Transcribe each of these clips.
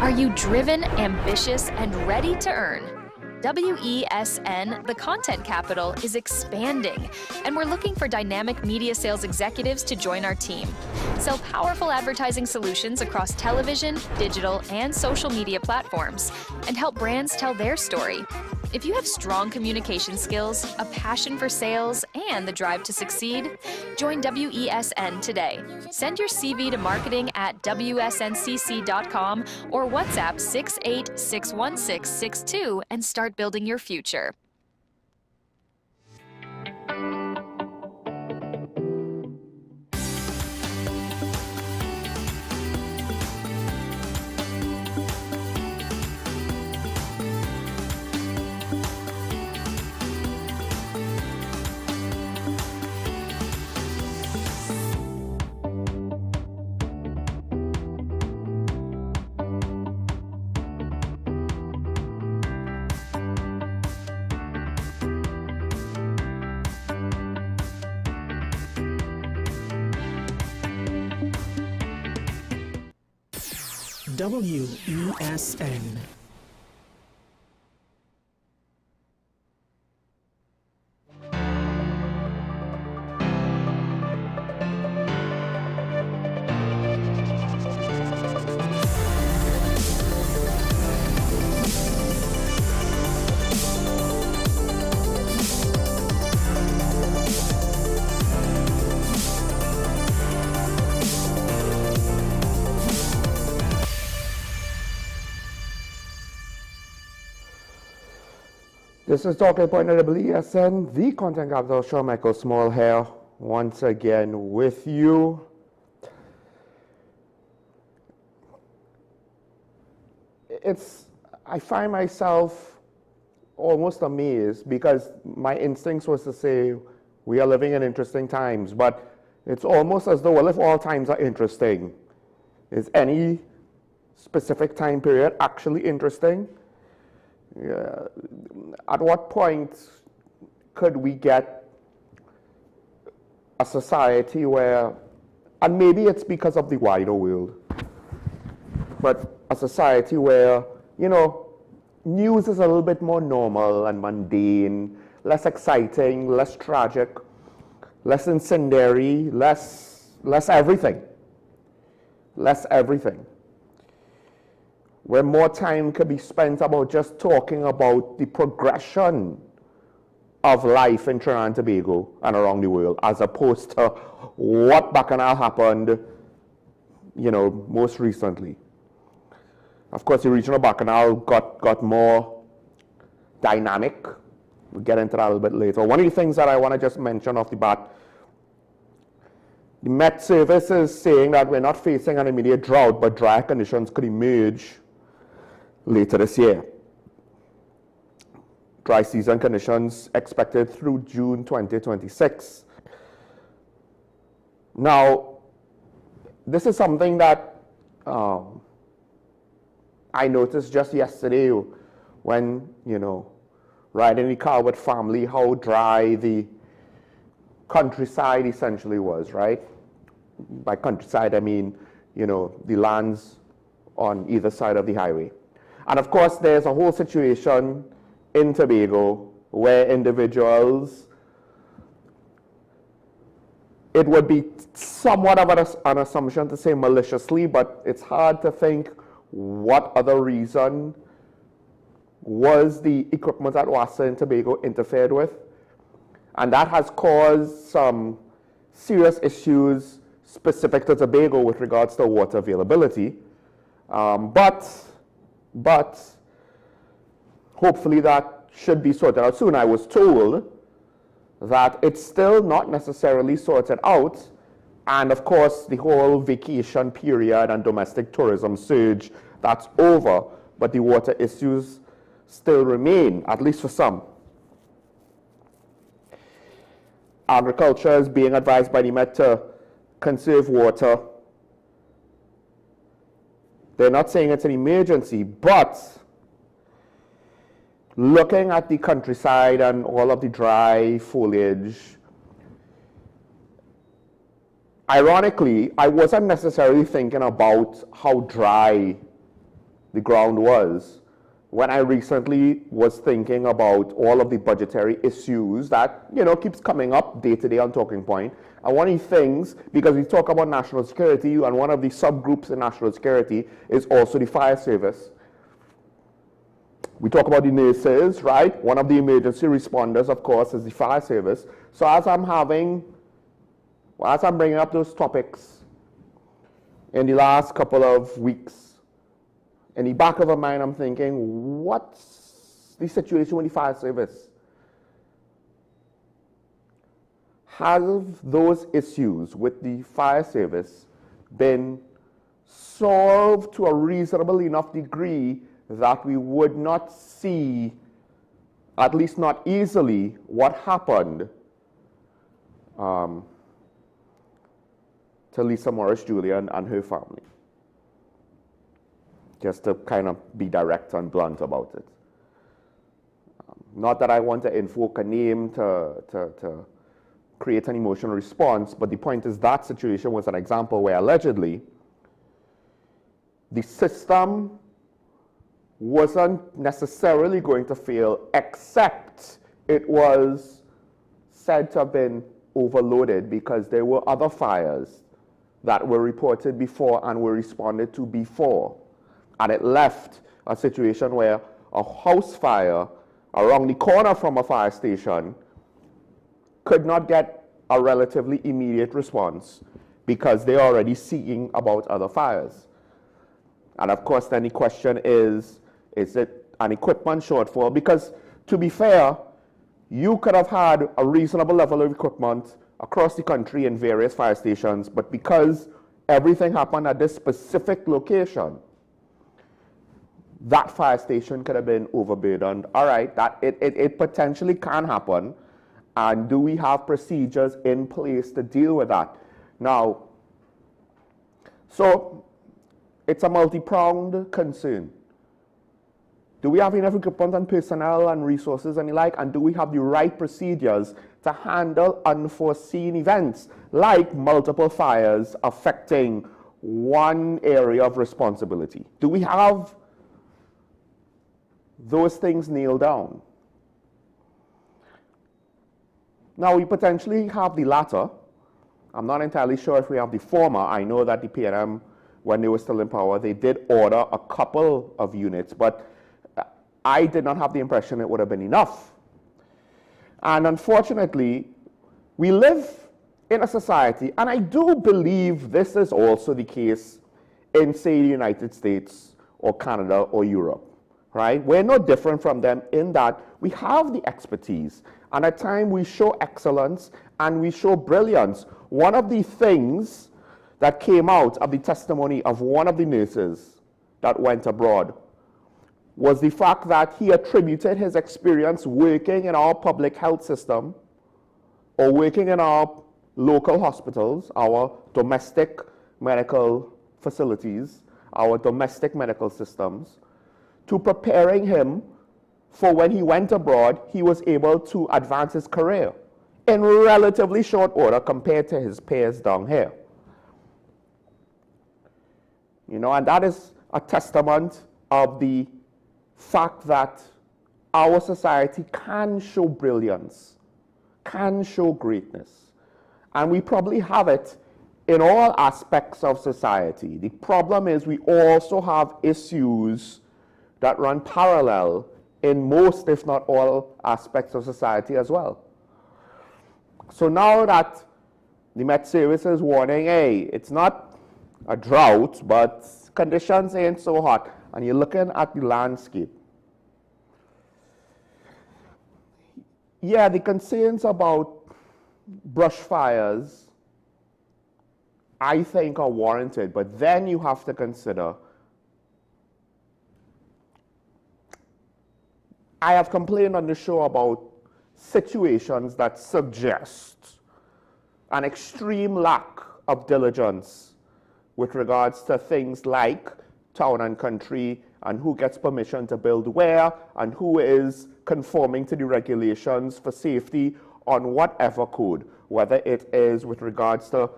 Are you driven, ambitious, and ready to earn? WESN, the content capital, is expanding, and we're looking for dynamic media sales executives to join our team. Sell powerful advertising solutions across television, digital, and social media platforms, and help brands tell their story. If you have strong communication skills, a passion for sales, and the drive to succeed, join WESN today. Send your CV to marketing@wsncc.com or WhatsApp 6861662 and start building your future. WESN. This is Talking Point at WESN, the Content Capital Show. Michael Small here, once again with you. I find myself almost amazed because my instincts was to say we are living in interesting times, but it's almost as though, well, if all times are interesting, is any specific time period actually interesting? At what point could we get a society where, and maybe it's because of the wider world, but a society where, you know, news is a little bit more normal and mundane, less exciting, less tragic, less incendiary, less everything. Less everything. Where more time could be spent about just talking about the progression of life in Trinidad and Tobago and around the world, as opposed to what bacchanal happened, you know, most recently. Of course, the regional bacchanal got more dynamic. We'll get into that a little bit later. One of the things that I want to just mention off the bat, the Met Service is saying that we're not facing an immediate drought, but drier conditions could emerge later this year. Dry season conditions expected through June 2026. Now, this is something that I noticed just yesterday when, you know, riding the car with family, how dry the countryside essentially was, right? By countryside, I mean, you know, the lands on either side of the highway. And of course, there's a whole situation in Tobago where individuals, it would be somewhat of an assumption to say maliciously, but it's hard to think what other reason was the equipment at wesn in Tobago interfered with. And that has caused some serious issues specific to Tobago with regards to water availability. But hopefully that should be sorted out soon. I was told that it's still not necessarily sorted out. And of course, the whole vacation period and domestic tourism surge, that's over. But the water issues still remain, at least for some. Agriculture is being advised by the Met to conserve water. They're not saying it's an emergency, but looking at the countryside and all of the dry foliage, ironically, I wasn't necessarily thinking about how dry the ground was when I recently was thinking about all of the budgetary issues that, keeps coming up day to day on Talking Point. And one of the things, because we talk about national security, and one of the subgroups in national security is also the fire service. We talk about the nurses, right? One of the emergency responders, of course, is the fire service. So as I'm bringing up those topics in the last couple of weeks, in the back of my mind, I'm thinking, what's the situation with the fire service? Have those issues with the fire service been solved to a reasonable enough degree that we would not see, at least not easily, what happened to Lisa Morris Julian and her family? Just to kind of be direct and blunt about it. Not that I want to invoke a name to create an emotional response, but the point is that situation was an example where allegedly the system wasn't necessarily going to fail, except it was said to have been overloaded because there were other fires that were reported before and were responded to before. And it left a situation where a house fire around the corner from a fire station could not get a relatively immediate response because they're already seeing about other fires. And of course, then the question is it an equipment shortfall? Because to be fair, you could have had a reasonable level of equipment across the country in various fire stations, but because everything happened at this specific location, that fire station could have been overburdened. All right, that it potentially can happen. And do we have procedures in place to deal with that? Now, so it's a multi-pronged concern. Do we have enough equipment and personnel and resources and the like? And do we have the right procedures to handle unforeseen events like multiple fires affecting one area of responsibility? Do we have those things nailed down? Now, we potentially have the latter. I'm not entirely sure if we have the former. I know that the PNM, when they were still in power, they did order a couple of units, but I did not have the impression it would have been enough. And unfortunately, we live in a society, and I do believe this is also the case in, say, the United States or Canada or Europe, right? We're no different from them in that we have the expertise, and at times we show excellence and we show brilliance. One of the things that came out of the testimony of one of the nurses that went abroad was the fact that he attributed his experience working in our public health system or working in our local hospitals, our domestic medical facilities, our domestic medical systems, to preparing him for when he went abroad, he was able to advance his career in relatively short order compared to his peers down here. And that is a testament of the fact that our society can show brilliance, can show greatness. And we probably have it in all aspects of society. The problem is we also have issues that run parallel in most, if not all, aspects of society as well. So now that the Met Service is warning, hey, it's not a drought, but conditions ain't so hot, and you're looking at the landscape. Yeah, the concerns about brush fires, I think, are warranted, but then you have to consider, I have complained on the show about situations that suggest an extreme lack of diligence with regards to things like town and country and who gets permission to build where and who is conforming to the regulations for safety on whatever code, whether it is with regards to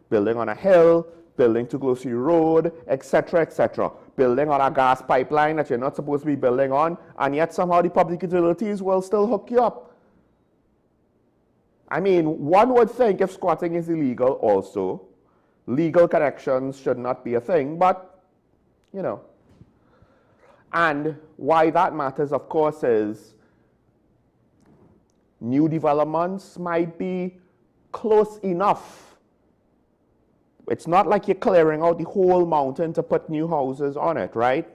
building on a hill, building too close to your road, etc., etc. building on a gas pipeline that you're not supposed to be building on, and yet somehow the public utilities will still hook you up. I mean, one would think if squatting is illegal also, legal connections should not be a thing, but, you know. And why that matters, of course, is new developments might be close enough. It's not like you're clearing out the whole mountain to put new houses on it, right?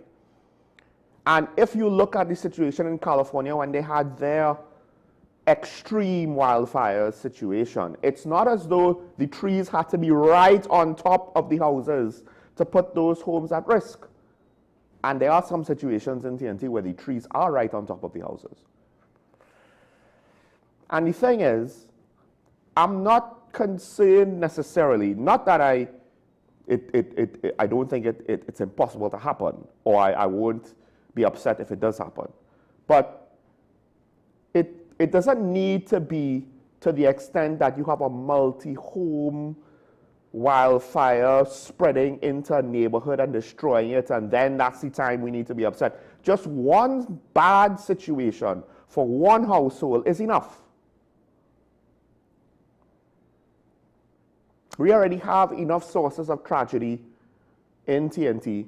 And if you look at the situation in California when they had their extreme wildfire situation, it's not as though the trees had to be right on top of the houses to put those homes at risk. And there are some situations in TNT where the trees are right on top of the houses. And the thing is, I'm not concerned necessarily, not that I don't think it's impossible to happen, or I won't be upset if it does happen. But it doesn't need to be to the extent that you have a multi-home wildfire spreading into a neighborhood and destroying it, and then that's the time we need to be upset. Just one bad situation for one household is enough. We already have enough sources of tragedy in TNT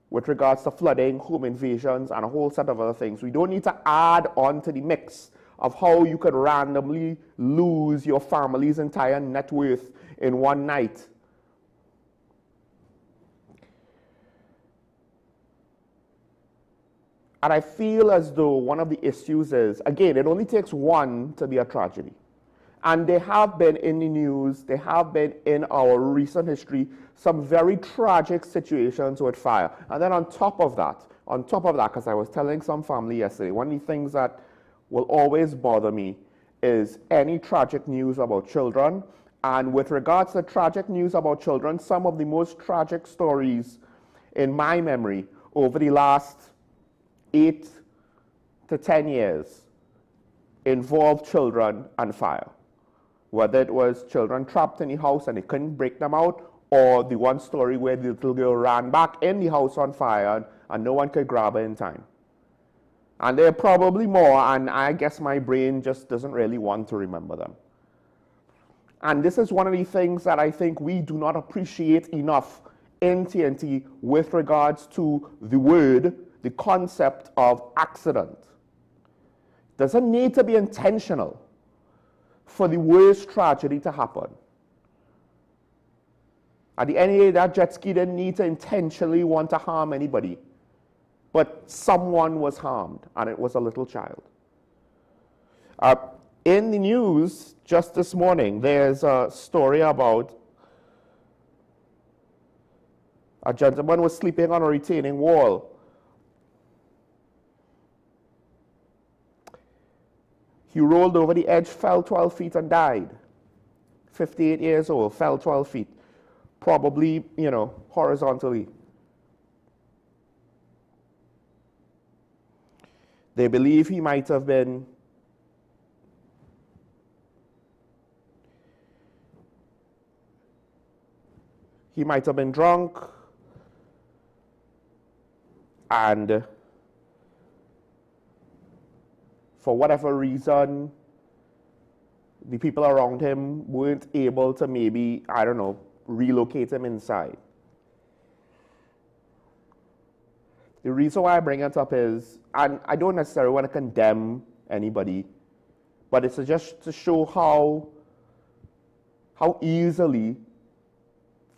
with regards to flooding, home invasions, and a whole set of other things. We don't need to add on to the mix of how you could randomly lose your family's entire net worth in one night. And I feel as though one of the issues is, again, it only takes one to be a tragedy. And they have been in the news, they have been in our recent history, some very tragic situations with fire. And then on top of that, because I was telling some family yesterday, one of the things that will always bother me is any tragic news about children. And with regards to tragic news about children, some of the most tragic stories in my memory over the last 8 to 10 years involve children and fire. Whether it was children trapped in the house and they couldn't break them out, or the one story where the little girl ran back in the house on fire and no one could grab her in time. And there are probably more, and I guess my brain just doesn't really want to remember them. And this is one of the things that I think we do not appreciate enough in TNT with regards to the word, the concept of accident. It doesn't need to be intentional for the worst tragedy to happen. At the end of the day, that jet ski didn't need to intentionally want to harm anybody, but someone was harmed, and it was a little child. In the news just this morning, there's a story about a gentleman was sleeping on a retaining wall. He rolled over the edge, fell 12 feet and died. 58 years old, fell 12 feet. Probably, horizontally. They believe he might have been drunk, and for whatever reason, the people around him weren't able to maybe, relocate him inside. The reason why I bring it up is, and I don't necessarily want to condemn anybody, but it's just to show how easily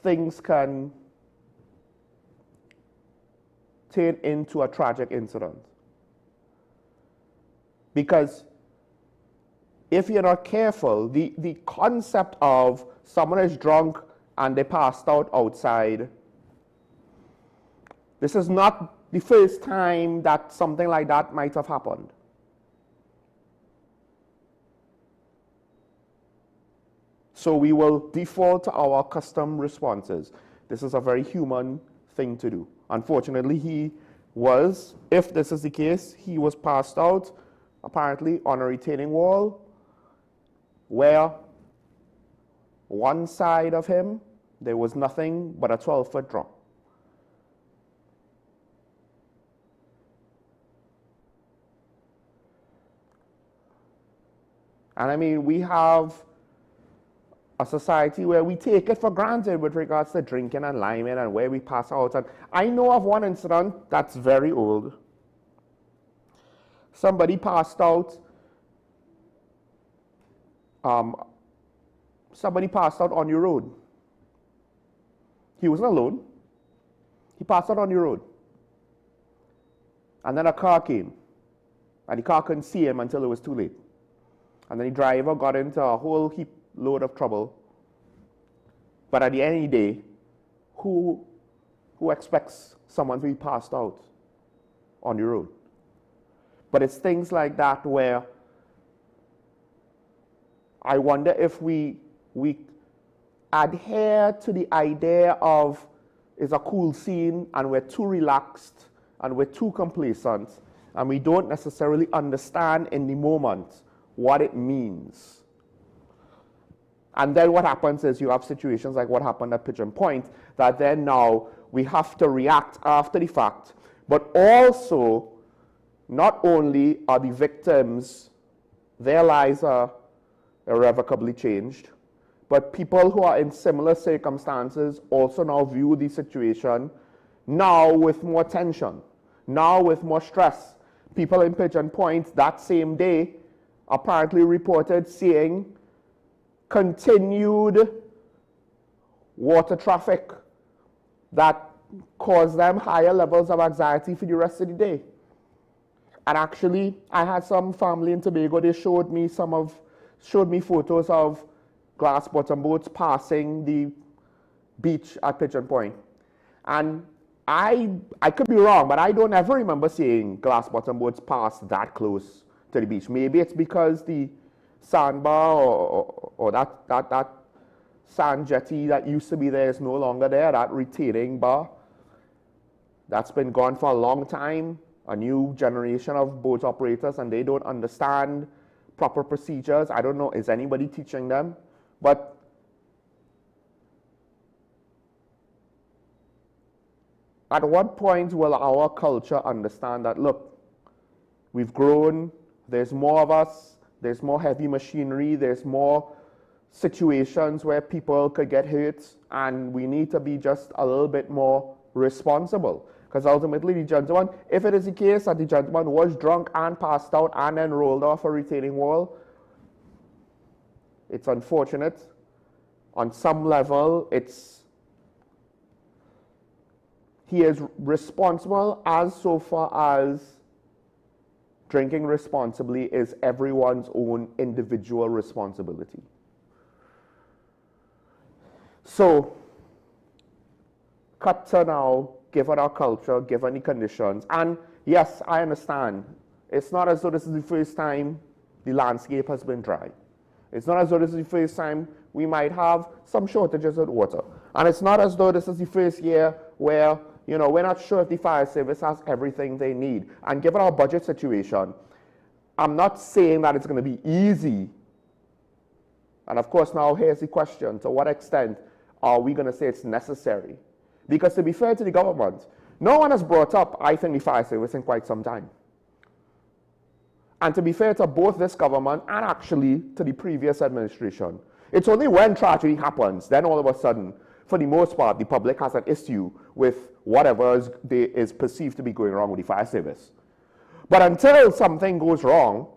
things can turn into a tragic incident. Because if you're not careful, the concept of someone is drunk and they passed out outside, this is not the first time that something like that might have happened. So we will default to our custom responses. This is a very human thing to do. Unfortunately, he was, if this is the case, he was passed out, apparently on a retaining wall, where one side of him, there was nothing but a 12-foot drop. And I mean, we have a society where we take it for granted with regards to drinking and liming and where we pass out. And I know of one incident that's very old. Somebody passed out. Somebody passed out on your road. He wasn't alone. He passed out on your road. And then a car came. And the car couldn't see him until it was too late. And then the driver got into a whole heap load of trouble. But at the end of the day, who expects someone to be passed out on the road? But it's things like that where I wonder if we adhere to the idea of it's a cool scene and we're too relaxed and we're too complacent and we don't necessarily understand in the moment what it means. And then what happens is you have situations like what happened at Pigeon Point that then now we have to react after the fact, but also not only are the victims, their lives are irrevocably changed, but people who are in similar circumstances also now view the situation now with more tension, now with more stress. People in Pigeon Point that same day apparently reported seeing continued water traffic that caused them higher levels of anxiety for the rest of the day. And actually, I had some family in Tobago, they showed me photos of glass bottom boats passing the beach at Pigeon Point. And I could be wrong, but I don't ever remember seeing glass bottom boats pass that close to the beach. Maybe it's because the sandbar or that sand jetty that used to be there is no longer there, that retaining bar. That's been gone for a long time. A new generation of boat operators, and they don't understand proper procedures. I don't know, is anybody teaching them? But at what point will our culture understand that, look, we've grown, there's more of us, there's more heavy machinery, there's more situations where people could get hurt, and we need to be just a little bit more responsible. Because ultimately the gentleman, if it is the case that the gentleman was drunk and passed out and then rolled off a retaining wall, it's unfortunate. On some level, he is responsible as so far as drinking responsibly is everyone's own individual responsibility. So, cut to now, given our culture, given the conditions, and yes, I understand, it's not as though this is the first time the landscape has been dry. It's not as though this is the first time we might have some shortages of water. And it's not as though this is the first year where, we're not sure if the fire service has everything they need. And given our budget situation, I'm not saying that it's going to be easy. And of course, now here's the question, to what extent are we going to say it's necessary? Because to be fair to the government, no one has brought up, I think, the fire service in quite some time. And to be fair to both this government and actually to the previous administration, it's only when tragedy happens, then all of a sudden, for the most part, the public has an issue with whatever is perceived to be going wrong with the fire service. But until something goes wrong,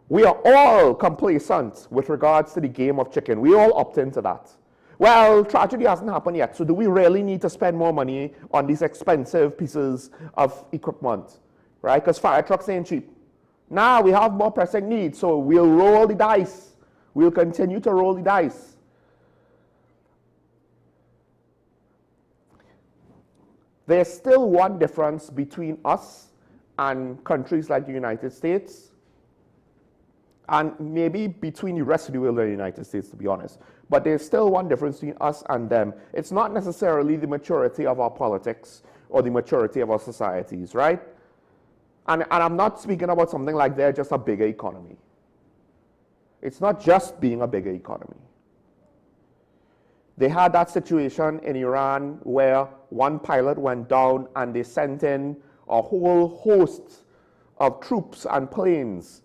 we are all complacent with regards to the game of chicken. We all opt into that. Well, tragedy hasn't happened yet, so do we really need to spend more money on these expensive pieces of equipment, right? Because fire trucks ain't cheap. Now we have more pressing needs, so we'll roll the dice. We'll continue to roll the dice. There's still one difference between us and countries like the United States, and maybe between the rest of the world and the United States, to be honest. But there's still one difference between us and them. It's not necessarily the maturity of our politics or the maturity of our societies, right? And I'm not speaking about something like they're just a bigger economy. It's not just being a bigger economy. They had that situation in Iran where one pilot went down and they sent in a whole host of troops and planes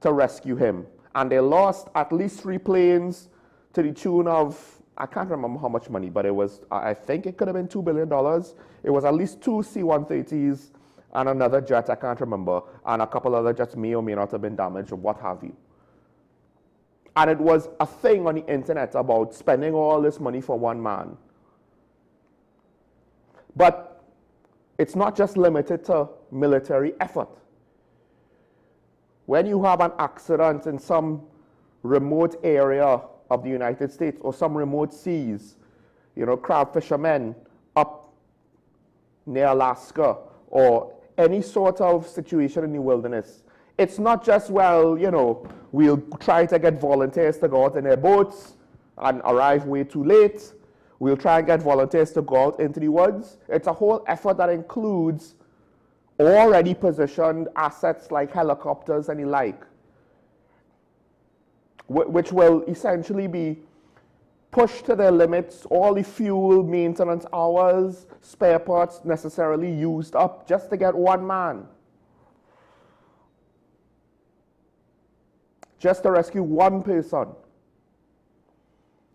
to rescue him. And they lost at least 3 planes to the tune of, I can't remember how much money, but it was, I think it could have been $2 billion. It was at least 2 C-130s and another jet, I can't remember, and a couple other jets may or may not have been damaged or what have you. And it was a thing on the internet about spending all this money for one man. But it's not just limited to military effort. When you have an accident in some remote area of the United States or some remote seas, you know, crab fishermen up near Alaska or any sort of situation in the wilderness, it's not just, well, you know, we'll try to get volunteers to go out in their boats and arrive way too late. We'll try and get volunteers to go out into the woods. It's a whole effort that includes already positioned assets like helicopters and the like, which will essentially be pushed to their limits, all the fuel, maintenance hours, spare parts necessarily used up just to get one man. Just to rescue one person.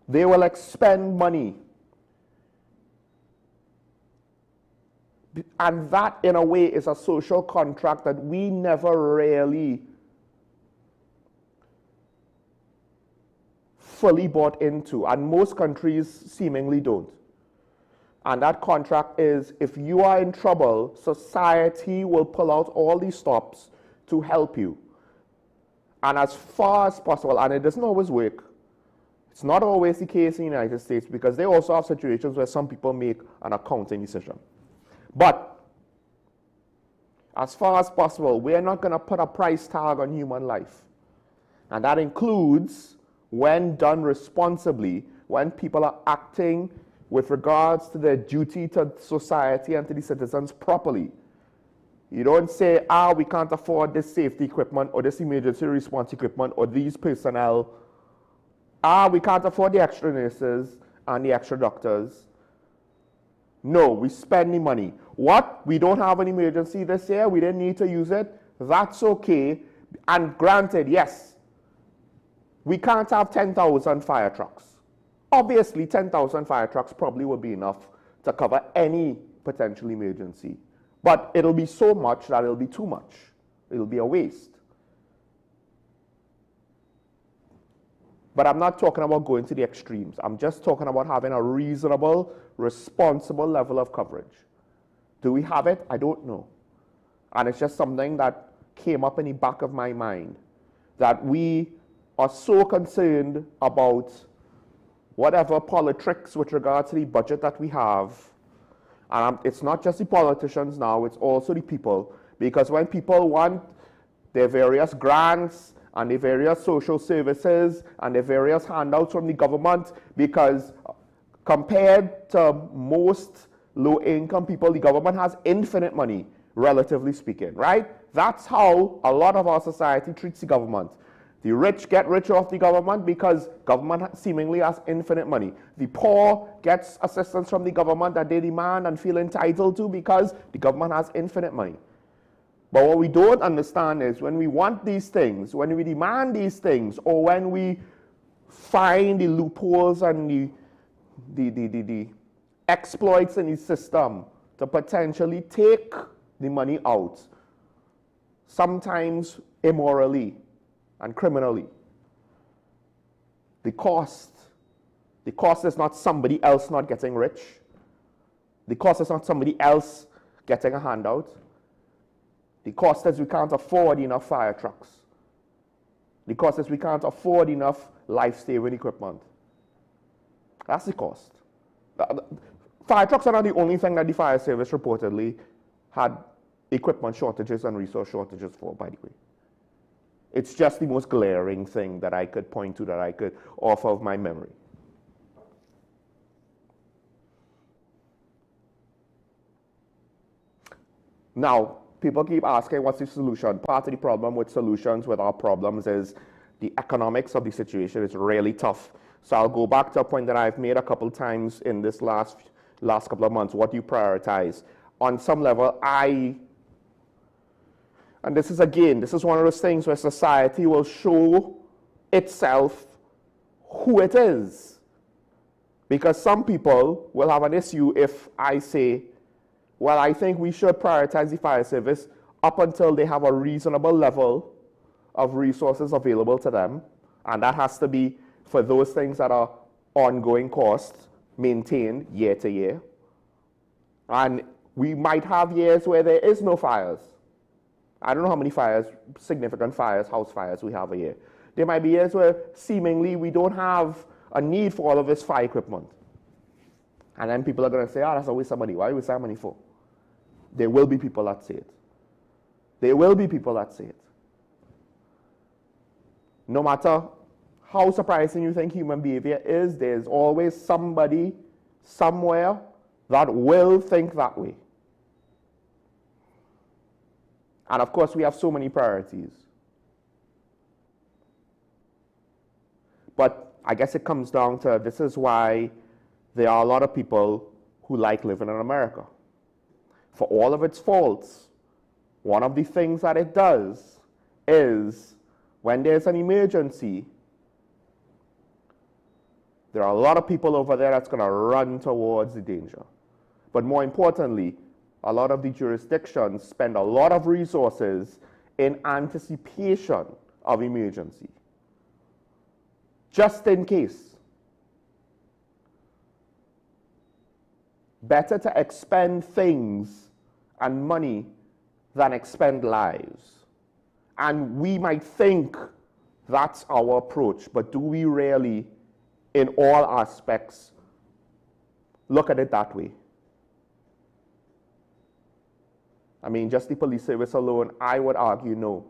They will expend money. And that, in a way, is a social contract that we never really fully bought into, and most countries seemingly don't. And that contract is, if you are in trouble, society will pull out all these stops to help you. And as far as possible, and it doesn't always work, it's not always the case in the United States, because they also have situations where some people make an accounting decision. But as far as possible, we're not going to put a price tag on human life. And that includes, when done responsibly, when people are acting with regards to their duty to society and to the citizens properly. You don't say, we can't afford this safety equipment or this emergency response equipment or these personnel. We can't afford the extra nurses and the extra doctors. No, we spend the money. What? We don't have an emergency this year. We didn't need to use it. That's okay. And granted, yes, we can't have 10,000 fire trucks. Obviously, 10,000 fire trucks probably will be enough to cover any potential emergency. But it'll be so much that it'll be too much. It'll be a waste. But I'm not talking about going to the extremes. I'm just talking about having a reasonable, responsible level of coverage. Do we have it? I don't know. And it's just something that came up in the back of my mind, that we are so concerned about whatever politics with regard to the budget that we have. And it's not just the politicians now, it's also the people. Because when people want their various grants and their various social services and their various handouts from the government, because compared to most low-income people, the government has infinite money, relatively speaking, right? That's how a lot of our society treats the government. The rich get richer off the government because government seemingly has infinite money. The poor gets assistance from the government that they demand and feel entitled to because the government has infinite money. But what we don't understand is when we want these things, when we demand these things, or when we find the loopholes and the exploits in the system to potentially take the money out, sometimes immorally and criminally. The cost is not somebody else not getting rich. The cost is not somebody else getting a handout. The cost is we can't afford enough fire trucks. The cost is we can't afford enough life-saving equipment. That's the cost. Fire trucks are not the only thing that the fire service reportedly had equipment shortages and resource shortages for, by the way. It's just the most glaring thing that I could point to, that I could offer of my memory. Now, people keep asking, what's the solution? Part of the problem with solutions with our problems is the economics of the situation is really tough. So I'll go back to a point that I've made a couple times in this last couple of months. What do you prioritize? On some level, and this is one of those things where society will show itself who it is. Because some people will have an issue if I say, well, I think we should prioritize the fire service up until they have a reasonable level of resources available to them. And that has to be for those things that are ongoing costs maintained year to year. And we might have years where there is no fires. I don't know how many fires, significant fires, house fires we have a year. There might be years where seemingly we don't have a need for all of this fire equipment. And then people are going to say, oh, that's a waste of money. Why waste that money for? There will be people that say it. There will be people that say it. No matter how surprising you think human behavior is, there's always somebody, somewhere, that will think that way. And of course, we have so many priorities. But I guess it comes down to, this is why there are a lot of people who like living in America. For all of its faults, one of the things that it does is, when there's an emergency, there are a lot of people over there that's going to run towards the danger. But more importantly, a lot of the jurisdictions spend a lot of resources in anticipation of emergency, just in case. Better to expend things and money than expend lives. And we might think that's our approach, but do we really, in all aspects, look at it that way? I mean, just the police service alone, I would argue no.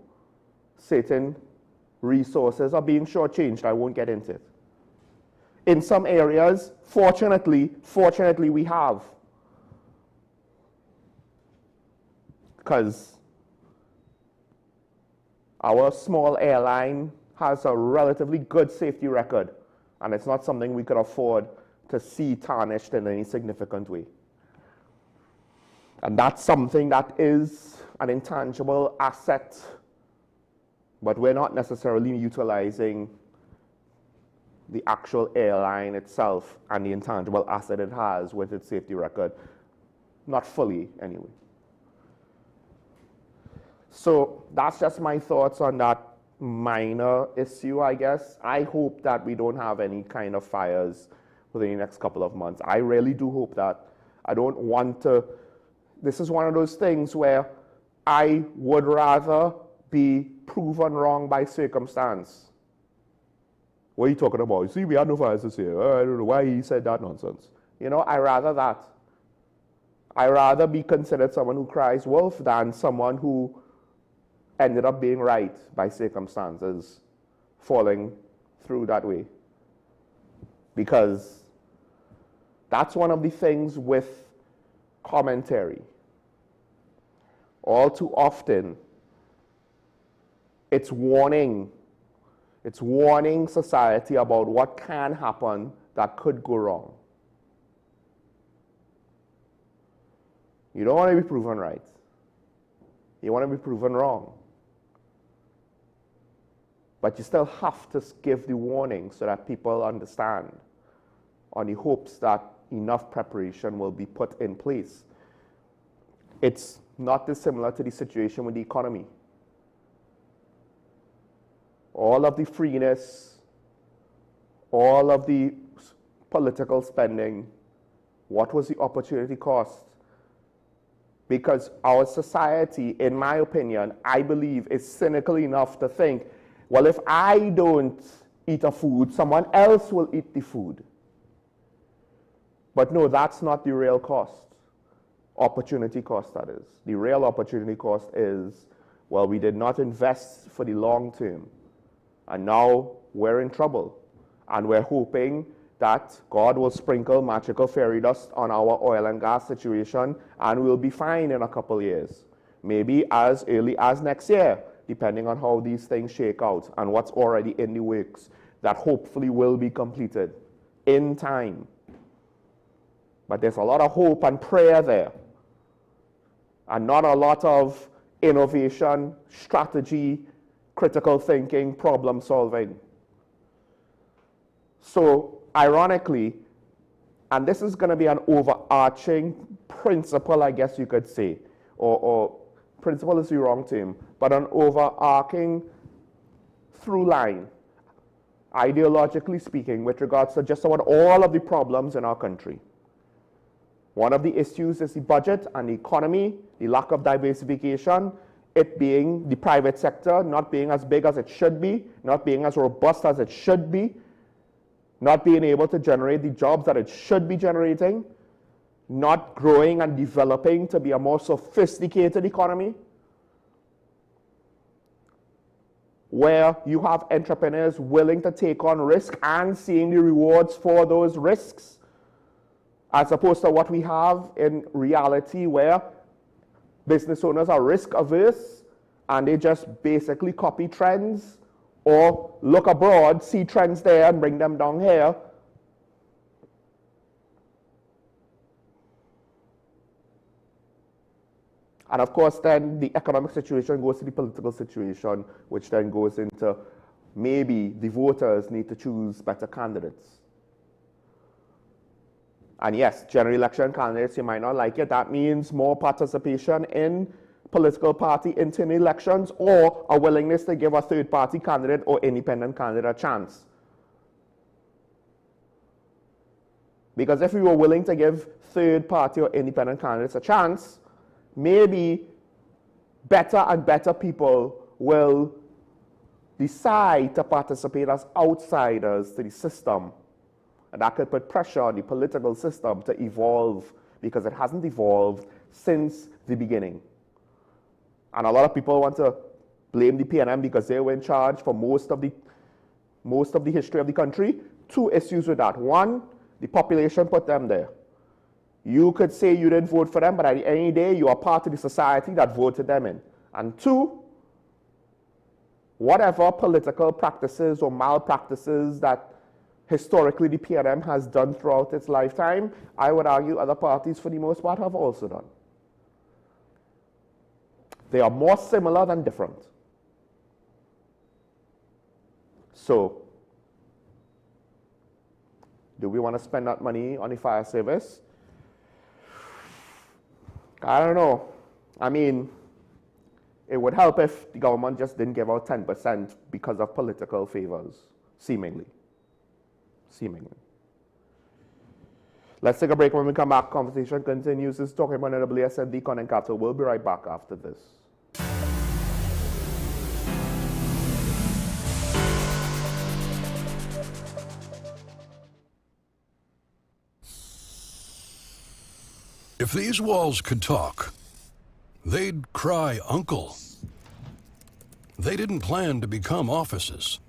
Certain resources are being shortchanged. I won't get into it. In some areas, fortunately we have. Because our small airline has a relatively good safety record, and it's not something we could afford to see tarnished in any significant way. And that's something that is an intangible asset, but we're not necessarily utilizing the actual airline itself and the intangible asset it has with its safety record. Not fully, anyway. So that's just my thoughts on that minor issue, I guess. I hope that we don't have any kind of fires within the next couple of months. I really do hope that. I don't want to. This is one of those things where I would rather be proven wrong by circumstance. What are you talking about? You see, we had no fires this year. I don't know why he said that nonsense. You know, I rather that. I rather be considered someone who cries wolf than someone who ended up being right by circumstances falling through that way. Because that's one of the things with commentary. All too often, it's warning society about what can happen that could go wrong. You don't want to be proven right. You want to be proven wrong. But you still have to give the warning so that people understand, on the hopes that enough preparation will be put in place. It's not dissimilar to the situation with the economy. All of the freeness, all of the political spending, what was the opportunity cost? Because our society, in my opinion, I believe, is cynical enough to think, well, if I don't eat a food, someone else will eat the food. But no, that's not the real cost. Opportunity cost, that is. The real opportunity cost is, well, we did not invest for the long term. And now we're in trouble. And we're hoping that God will sprinkle magical fairy dust on our oil and gas situation, and we'll be fine in a couple years. Maybe as early as next year, depending on how these things shake out and what's already in the works, that hopefully will be completed in time. But there's a lot of hope and prayer there, and not a lot of innovation, strategy, critical thinking, problem solving. So, ironically, and this is going to be an overarching principle, I guess you could say, or principle is the wrong term, but an overarching through line, ideologically speaking, with regards to just about all of the problems in our country. One of the issues is the budget and the economy, the lack of diversification, it being the private sector not being as big as it should be, not being as robust as it should be, not being able to generate the jobs that it should be generating, not growing and developing to be a more sophisticated economy, where you have entrepreneurs willing to take on risk and seeing the rewards for those risks, as opposed to what we have in reality where business owners are risk averse and they just basically copy trends or look abroad, see trends there and bring them down here. And of course then the economic situation goes to the political situation, which then goes into maybe the voters need to choose better candidates. And yes, general election candidates, you might not like it. That means more participation in political party internal elections or a willingness to give a third party candidate or independent candidate a chance. Because if we were willing to give third party or independent candidates a chance, maybe better and better people will decide to participate as outsiders to the system. And that could put pressure on the political system to evolve, because it hasn't evolved since the beginning. And a lot of people want to blame the PNM because they were in charge for most of the history of the country. Two issues with that. One, the population put them there. You could say you didn't vote for them, but at the end of the day, you are part of the society that voted them in. And two, whatever political practices or malpractices that historically the PNM has done throughout its lifetime, I would argue other parties for the most part have also done. They are more similar than different. So, do we want to spend that money on the fire service? I don't know. I mean, it would help if the government just didn't give out 10% because of political favors, seemingly. Let's take a break. When we come back, conversation continues. This is talking about wesn Content Capital. We'll be right back after this. If these walls could talk, they'd cry uncle. They didn't plan to become offices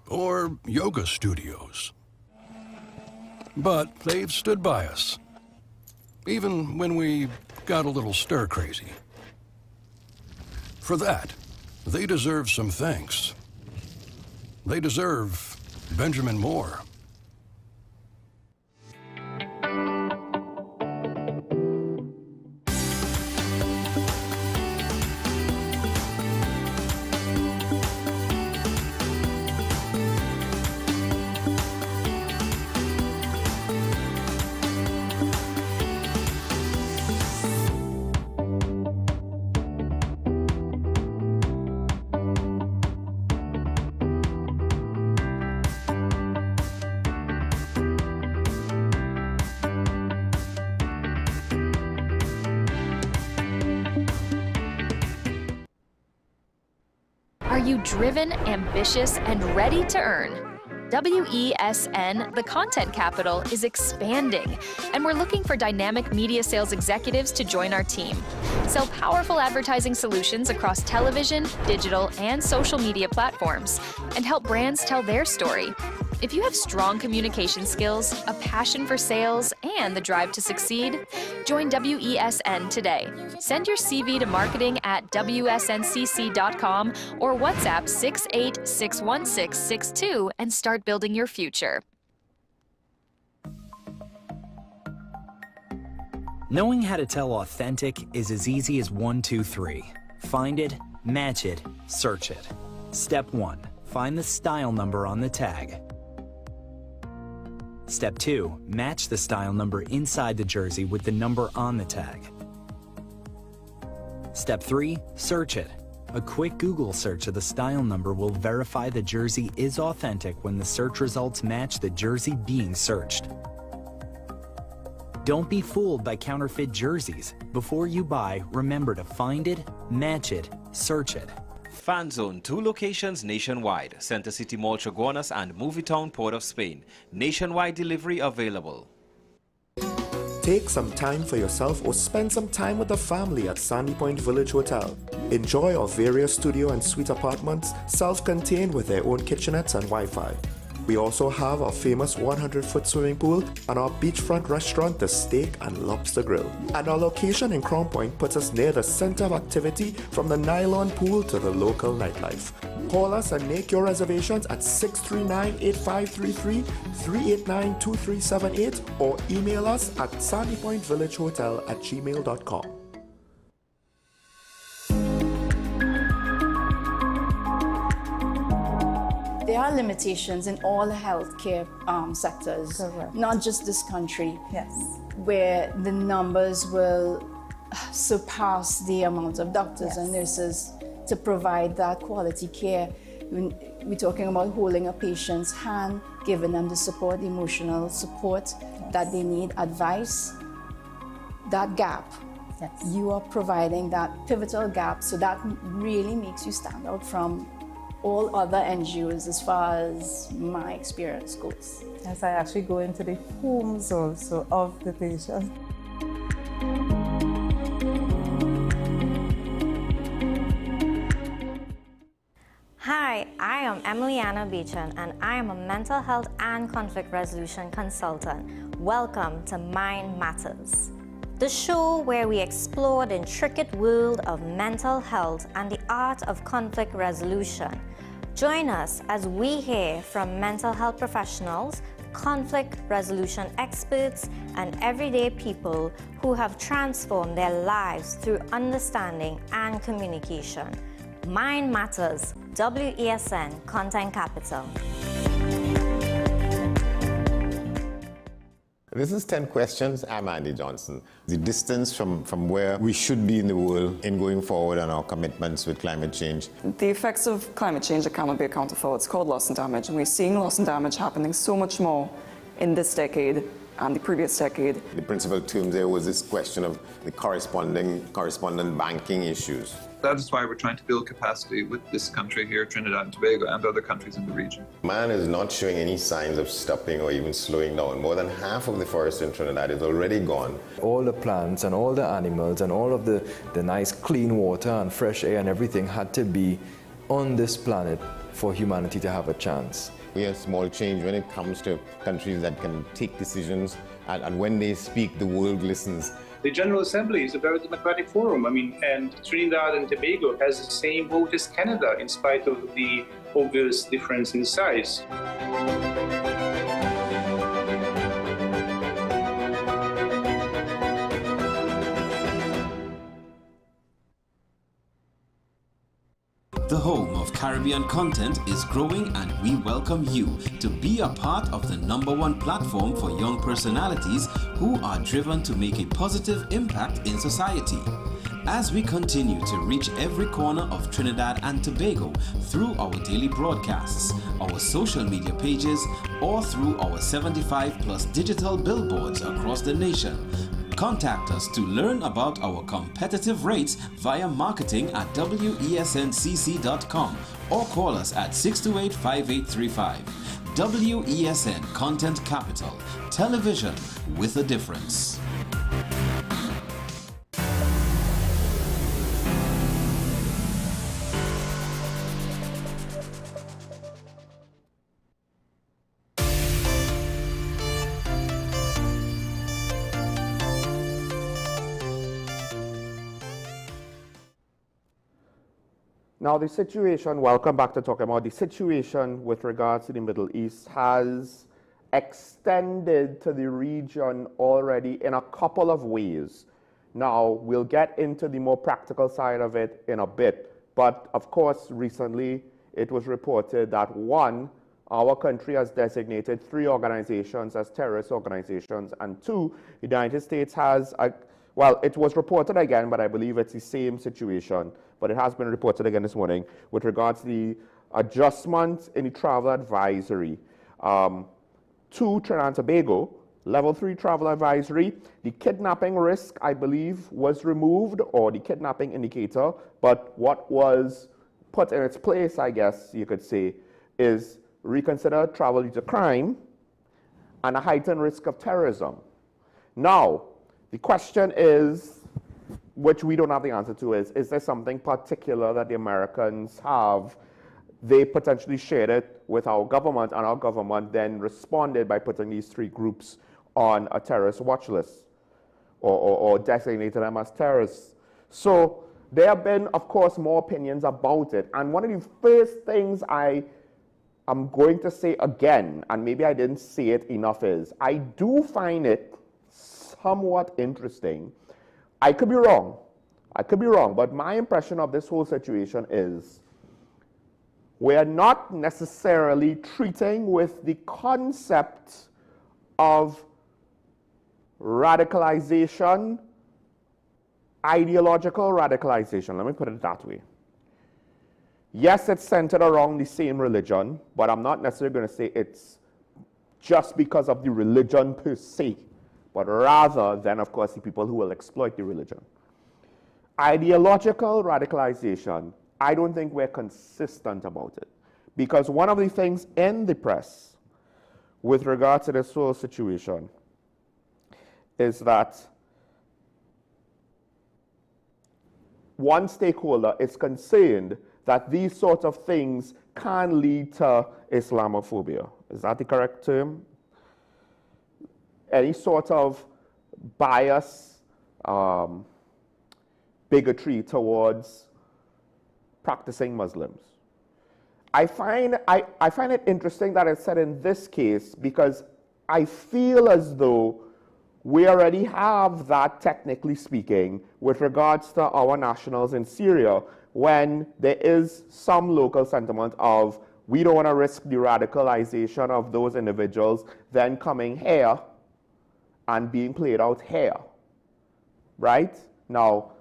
or yoga studios. But they've stood by us, even when we got a little stir-crazy. For that, they deserve some thanks. They deserve Benjamin Moore. Are you driven, ambitious, and ready to earn? WESN, the content capital, is expanding, and we're looking for dynamic media sales executives to join our team. Sell powerful advertising solutions across television, digital, and social media platforms, and help brands tell their story. If you have strong communication skills, a passion for sales, and the drive to succeed, join WESN today. Send your CV to marketing@wsncc.com or WhatsApp 68-61662 and start building your future. Knowing how to tell authentic is as easy as 1, 2, 3. Find it, match it, search it. Step 1. Find the style number on the tag. Step 2, match the style number inside the jersey with the number on the tag. Step 3, search it. A quick Google search of the style number will verify the jersey is authentic when the search results match the jersey being searched. Don't be fooled by counterfeit jerseys. Before you buy, remember to find it, match it, search it. Fan Zone, 2 locations nationwide. Center City Mall, Chaguanas and Movietown, Port of Spain. Nationwide delivery available. Take some time for yourself or spend some time with the family at Sandy Point Village Hotel. Enjoy our various studio and suite apartments, self-contained with their own kitchenettes and Wi-Fi. We also have our famous 100-foot swimming pool and our beachfront restaurant, the Steak and Lobster Grill. And our location in Crown Point puts us near the center of activity from the nylon pool to the local nightlife. Call us and make your reservations at 639-8533, 389-2378 or email us at sandypointvillagehotel@gmail.com. There are limitations in all healthcare sectors, Correct. not just this country, Yes. where the numbers will surpass the amount of doctors and nurses to provide that quality care. We're talking about holding a patient's hand, giving them the support, emotional support that they need, advice. That gap, you are providing that pivotal gap, so that really makes you stand out from all other NGOs as far as my experience goes. As I actually go into the homes also of the patient. Hi, I am Emiliana Beechan and I am a mental health and conflict resolution consultant. Welcome to Mind Matters, the show where we explore the intricate world of mental health and the art of conflict resolution. Join us as we hear from mental health professionals, conflict resolution experts, and everyday people who have transformed their lives through understanding and communication. Mind Matters, WESN Content Capital. This is 10 Questions. I'm Andy Johnson. The distance from where we should be in the world in going forward on our commitments with climate change. The effects of climate change that cannot be accounted for, it's called loss and damage, and we're seeing loss and damage happening so much more in this decade and the previous decade. The principal term there was this question of the correspondent banking issues. That is why we're trying to build capacity with this country here, Trinidad and Tobago, and other countries in the region. Man is not showing any signs of stopping or even slowing down. More than half of the forest in Trinidad is already gone. All the plants and all the animals and all of the nice clean water and fresh air and everything had to be on this planet for humanity to have a chance. We have small change when it comes to countries that can take decisions, and when they speak, the world listens. The General Assembly is a very democratic forum. And Trinidad and Tobago has the same vote as Canada, in spite of the obvious difference in size. The home of Caribbean content is growing, and we welcome you to be a part of the #1 platform for young personalities who are driven to make a positive impact in society. As we continue to reach every corner of Trinidad and Tobago through our daily broadcasts, our social media pages, or through our 75+ digital billboards across the nation, contact us to learn about our competitive rates via marketing at wesncc.com or call us at 628-5835. WESN Content Capital, television with a difference. Now the situation, welcome back to talking about the situation with regards to the Middle East has extended to the region already in a couple of ways. Now we'll get into the more practical side of it in a bit, but of course recently it was reported that one our country has designated 3 organizations as terrorist organizations, and 2, the United States has, well, it was reported again, but I believe it's the same situation, but it has been reported again this morning with regards to the adjustment in the travel advisory to Trinidad and Tobago. Level 3 travel advisory, the kidnapping risk, I believe, was removed, or the kidnapping indicator, but what was put in its place, I guess you could say, is reconsider travel due to crime and a heightened risk of terrorism. Now, the question is, which we don't have the answer to, is there something particular that the Americans have? They potentially shared it with our government, and our government then responded by putting these 3 groups on a terrorist watch list, or designated them as terrorists. So there have been, of course, more opinions about it. And one of the first things I'm going to say again, and maybe I didn't say it enough, is I do find it somewhat interesting. I could be wrong, but my impression of this whole situation is we're not necessarily treating with the concept of radicalization, ideological radicalization. Let me put it that way. Yes, it's centered around the same religion, but I'm not necessarily going to say it's just because of the religion per se, but rather than, of course, the people who will exploit the religion. Ideological radicalization, I don't think we're consistent about it, because one of the things in the press with regard to this whole situation is that one stakeholder is concerned that these sorts of things can lead to Islamophobia. Is that the correct term? Any sort of bias, bigotry towards practicing Muslims. I find it interesting that it's said in this case, because I feel as though we already have that, technically speaking, with regards to our nationals in Syria, when there is some local sentiment of we don't want to risk the radicalization of those individuals then coming here and being played out here, right? Now,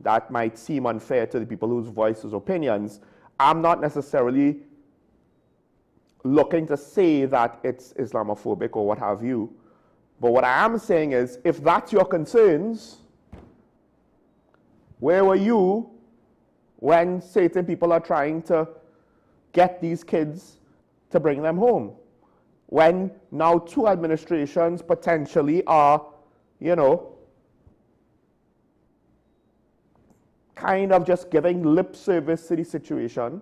that might seem unfair to the people whose voices, opinions. I'm not necessarily looking to say that it's Islamophobic or what have you. But what I am saying is, if that's your concerns, where were you when certain people are trying to get these kids to bring them home? When now 2 administrations potentially are, you know, kind of just giving lip service to the situation,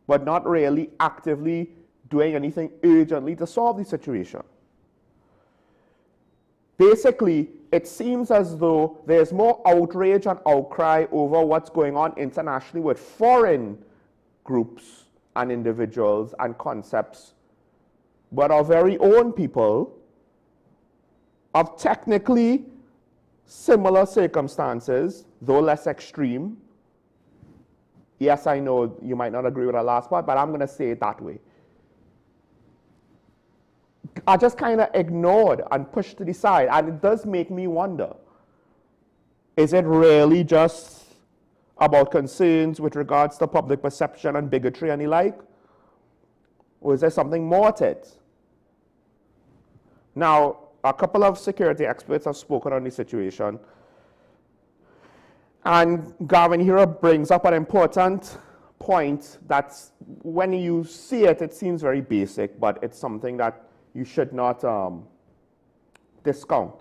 but not really actively doing anything urgently to solve the situation. Basically, it seems as though there's more outrage and outcry over what's going on internationally with foreign groups and individuals and concepts, but our very own people of technically similar circumstances, though less extreme. Yes, I know you might not agree with the last part, but I'm going to say it that way. I just kind of ignored and pushed to the side, and it does make me wonder, is it really just about concerns with regards to public perception and bigotry and the like? Or is there something more to it? Now, a couple of security experts have spoken on the situation, and Gavin here brings up an important point that when you see it, it seems very basic, but it's something that you should not discount,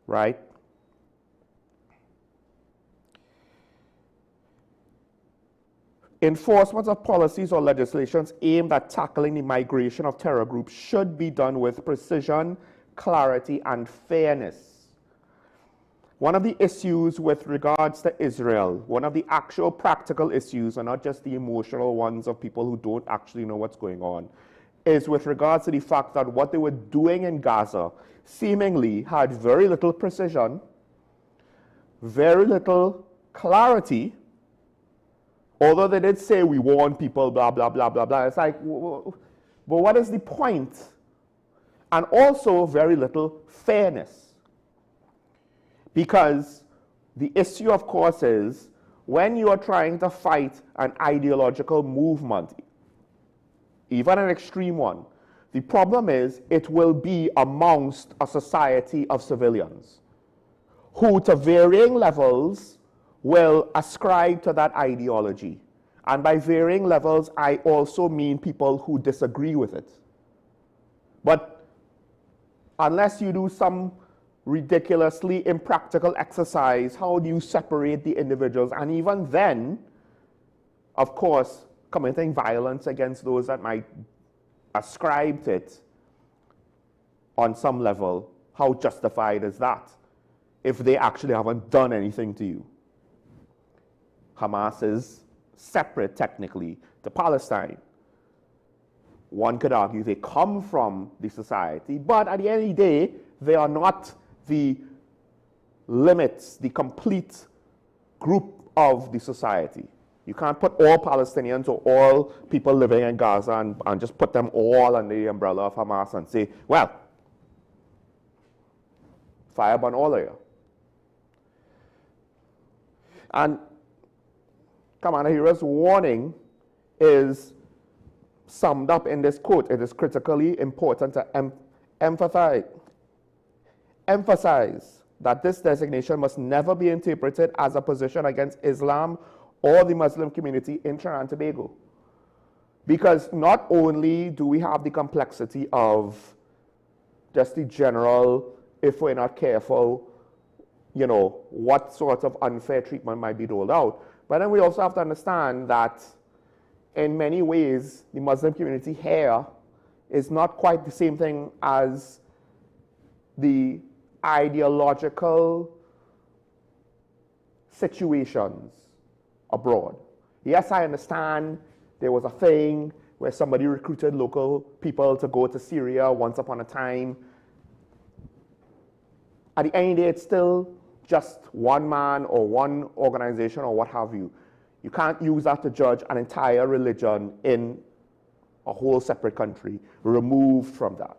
right? Enforcement of policies or legislations aimed at tackling the migration of terror groups should be done with precision, clarity, and fairness. One of the issues with regards to Israel, one of the actual practical issues, and not just the emotional ones of people who don't actually know what's going on, is with regards to the fact that what they were doing in Gaza seemingly had very little precision, very little clarity, Although they did say we warn people, blah, blah, blah, blah, blah. It's like, but what is the point? And also very little fairness. Because the issue, of course, is when you are trying to fight an ideological movement, even an extreme one, the problem is it will be amongst a society of civilians who, to varying levels, will ascribe to that ideology. And by varying levels, I also mean people who disagree with it. But unless you do some ridiculously impractical exercise, how do you separate the individuals? And even then, of course, committing violence against those that might ascribe to it on some level, how justified is that if they actually haven't done anything to you? Hamas is separate technically to Palestine. One could argue they come from the society, but at the end of the day, they are not the limits, the complete group of the society. You can't put all Palestinians or all people living in Gaza and just put them all under the umbrella of Hamas and say, well, fire burn all of you. And Commander Hira's warning is summed up in this quote. It is critically important to emphasize that this designation must never be interpreted as a position against Islam or the Muslim community in Trinidad and Tobago. Because not only do we have the complexity of just the general, if we're not careful, you know, what sort of unfair treatment might be doled out, but then we also have to understand that in many ways, the Muslim community here is not quite the same thing as the ideological situations abroad. Yes, I understand there was a thing where somebody recruited local people to go to Syria once upon a time. At the end of the day, it's still just one man or one organization or what have you. You can't use that to judge an entire religion in a whole separate country, removed from that.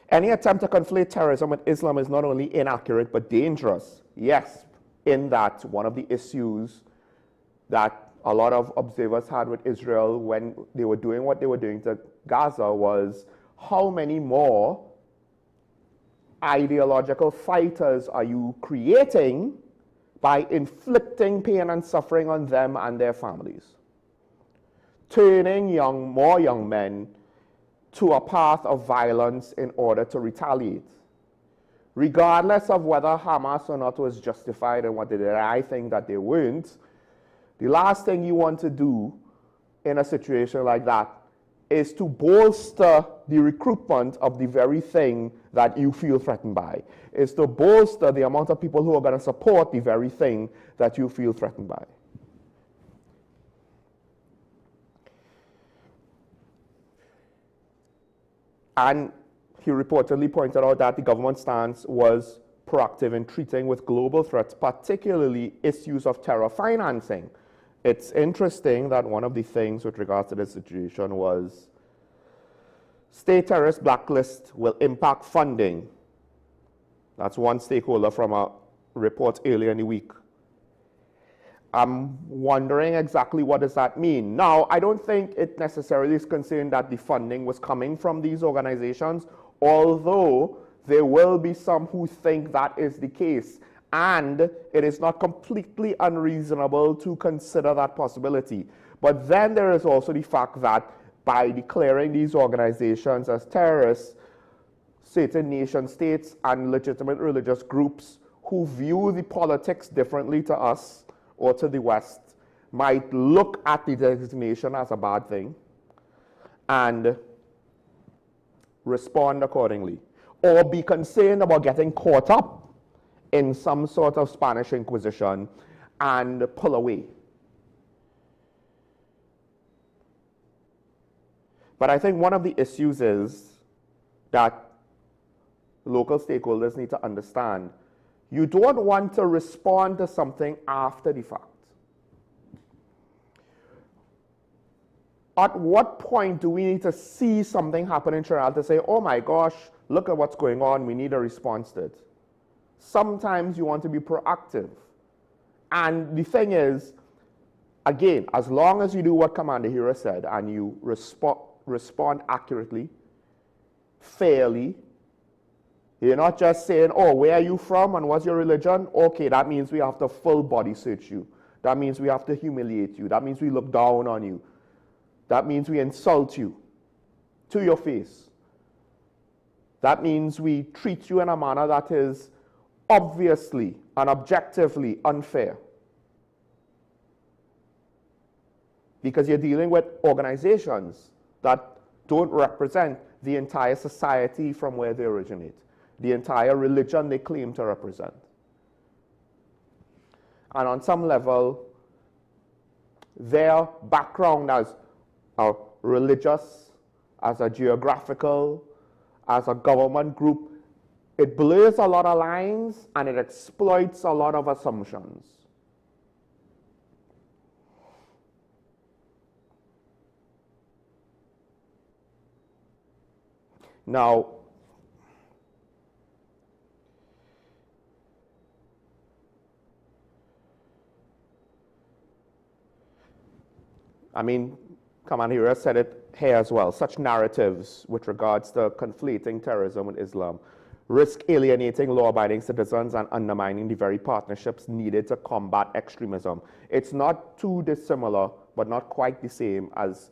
Any attempt to conflate terrorism with Islam is not only inaccurate but dangerous. Yes, in that one of the issues that a lot of observers had with Israel when they were doing what they were doing to Gaza was how many more ideological fighters are you creating by inflicting pain and suffering on them and their families, turning more young men to a path of violence in order to retaliate. Regardless of whether Hamas or not was justified in what they did, I think that they weren't. The last thing you want to do in a situation like that is to bolster the recruitment of the very thing that you feel threatened by, is to bolster the amount of people who are going to support the very thing that you feel threatened by. And he reportedly pointed out that the government's stance was proactive in treating with global threats, particularly issues of terror financing. It's interesting that one of the things with regards to this situation was state terrorist blacklist will impact funding. That's one stakeholder from a report earlier in the week. I'm wondering exactly what does that mean. Now, I don't think it necessarily is concerned that the funding was coming from these organizations, although there will be some who think that is the case. And it is not completely unreasonable to consider that possibility. But then there is also the fact that by declaring these organizations as terrorists, certain nation states and legitimate religious groups who view the politics differently to us or to the West might look at the designation as a bad thing and respond accordingly, or be concerned about getting caught up in some sort of Spanish Inquisition and pull away. But I think one of the issues is that local stakeholders need to understand You don't want to respond to something after the fact. At what point do we need to see something happen in Trinidad to say, oh my gosh, look at what's going on, we need a response to it? Sometimes you want to be proactive. And the thing is, again, as long as you do what Commander Hira said and you respond accurately, fairly, you're not just saying, oh, where are you from and what's your religion? Okay, that means we have to full body search you. That means we have to humiliate you. That means we look down on you. That means we insult you to your face. That means we treat you in a manner that is obviously and objectively unfair. Because you're dealing with organizations that don't represent the entire society from where they originate, the entire religion they claim to represent. And on some level, their background as a religious, as a geographical, as a government group, it blurs a lot of lines and it exploits a lot of assumptions. Now, I mean, Commander Hira said it here as well. Such narratives with regards to conflating terrorism with Islam risk alienating law-abiding citizens and undermining the very partnerships needed to combat extremism. It's not too dissimilar, but not quite the same as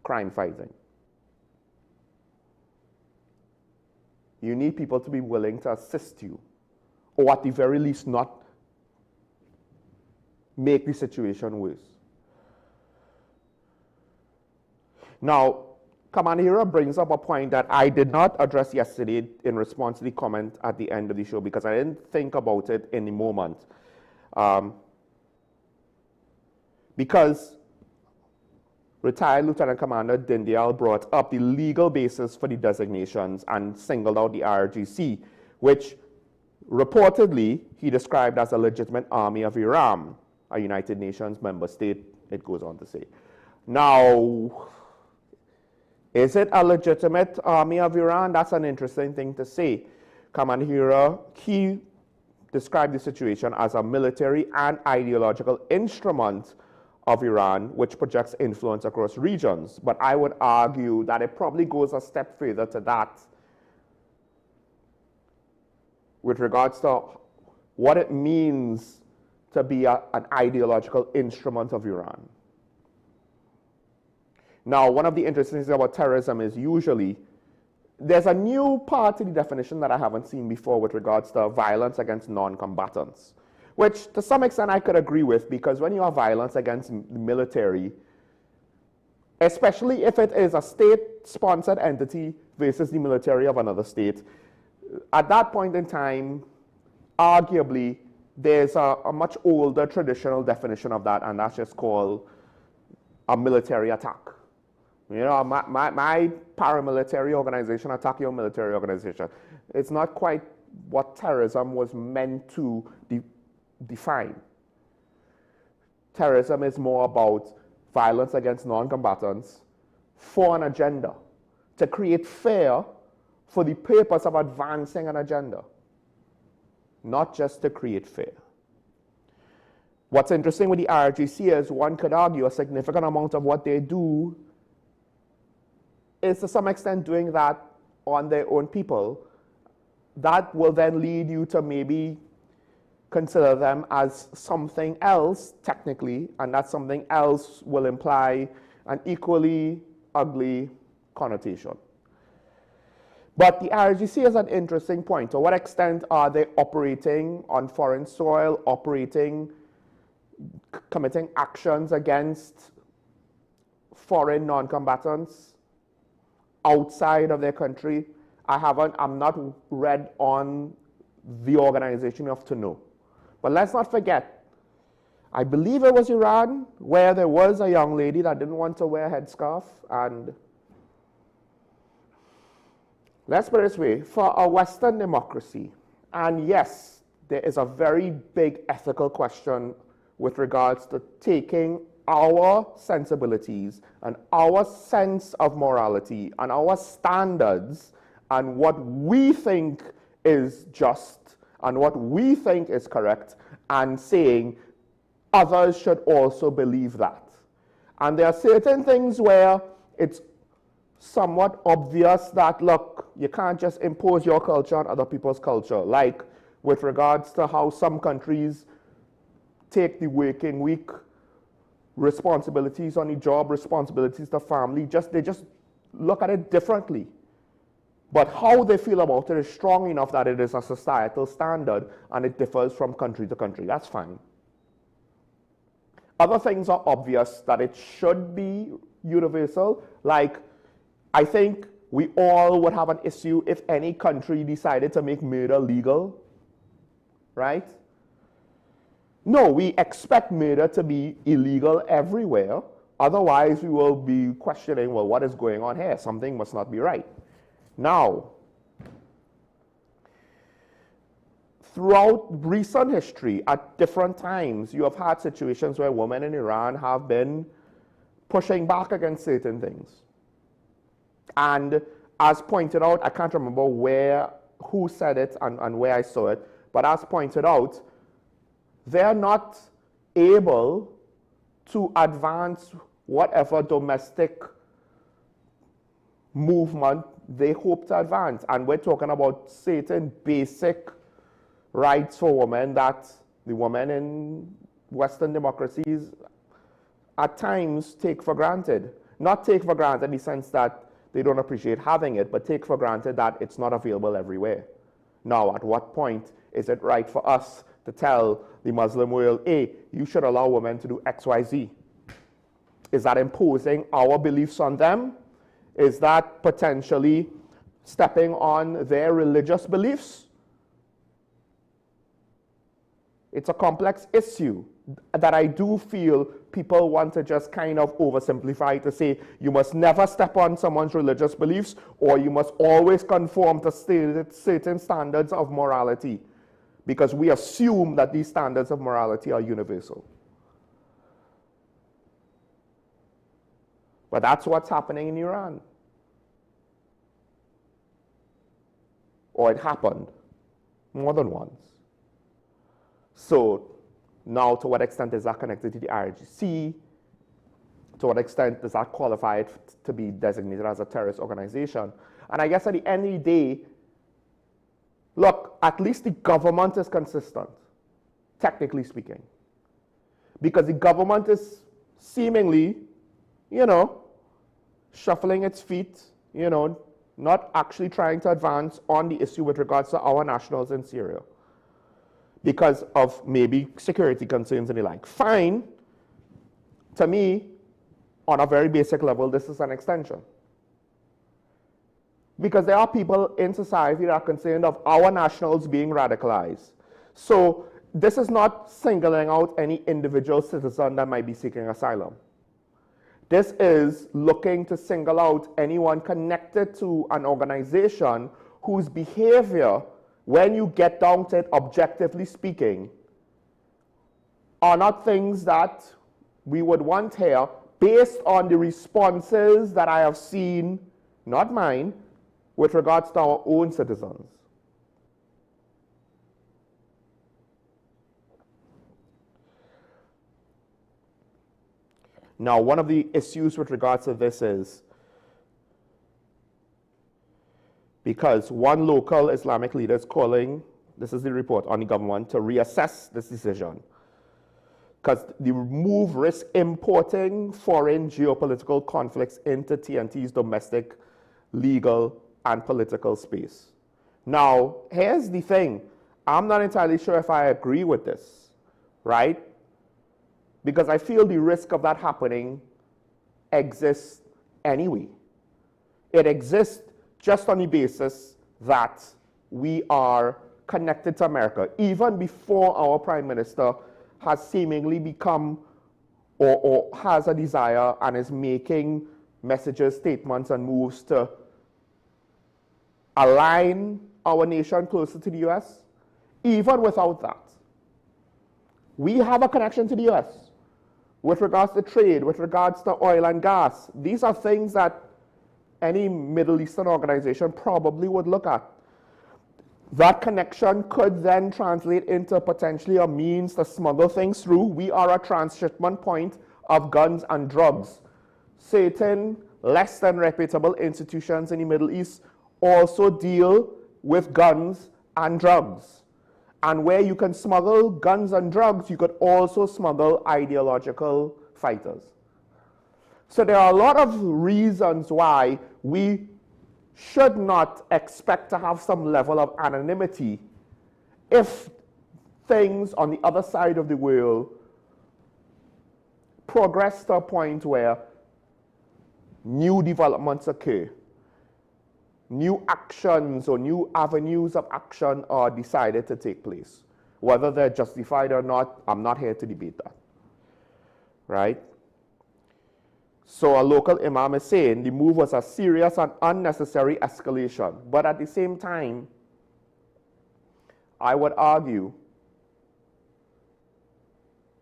crime fighting. You need people to be willing to assist you, or at the very least not make the situation worse. Now, Commander Hira brings up a point that I did not address yesterday in response to the comment at the end of the show because I didn't think about it in the moment. Because retired Lieutenant Commander Dindial brought up the legal basis for the designations and singled out the IRGC, which reportedly he described as a legitimate army of Iran, a United Nations member state, it goes on to say. Now, is it a legitimate army of Iran? That's an interesting thing to say. Commander Hira, he described the situation as a military and ideological instrument of Iran, which projects influence across regions. But I would argue that it probably goes a step further to that with regards to what it means to be an ideological instrument of Iran. Now, one of the interesting things about terrorism is usually there's a new part to the definition that I haven't seen before with regards to violence against non-combatants, which to some extent I could agree with, because when you have violence against the military, especially if it is a state-sponsored entity versus the military of another state, at that point in time, arguably, there's a much older traditional definition of that, and that's just called a military attack. You know, my paramilitary organization attack your military organization. It's not quite what terrorism was meant to define. Terrorism is more about violence against non-combatants for an agenda, to create fear for the purpose of advancing an agenda, not just to create fear. What's interesting with the IRGC is one could argue a significant amount of what they do is to some extent doing that on their own people. That will then lead you to maybe consider them as something else technically, and that something else will imply an equally ugly connotation. But the IRGC is an interesting point. To what extent are they operating on foreign soil, committing actions against foreign non-combatants outside of their country? I'm not read on the organization enough to know. But let's not forget, I believe it was Iran where there was a young lady that didn't want to wear a headscarf, and let's put it this way, for a Western democracy, and yes, there is a very big ethical question with regards to taking our sensibilities and our sense of morality and our standards and what we think is just and what we think is correct and saying others should also believe that. And there are certain things where it's somewhat obvious that, look, you can't just impose your culture on other people's culture, like with regards to how some countries take the working week responsibilities on the job, responsibilities to family, they just look at it differently. But how they feel about it is strong enough that it is a societal standard and it differs from country to country. That's fine. Other things are obvious that it should be universal. Like, I think we all would have an issue if any country decided to make murder legal, right? No, we expect murder to be illegal everywhere. Otherwise, we will be questioning, well, what is going on here? Something must not be right. Now, throughout recent history, at different times, you have had situations where women in Iran have been pushing back against certain things. And as pointed out, I can't remember who said it and where I saw it, but as pointed out, they're not able to advance whatever domestic movement they hope to advance. And we're talking about certain basic rights for women that the women in Western democracies at times take for granted. Not take for granted in the sense that they don't appreciate having it, but take for granted that it's not available everywhere. Now, at what point is it right for us to tell the Muslim world, hey, you should allow women to do X, Y, Z? Is that imposing our beliefs on them? Is that potentially stepping on their religious beliefs? It's a complex issue that I do feel people want to just kind of oversimplify to say you must never step on someone's religious beliefs or you must always conform to certain standards of morality because we assume that these standards of morality are universal. But that's what's happening in Iran. Or it happened more than once. So now, to what extent is that connected to the IRGC? To what extent does that qualify it to be designated as a terrorist organization? And I guess at the end of the day, look, at least the government is consistent, technically speaking. Because the government is seemingly, shuffling its feet, not actually trying to advance on the issue with regards to our nationals in Syria because of maybe security concerns and the like. Fine. To me, on a very basic level, this is an extension. Because there are people in society that are concerned of our nationals being radicalized. So this is not singling out any individual citizen that might be seeking asylum. This is looking to single out anyone connected to an organization whose behavior, when you get down to it, objectively speaking, are not things that we would want here based on the responses that I have seen, not mine, with regards to our own citizens. Now, one of the issues with regards to this is because one local Islamic leader is calling, this is the report, on the government to reassess this decision. Because the move risks importing foreign geopolitical conflicts into TNT's domestic, legal, and political space. Now, here's the thing. I'm not entirely sure if I agree with this, right? Because I feel the risk of that happening exists anyway. It exists just on the basis that we are connected to America, even before our Prime Minister has seemingly become or has a desire and is making messages, statements, and moves to align our nation closer to the US. even without that, we have a connection to the US with regards to trade, with regards to oil and gas. These are things that any Middle Eastern organization probably would look at. That connection could then translate into potentially a means to smuggle things through. We are a transshipment point of guns and drugs. Certain less than reputable institutions in the Middle East also deal with guns and drugs. And where you can smuggle guns and drugs, you could also smuggle ideological fighters. So there are a lot of reasons why we should not expect to have some level of anonymity if things on the other side of the world progress to a point where new developments occur, new actions or new avenues of action are decided to take place. Whether they're justified or not, I'm not here to debate that, right? So a local imam is saying the move was a serious and unnecessary escalation. But at the same time, I would argue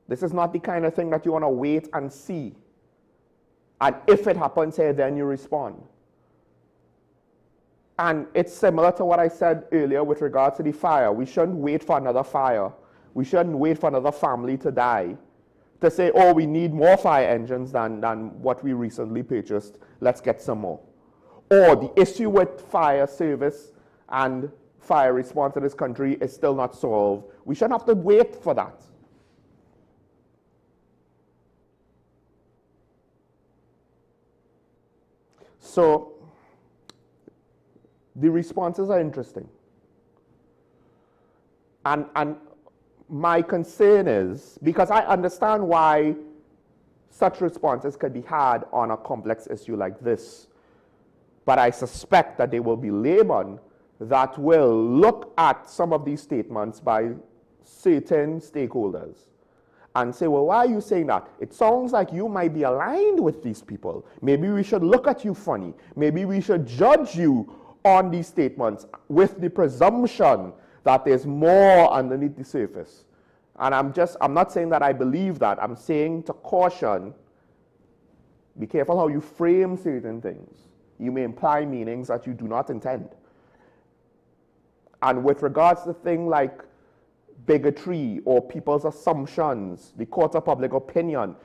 this is not the kind of thing that you want to wait and see. And if it happens here, then you respond. And it's similar to what I said earlier with regards to the fire. We shouldn't wait for another fire. We shouldn't wait for another family to die to say, oh, we need more fire engines than what we recently purchased. Let's get some more. Or the issue with fire service and fire response in this country is still not solved. We shouldn't have to wait for that. So the responses are interesting. And my concern is, because I understand why such responses could be had on a complex issue like this, but I suspect that there will be laymen that will look at some of these statements by certain stakeholders and say, well, why are you saying that? It sounds like you might be aligned with these people. Maybe we should look at you funny. Maybe we should judge you on these statements with the presumption that there's more underneath the surface. And I'm not saying that I believe that. I'm saying to caution, be careful how you frame certain things. You may imply meanings that you do not intend. And with regards to things like bigotry or people's assumptions, the court of public opinion,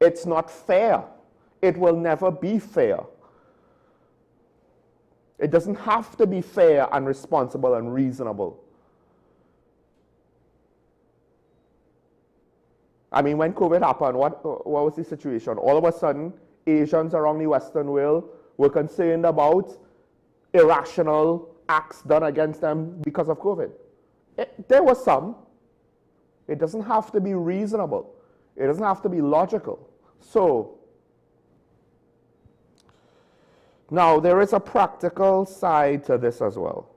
it's not fair. It will never be fair. It doesn't have to be fair and responsible and reasonable. I mean, when COVID happened, what was the situation? All of a sudden, Asians around the Western world were concerned about irrational acts done against them because of COVID. There was some. It doesn't have to be reasonable. It doesn't have to be logical. So, now there is a practical side to this as well.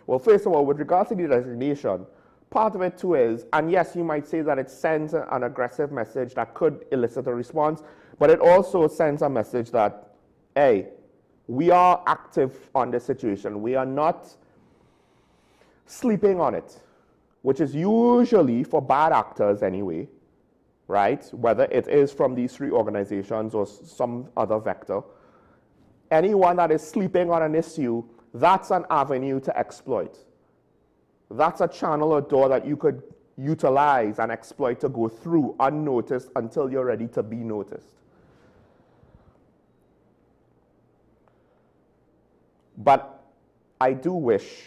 Well, first of all, with regards to the designation, part of it too is, and yes, you might say that it sends an aggressive message that could elicit a response, but it also sends a message that, hey, we are active on this situation. We are not sleeping on it, which is usually for bad actors anyway, right? Whether it is from these three organizations or some other vector. Anyone that is sleeping on an issue, that's an avenue to exploit. That's a channel or door that you could utilize and exploit to go through unnoticed until you're ready to be noticed. But I do wish,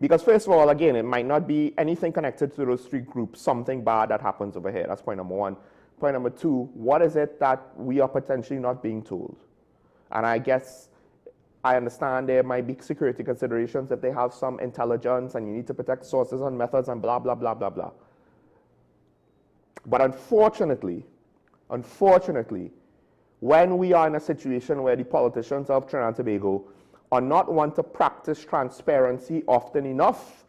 because first of all, again, it might not be anything connected to those three groups, something bad that happens over here. That's point number one. Point number two, what is it that we are potentially not being told? And I guess I understand there might be security considerations if they have some intelligence and you need to protect sources and methods and blah, blah, blah, blah, blah. But unfortunately, when we are in a situation where the politicians of Trinidad and Tobago are not want to practice transparency often enough,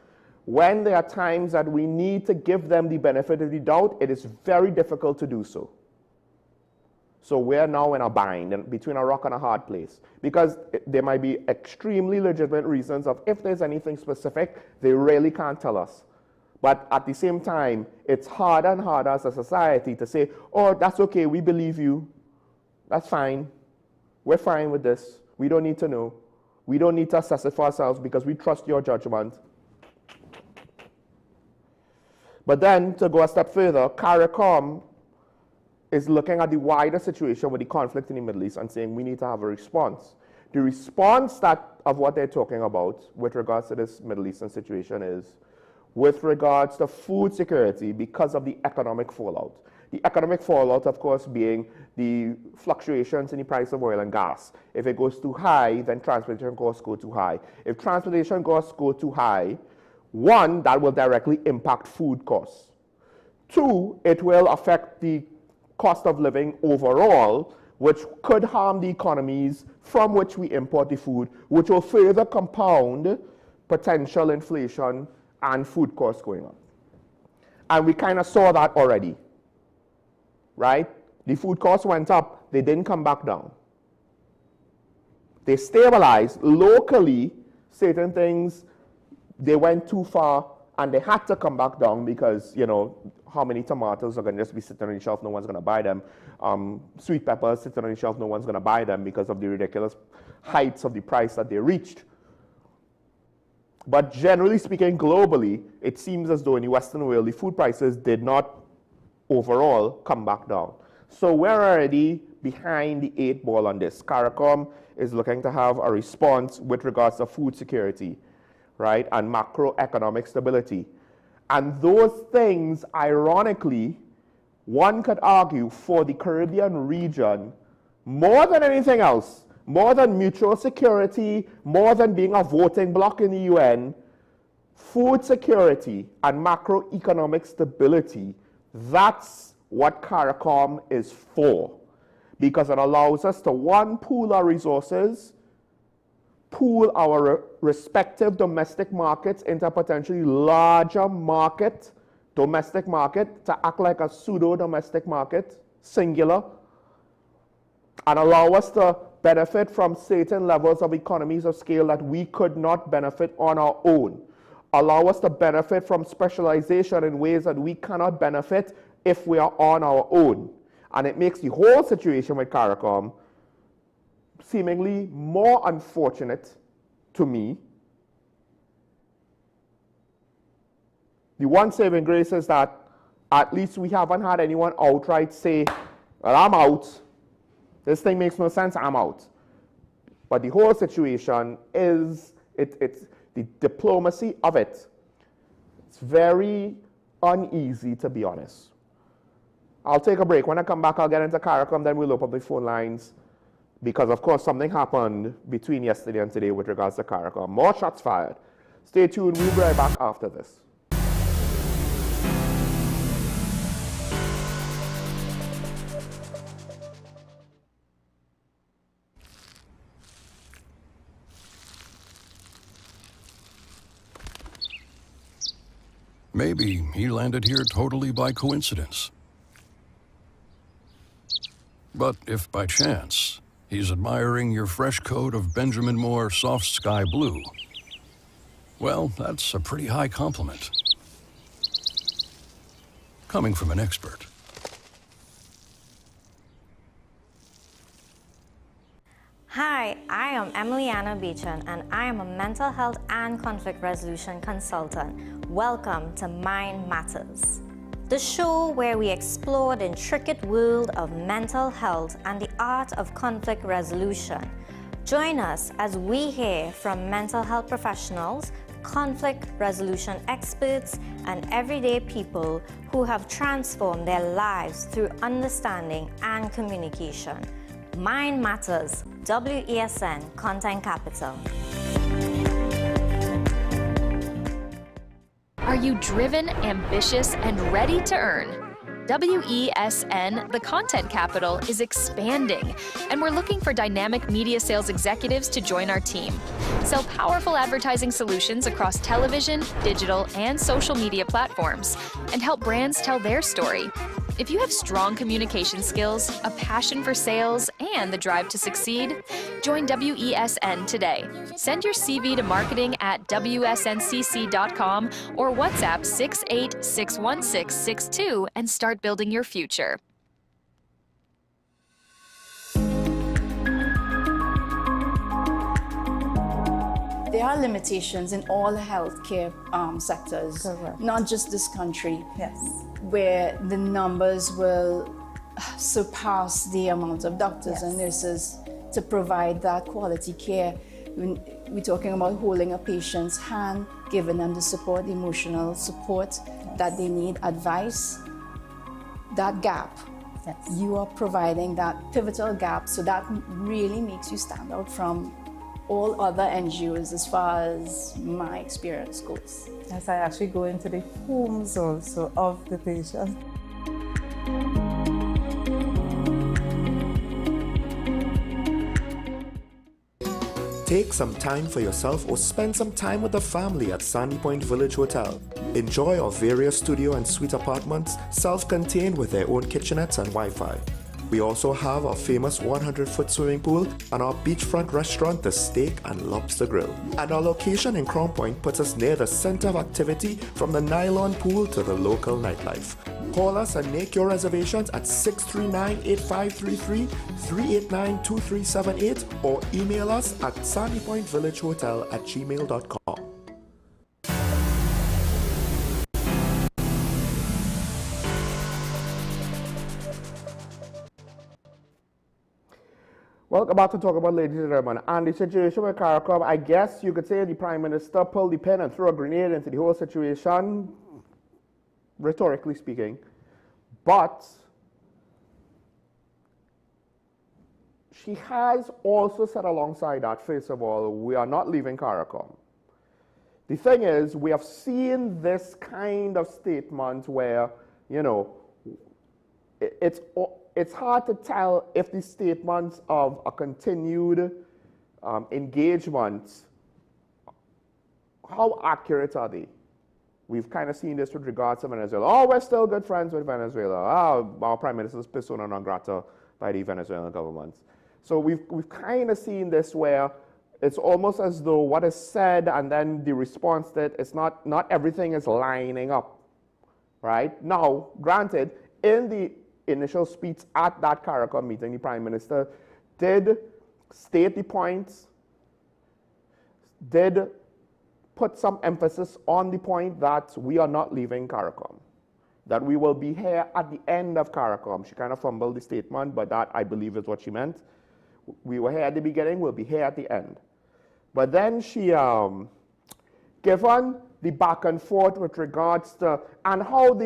when there are times that we need to give them the benefit of the doubt, it is very difficult to do so. So we're now in a bind and between a rock and a hard place, because there might be extremely legitimate reasons of if there's anything specific, they really can't tell us. But at the same time, it's harder and harder as a society to say, oh, that's okay, we believe you. That's fine. We're fine with this. We don't need to know. We don't need to assess it for ourselves because we trust your judgment. But then, to go a step further, CARICOM is looking at the wider situation with the conflict in the Middle East and saying we need to have a response. The response of what they're talking about with regards to this Middle Eastern situation is with regards to food security because of the economic fallout. The economic fallout, of course, being the fluctuations in the price of oil and gas. If it goes too high, then transportation costs go too high. If transportation costs go too high, one, that will directly impact food costs. Two, it will affect the cost of living overall, which could harm the economies from which we import the food, which will further compound potential inflation and food costs going up. And we kind of saw that already, right? The food costs went up, they didn't come back down. They stabilized locally, certain things, they went too far and they had to come back down because, you know, how many tomatoes are going to just be sitting on the shelf, no one's going to buy them. Sweet peppers sitting on the shelf, no one's going to buy them because of the ridiculous heights of the price that they reached. But generally speaking, globally, it seems as though in the Western world, the food prices did not overall come back down. So we're already behind the 8 ball on this. CARICOM is looking to have a response with regards to food security, right, and macroeconomic stability. And those things, ironically, one could argue for the Caribbean region, more than anything else, more than mutual security, more than being a voting bloc in the UN, food security and macroeconomic stability, that's what CARICOM is for. Because it allows us to, one, pool our resources, pool our respective domestic markets into a potentially larger market, domestic market, to act like a pseudo-domestic market, singular, and allow us to benefit from certain levels of economies of scale that we could not benefit on our own. Allow us to benefit from specialization in ways that we cannot benefit if we are on our own. And it makes the whole situation with CARICOM seemingly more unfortunate to me. The one saving grace is that at least we haven't had anyone outright say, well, I'm out. This thing makes no sense, I'm out. But the whole situation is, it's the diplomacy of it. It's very uneasy, to be honest. I'll take a break. When I come back, I'll get into CARICOM, then we'll open up the phone lines. Because, of course, something happened between yesterday and today with regards to CARICOM. More shots fired. Stay tuned. We'll be right back after this. Maybe he landed here totally by coincidence. But if by chance he's admiring your fresh coat of Benjamin Moore soft sky blue, well, that's a pretty high compliment. Coming from an expert. Hi, I am Emiliana Beechan and I am a mental health and conflict resolution consultant. Welcome to Mind Matters, the show where we explore the intricate world of mental health and the art of conflict resolution. Join us as we hear from mental health professionals, conflict resolution experts, and everyday people who have transformed their lives through understanding and communication. Mind Matters, WESN Content Capital. Are you driven, ambitious, and ready to earn? WESN, the Content Capital, is expanding, and we're looking for dynamic media sales executives to join our team. Sell powerful advertising solutions across television, digital, and social media platforms, and help brands tell their story. If you have strong communication skills, a passion for sales, and the drive to succeed, join WESN today. Send your CV to marketing@wsncc.com or WhatsApp 6861662 and start building your future. There are limitations in all healthcare sectors, not just this country, where the numbers will surpass the amount of doctors and nurses to provide that quality care. We're talking about holding a patient's hand, giving them the support, the emotional support that they need, advice. That gap, you are providing that pivotal gap, so that really makes you stand out from all other NGOs as far as my experience goes. Yes, I actually go into the homes also of the patient. Take some time for yourself or spend some time with the family at Sandy Point Village Hotel. Enjoy our various studio and suite apartments, self-contained with their own kitchenettes and Wi-Fi. We also have our famous 100-foot swimming pool and our beachfront restaurant, the Steak and Lobster Grill. And our location in Crown Point puts us near the center of activity, from the nylon pool to the local nightlife. Call us and make your reservations at 639-8533, 389-2378, or email us at sandypointvillagehotel@gmail.com. Welcome back to talk about, ladies and gentlemen, and the situation with CARICOM. I guess you could say the Prime Minister pulled the pin and threw a grenade into the whole situation, rhetorically speaking. But she has also said alongside that, first of all, we are not leaving CARICOM. The thing is, we have seen this kind of statement where, you know, it's hard to tell if the statements of a continued engagement, how accurate are they? We've kind of seen this with regards to Venezuela. Oh, we're still good friends with Venezuela. Oh, our Prime Minister's persona non grata by the Venezuelan government. So we've kind of seen this where it's almost as though what is said and then the response that it's not everything is lining up, right? Now, granted, in the initial speech at that CARICOM meeting, the Prime Minister did state the points, did put some emphasis on the point that we are not leaving CARICOM, that we will be here at the end of CARICOM. She kind of fumbled the statement, but that, I believe, is what she meant. We were here at the beginning, we'll be here at the end. But then she, given the back and forth with regards to, and how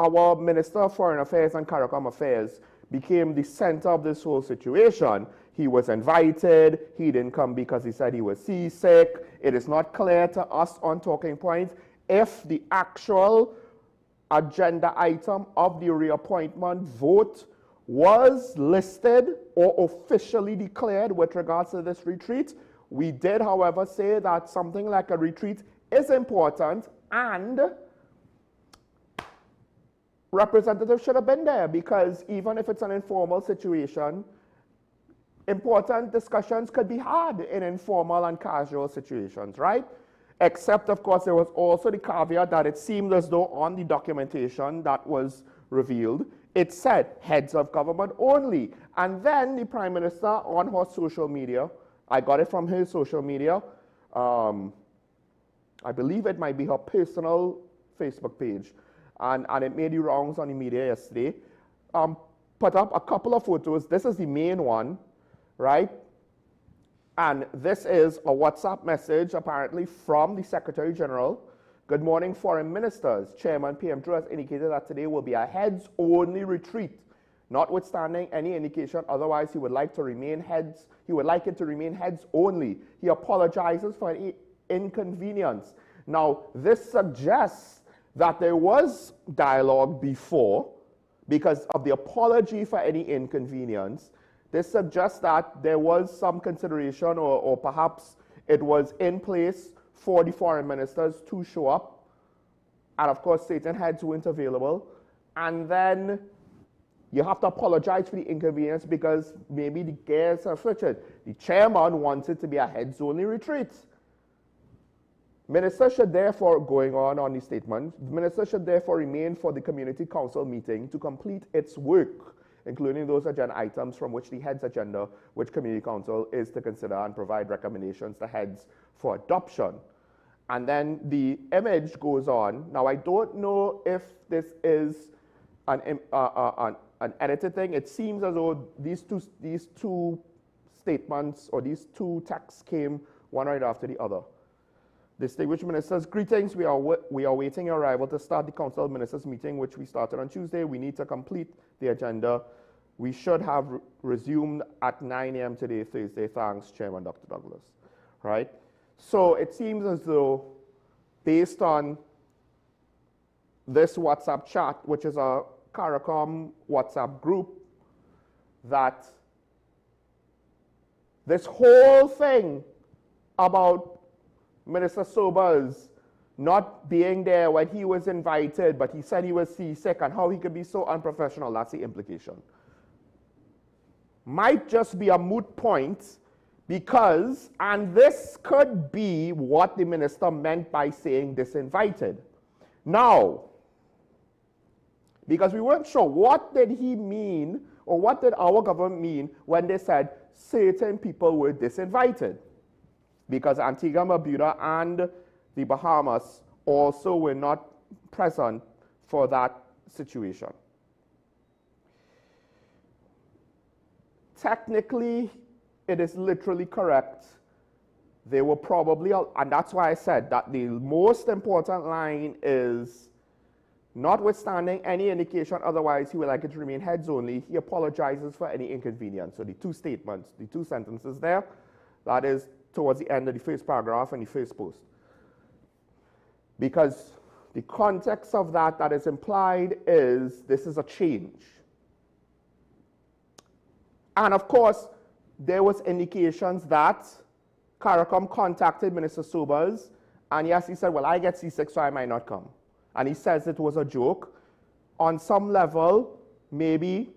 our Minister of Foreign Affairs and CARICOM Affairs became the center of this whole situation. He was invited, he didn't come because he said he was seasick. It is not clear to us on Talking Points if the actual agenda item of the reappointment vote was listed or officially declared with regards to this retreat. We did, however, say that something like a retreat is important, and representatives should have been there, because even if it's an informal situation, important discussions could be had in informal and casual situations, right? Except, of course, there was also the caveat that it seemed as though on the documentation that was revealed, it said heads of government only. And then the Prime Minister on her social media, I got it from her social media, I believe it might be her personal Facebook page, and it made the rounds on the media yesterday, put up a couple of photos. This is the main one, right? And this is a WhatsApp message, apparently, from the Secretary General. Good morning, foreign ministers. Chairman PM Drew has indicated that today will be a heads-only retreat, notwithstanding any indication otherwise. He would like it to remain heads only. He apologizes for any inconvenience. Now, this suggests that there was dialogue before because of the apology for any inconvenience. This suggests that there was some consideration, or perhaps it was in place for the foreign ministers to show up. And of course, certain heads weren't available. And then you have to apologize for the inconvenience because maybe the guests are switched. The chairman wants it to be a heads-only retreat. Minister should therefore, going on the statement, the minister should therefore remain for the community council meeting to complete its work, including those agenda items from which the heads agenda, which community council is to consider and provide recommendations to heads for adoption. And then the image goes on. Now, I don't know if this is an edited thing. It seems as though these two statements or these two texts came one right after the other. Distinguished ministers, greetings. We are waiting your arrival to start the council of ministers meeting, which we started on Tuesday. We need to complete the agenda. We should have resumed at 9 a.m. today, Thursday. Thanks, Chairman Dr. Douglas. Right? So it seems as though, based on this WhatsApp chat, which is a CARICOM WhatsApp group, that this whole thing about Minister Sobers not being there when he was invited, but he said he was seasick, and how he could be so unprofessional, that's the implication, might just be a moot point because, and this could be what the minister meant by saying disinvited. Now, because we weren't sure, what did he mean, or what did our government mean when they said certain people were disinvited? Because Antigua and Barbuda and the Bahamas also were not present for that situation. Technically, it is literally correct. They were probably, and that's why I said that the most important line is, notwithstanding any indication otherwise he would like it to remain heads only, he apologizes for any inconvenience. So the two statements, the two sentences there, that is towards the end of the first paragraph and the first post. Because the context of that is implied is this is a change. And of course, there was indications that CARICOM contacted Minister Sobers, and yes, he said, well, I get seasick, so I might not come. And he says it was a joke. On some level, maybe,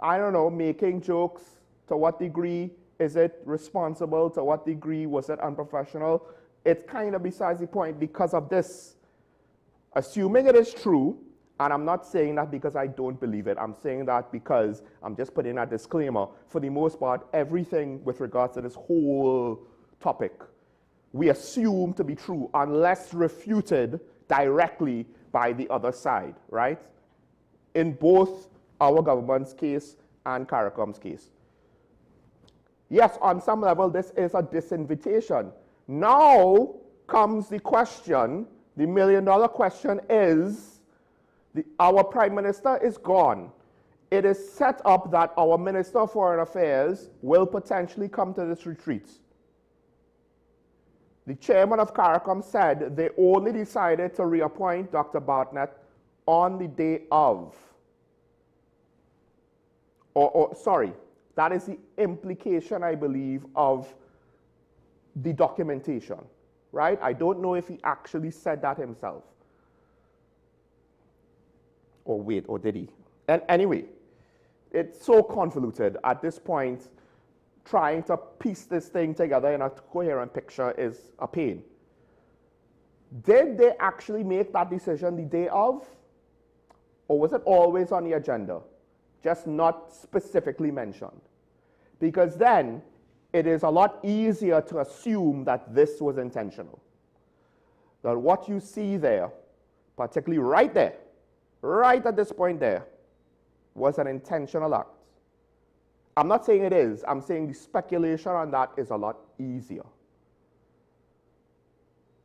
I don't know, making jokes, to what degree is it responsible? To what degree was it unprofessional? It's kind of besides the point because of this. Assuming it is true, and I'm not saying that because I don't believe it, I'm saying that because I'm just putting a disclaimer. For the most part, everything with regards to this whole topic, we assume to be true unless refuted directly by the other side, right? In both our government's case and CARICOM's case. Yes, on some level, this is a disinvitation. Now comes the question, the million-dollar question is, our Prime Minister is gone. It is set up that our Minister of Foreign Affairs will potentially come to this retreat. The chairman of CARICOM said they only decided to reappoint Dr. Bartlett on the day of. Sorry, that is the implication, I believe, of the documentation, right? I don't know if he actually said that himself. Or wait, or did he? And anyway, it's so convoluted at this point. Trying to piece this thing together in a coherent picture is a pain. Did they actually make that decision the day of? Or was it always on the agenda, just not specifically mentioned? Because then it is a lot easier to assume that this was intentional. That what you see there, particularly right there, right at this point there, was an intentional act. I'm not saying it is. I'm saying the speculation on that is a lot easier.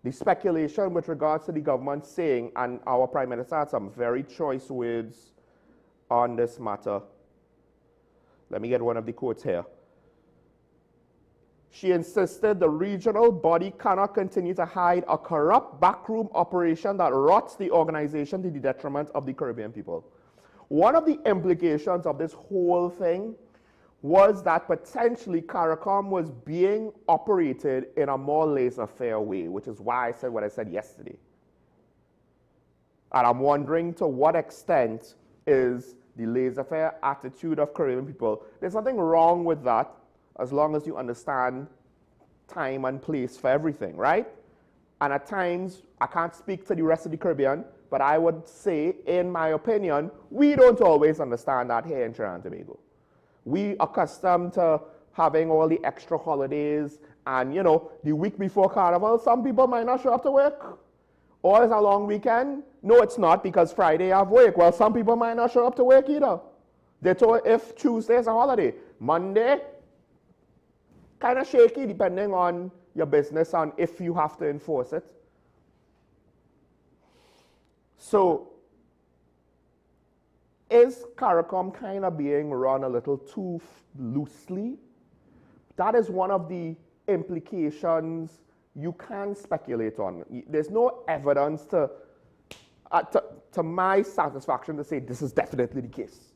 The speculation with regards to the government saying, and our Prime Minister had some very choice words on this matter. Let me get one of the quotes here. She insisted the regional body cannot continue to hide a corrupt backroom operation that rots the organization to the detriment of the Caribbean people. One of the implications of this whole thing was that potentially CARICOM was being operated in a more laissez-faire way, which is why I said what I said yesterday. And I'm wondering to what extent is the laissez-faire attitude of Caribbean people. There's nothing wrong with that as long as you understand time and place for everything, right? And at times, I can't speak to the rest of the Caribbean, but I would say, in my opinion, we don't always understand that here in Trinidad and Tobago. We are accustomed to having all the extra holidays, and you know, the week before Carnival, some people might not show up to work. Or it's a long weekend. No, it's not, because Friday I have work. Well, some people might not show up to work either. They told if Tuesday is a holiday. Monday, kind of shaky depending on your business and if you have to enforce it. So, is CARICOM kind of being run a little too loosely? That is one of the implications you can speculate on. There's no evidence to my satisfaction to say this is definitely the case.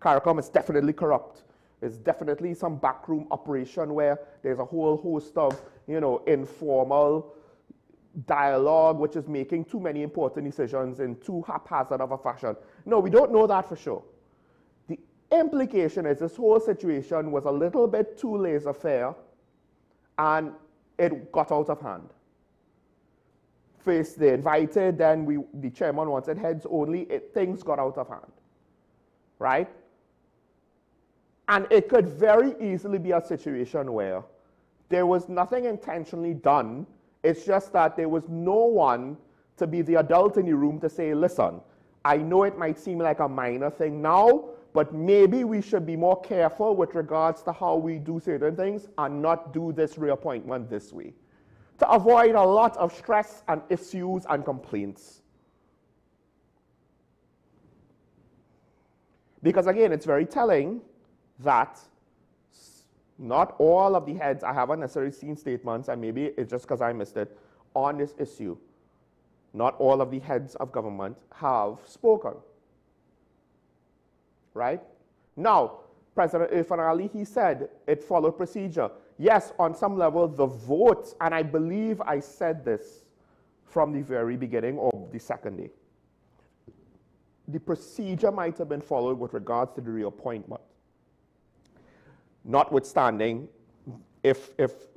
CARICOM is definitely corrupt. There's definitely some backroom operation where there's a whole host of, you know, informal dialogue which is making too many important decisions in too haphazard of a fashion. No, we don't know that for sure. The implication is this whole situation was a little bit too laissez-faire and it got out of hand. First they invited, then the chairman wanted heads only, things got out of hand, right? And it could very easily be a situation where there was nothing intentionally done, it's just that there was no one to be the adult in the room to say, listen, I know it might seem like a minor thing now, but maybe we should be more careful with regards to how we do certain things and not do this reappointment this way, to avoid a lot of stress and issues and complaints. Because again, it's very telling that not all of the heads, I haven't necessarily seen statements, and maybe it's just because I missed it, on this issue. Not all of the heads of government have spoken. Right? Now, President Irfan Ali, he said it followed procedure. Yes, on some level, the vote, and I believe I said this from the very beginning of the second day, the procedure might have been followed with regards to the reappointment. Notwithstanding, if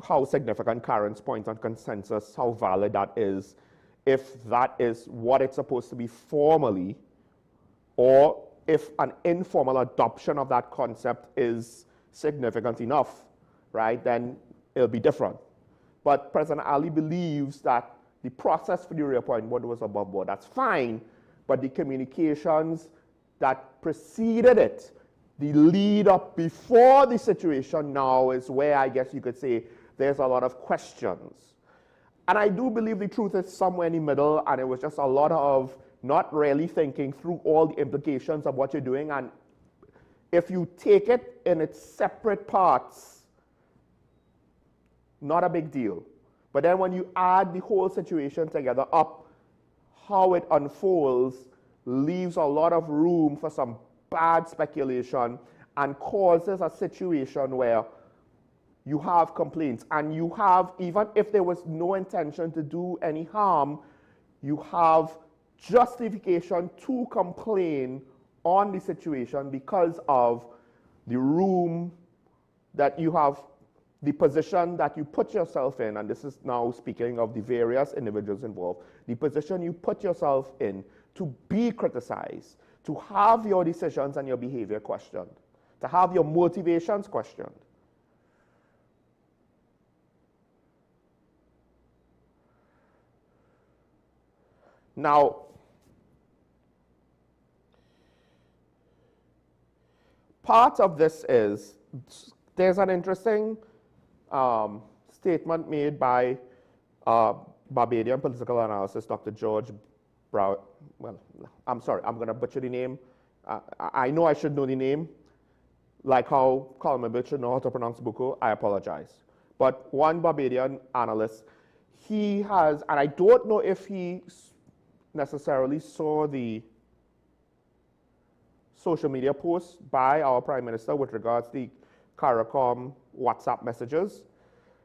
how significant Karen's point on consensus, how valid that is, if that is what it's supposed to be formally, or if an informal adoption of that concept is significant enough, right, then it'll be different. But President Ali believes that the process for the reappointment was above board. That's fine, but the communications that preceded it, the lead up before the situation now is where I guess you could say there's a lot of questions. And I do believe the truth is somewhere in the middle, and it was just a lot of not really thinking through all the implications of what you're doing. And if you take it in its separate parts, not a big deal. But then when you add the whole situation together up, how it unfolds leaves a lot of room for some bad speculation and causes a situation where you have complaints, and you have, even if there was no intention to do any harm, you have justification to complain on the situation because of the room that you have, the position that you put yourself in, and this is now speaking of the various individuals involved, the position you put yourself in to be criticized, to have your decisions and your behavior questioned, to have your motivations questioned. Now, part of this is, there's an interesting statement made by Barbadian political analyst Dr. George Brown. Well, I'm sorry, I'm going to butcher the name. I know I should know the name, like how Colin Butcher should know how to pronounce Buko. I apologize. But one Barbadian analyst, he has, and I don't know if he necessarily saw the social media posts by our Prime Minister with regards to the CARICOM WhatsApp messages,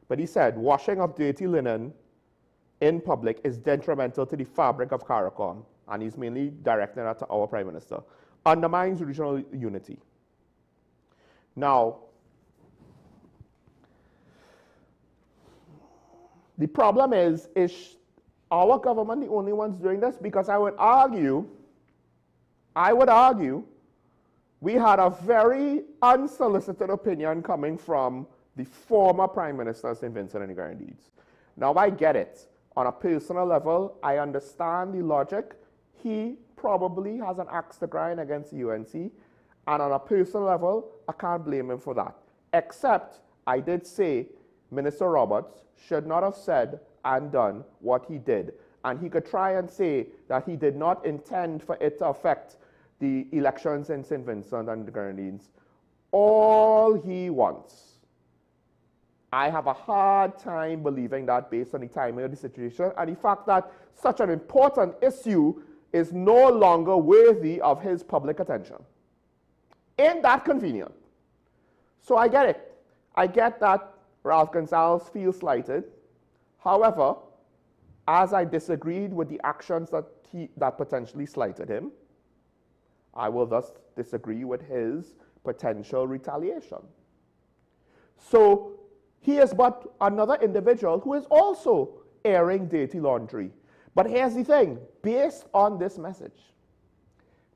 but he said, washing of dirty linen in public is detrimental to the fabric of CARICOM, and he's mainly directing that to our Prime Minister. undermines regional unity. Now, the problem is our government the only ones doing this? Because I would argue, we had a very unsolicited opinion coming from the former Prime Minister, St. Vincent and the Grenadines. Now, I get it. On a personal level, I understand the logic. He probably has an axe to grind against the UNC. And on a personal level, I can't blame him for that. Except, I did say Minister Roberts should not have said and done what he did. And he could try and say that he did not intend for it to affect the elections in St. Vincent and the Grenadines all he wants. I have a hard time believing that based on the timing of the situation and the fact that such an important issue is no longer worthy of his public attention. Ain't that convenient? So I get it. I get that Ralph Gonsalves feels slighted. However, as I disagreed with the actions that potentially slighted him, I will thus disagree with his potential retaliation. So he is but another individual who is also airing dirty laundry. But here's the thing, based on this message,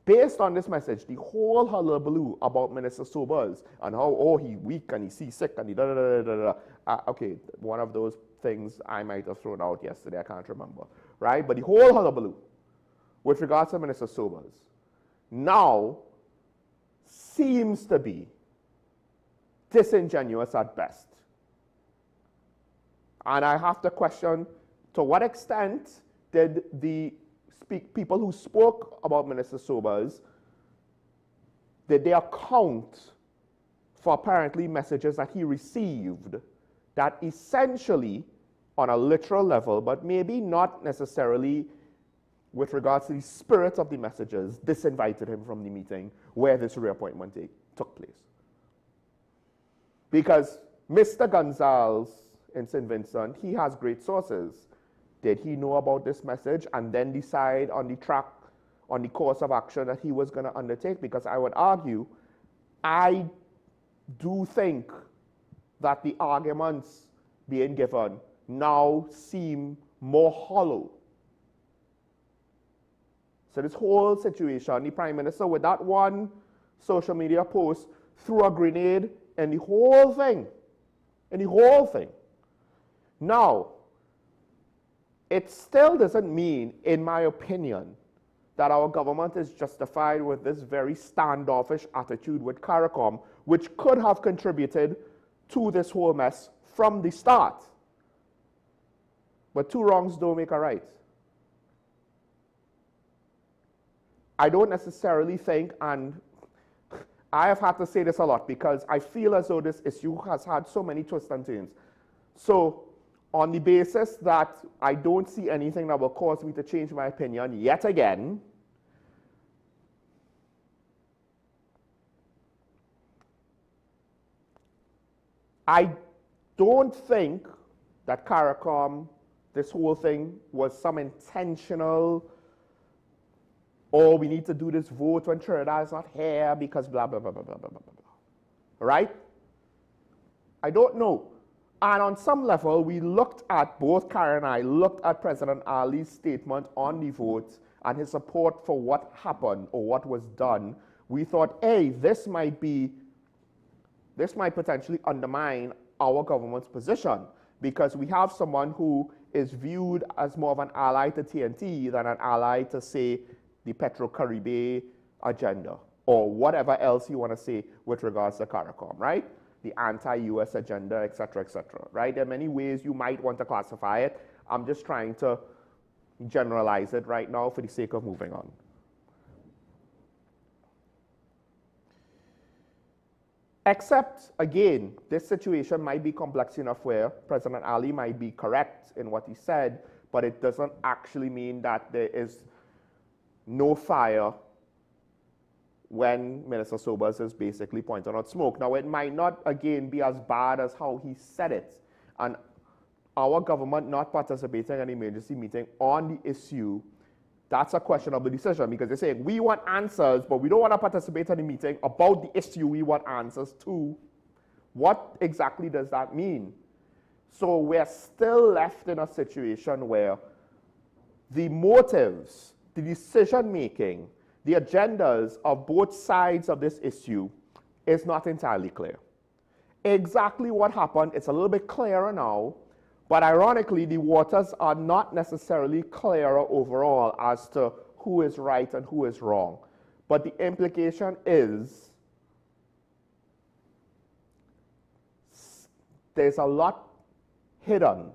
the whole hullabaloo about Minister Sobers and how, oh, he weak and he's seasick and he da-da-da-da-da-da. Okay, one of those things I might have thrown out yesterday, I can't remember, right? But the whole hullabaloo with regards to Minister Sobers now seems to be disingenuous at best. And I have to question, to what extent did the people who spoke about Minister Sobers, did they account for apparently messages that he received that essentially, on a literal level, but maybe not necessarily with regards to the spirit of the messages, disinvited him from the meeting where this reappointment took place? Because Mr. Gonsalves in St. Vincent, he has great sources. Did he know about this message and then decide on the course of action that he was going to undertake? Because I would argue, I do think that the arguments being given now seem more hollow. So this whole situation, the Prime Minister with that one social media post threw a grenade in the whole thing. Now, it still doesn't mean, in my opinion, that our government is justified with this very standoffish attitude with CARICOM, which could have contributed to this whole mess from the start. But two wrongs don't make a right. I don't necessarily think, and I have had to say this a lot because I feel as though this issue has had so many twists and turns. So, on the basis that I don't see anything that will cause me to change my opinion yet again, I don't think that CARICOM, this whole thing, was some intentional, oh, we need to do this vote when Trinidad is not here because blah, blah, blah, blah, blah, blah, blah, blah. Right? I don't know. And on some level, we looked at, both Karen and I looked at President Ali's statement on the vote and his support for what happened or what was done. We thought, hey, this might potentially undermine our government's position because we have someone who is viewed as more of an ally to TNT than an ally to, say, the Petro-Caribe agenda or whatever else you want to say with regards to CARICOM, right? The anti-US agenda, et cetera, right? There are many ways you might want to classify it. I'm just trying to generalize it right now for the sake of moving on. Except, again, this situation might be complex enough where President Ali might be correct in what he said, but it doesn't actually mean that there is no fire when Minister Sobers is basically pointing out smoke. Now, it might not, again, be as bad as how he said it. And our government not participating in an emergency meeting on the issue That's a questionable decision because they're saying we want answers, but we don't want to participate in the meeting about the issue we want answers to. What exactly does that mean? So we're still left in a situation where the motives, the decision making, the agendas of both sides of this issue is not entirely clear. Exactly what happened, it's a little bit clearer now, but ironically, the waters are not necessarily clearer overall as to who is right and who is wrong. But the implication is there's a lot hidden.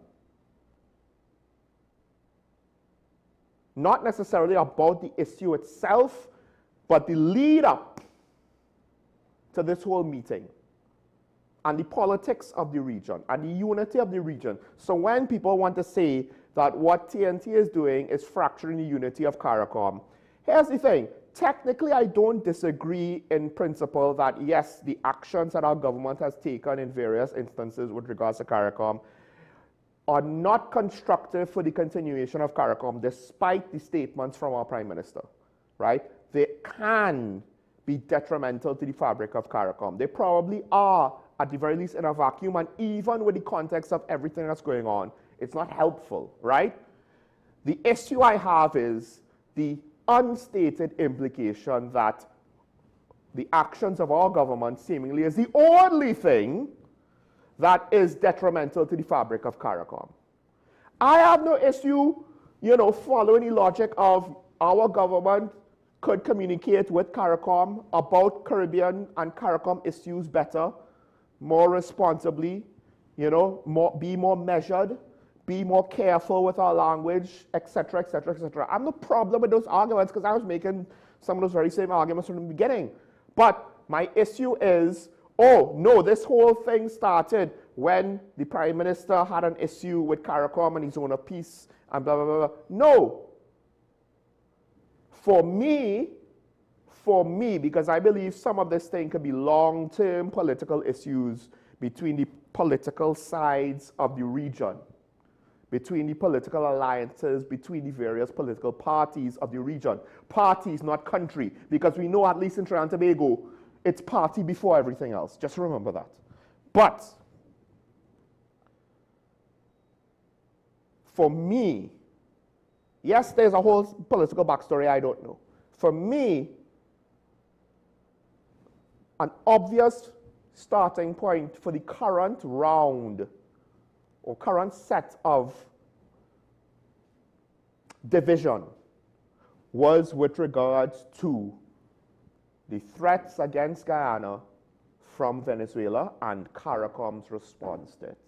Not necessarily about the issue itself, but the lead up to this whole meeting and the politics of the region and the unity of the region. So when people want to say that what TNT is doing is fracturing the unity of CARICOM, here's the thing. Technically, I don't disagree in principle that, yes, the actions that our government has taken in various instances with regards to CARICOM are not constructive for the continuation of CARICOM, despite the statements from our Prime Minister, right? They can be detrimental to the fabric of CARICOM. They probably are, at the very least, in a vacuum, and even with the context of everything that's going on, it's not helpful, right? The issue I have is the unstated implication that the actions of our government seemingly is the only thing that is detrimental to the fabric of CARICOM. I have no issue, following the logic of our government could communicate with CARICOM about Caribbean and CARICOM issues better, more responsibly, be more measured, be more careful with our language, etc., etc., etc. I have no problem with those arguments because I was making some of those very same arguments from the beginning. But my issue is, oh, no, this whole thing started when the Prime Minister had an issue with CARICOM and his zone of peace and blah, blah, blah, blah. No. For me, because I believe some of this thing could be long-term political issues between the political sides of the region, between the political alliances, between the various political parties of the region. Parties, not country, because we know, at least in Trinidad and Tobago, it's party before everything else. Just remember that. But for me, yes, there's a whole political backstory I don't know. For me, an obvious starting point for the current round or current set of division was with regards to the threats against Guyana from Venezuela and CARICOM's response to it.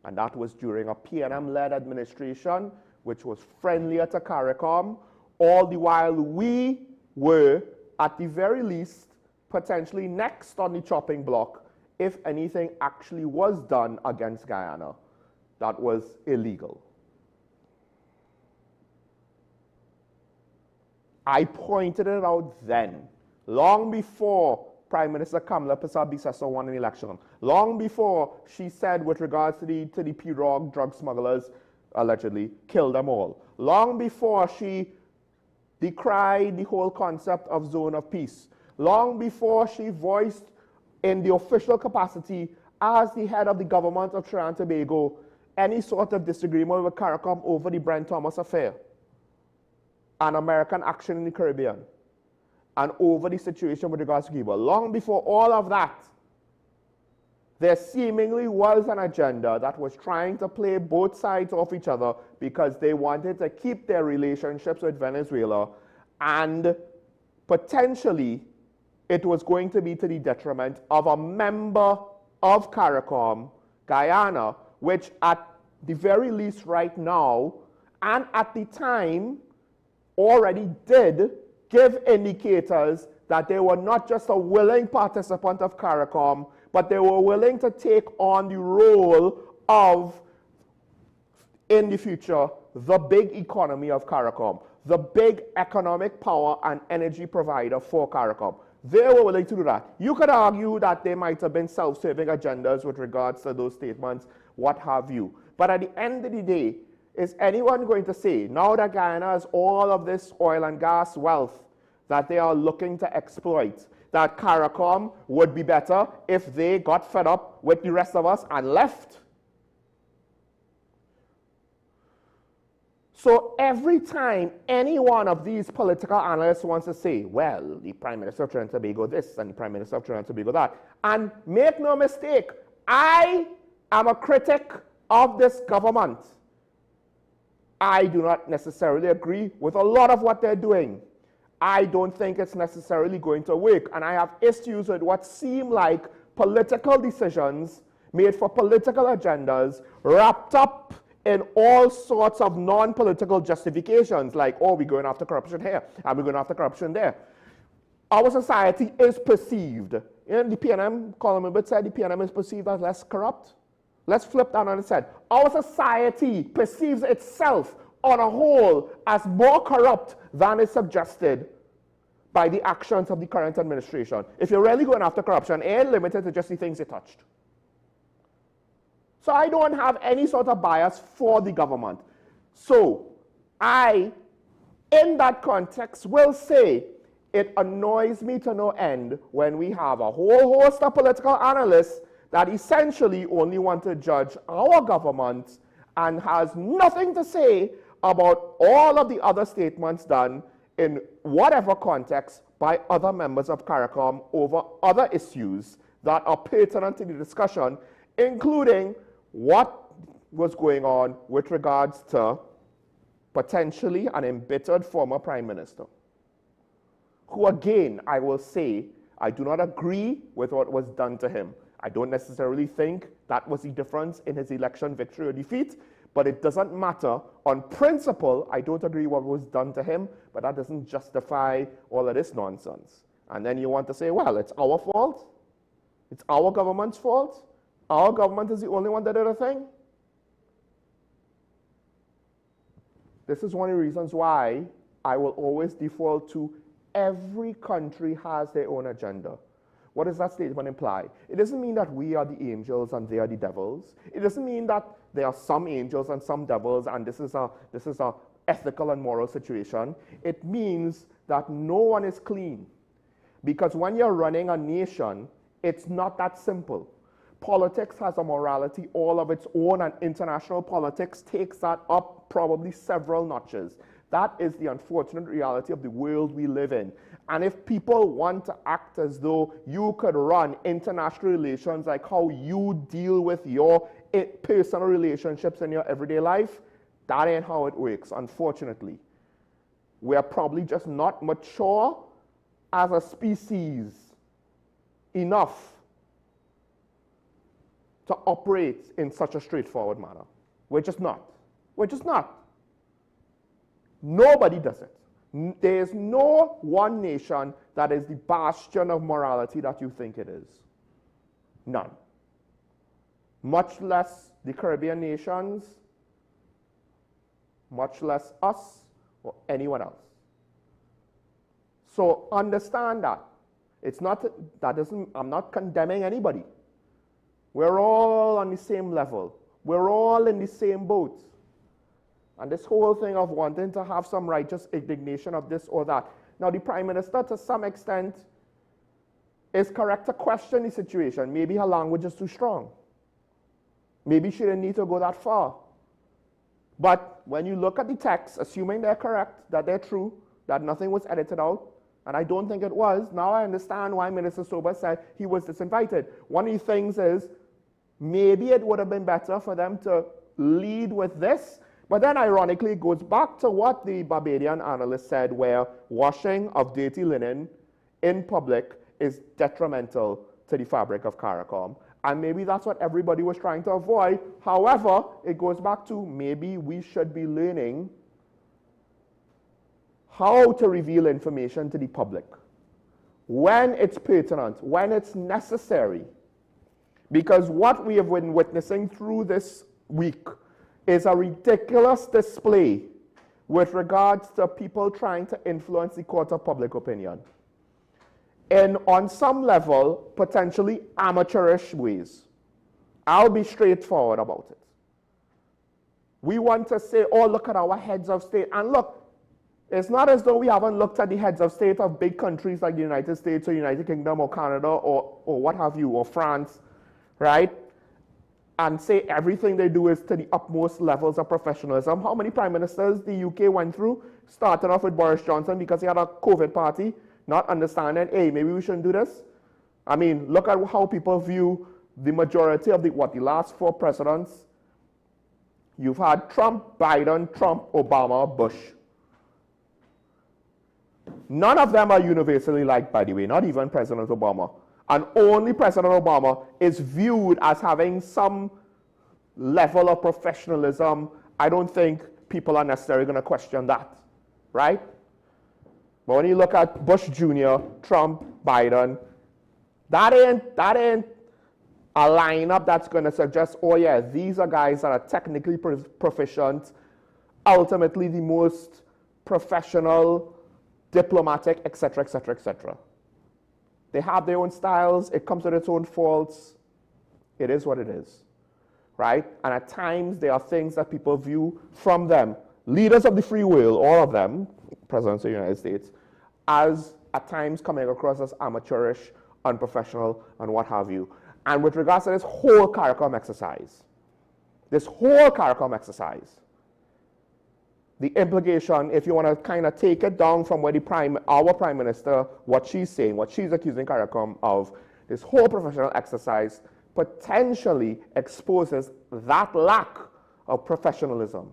And that was during a PNM-led administration, which was friendlier to CARICOM, all the while we were, at the very least, potentially next on the chopping block if anything actually was done against Guyana that was illegal. I pointed it out then, long before Prime Minister Kamala Persaud-Bissessor won an election, long before she said with regards to the pirogue drug smugglers, allegedly, kill them all, long before she decried the whole concept of zone of peace, long before she voiced in the official capacity as the head of the government of Trinidad and Tobago any sort of disagreement with CARICOM over the Brent Thomas affair and American action in the Caribbean and over the situation with regards to Cuba. Long before all of that, there seemingly was an agenda that was trying to play both sides off each other because they wanted to keep their relationships with Venezuela, and potentially it was going to be to the detriment of a member of CARICOM, Guyana, which at the very least right now, and at the time, already did give indicators that they were not just a willing participant of CARICOM, but they were willing to take on the role of, in the future, the big economy of CARICOM, the big economic power and energy provider for CARICOM. They were willing to do that. You could argue that they might have been self-serving agendas with regards to those statements, what have you. But at the end of the day, Is anyone going to say, now that Guyana has all of this oil and gas wealth that they are looking to exploit, that CARICOM would be better if they got fed up with the rest of us and left? So every time any one of these political analysts wants to say, well, the Prime Minister of Trinidad and Tobago this and the Prime Minister of Trinidad and Tobago that, and make no mistake, I am a critic of this government. I do not necessarily agree with a lot of what they're doing. I don't think it's necessarily going to work, and I have issues with what seem like political decisions made for political agendas wrapped up in all sorts of non-political justifications, like, oh, we're going after corruption here, and we're going after corruption there. Our society is perceived. You know, the PNM column a bit said the PNM is perceived as less corrupt. Let's flip that on its head. Our society perceives itself on a whole as more corrupt than is suggested by the actions of the current administration. If you're really going after corruption, it ain't limited to just the things it touched. So I don't have any sort of bias for the government. So I, in that context, will say it annoys me to no end when we have a whole host of political analysts that essentially only want to judge our government and has nothing to say about all of the other statements done in whatever context by other members of CARICOM over other issues that are pertinent to the discussion, including what was going on with regards to potentially an embittered former Prime Minister, who again, I will say, I do not agree with what was done to him. I don't necessarily think that was the difference in his election victory or defeat, but it doesn't matter. On principle, I don't agree what was done to him, but that doesn't justify all of this nonsense. And then you want to say, well, it's our fault. It's our government's fault. Our government is the only one that did a thing. This is one of the reasons why I will always default to every country has their own agenda. What does that statement imply? It doesn't mean that we are the angels and they are the devils. It doesn't mean that there are some angels and some devils and this is a ethical and moral situation. It means that no one is clean. Because when you're running a nation, it's not that simple. Politics has a morality all of its own, and international politics takes that up probably several notches. That is the unfortunate reality of the world we live in. And if people want to act as though you could run international relations like how you deal with your personal relationships in your everyday life, that ain't how it works, unfortunately. We are probably just not mature as a species enough to operate in such a straightforward manner. We're just not. We're just not. Nobody does it. There is no one nation that is the bastion of morality that you think it is. None. Much less the Caribbean nations, much less us or anyone else. So understand that. It's not, I'm not condemning anybody. We're all on the same level. We're all in the same boat. And this whole thing of wanting to have some righteous indignation of this or that. Now, the Prime Minister, to some extent, is correct to question the situation. Maybe her language is too strong. Maybe she didn't need to go that far. But when you look at the text, assuming they're correct, that they're true, that nothing was edited out, and I don't think it was, now I understand why Minister Sober said he was disinvited. One of the things is, maybe it would have been better for them to lead with this. But then ironically, it goes back to what the Barbadian analyst said, where washing of dirty linen in public is detrimental to the fabric of CARICOM. And maybe that's what everybody was trying to avoid. However, it goes back to maybe we should be learning how to reveal information to the public when it's pertinent, when it's necessary. Because what we have been witnessing through this week is a ridiculous display with regards to people trying to influence the court of public opinion in, on some level, potentially amateurish ways. I'll be straightforward about it. We want to say, oh, look at our heads of state. And look, it's not as though we haven't looked at the heads of state of big countries like the United States or United Kingdom or Canada or what have you, or France, right? And say everything they do is to the utmost levels of professionalism. How many prime ministers the UK went through, starting off with Boris Johnson because he had a COVID party, not understanding, hey, maybe we shouldn't do this? I mean, look at how people view the majority of the last 4 presidents. You've had Trump, Biden, Trump, Obama, Bush. None of them are universally liked, by the way, not even President Obama. And only President Obama is viewed as having some level of professionalism. I don't think people are necessarily going to question that, right? But when you look at Bush Jr., Trump, Biden, that ain't a lineup that's going to suggest, oh yeah, these are guys that are technically proficient, ultimately the most professional, diplomatic, etc., etc., etc. They have their own styles. It comes with its own faults. It is what it is, right? And at times, there are things that people view from them, leaders of the free world, all of them, presidents of the United States, as at times coming across as amateurish, unprofessional, and what have you. And with regards to this whole CARICOM exercise, the implication, if you want to kind of take it down from where our Prime Minister, what she's saying, what she's accusing CARICOM of, this whole professional exercise potentially exposes that lack of professionalism,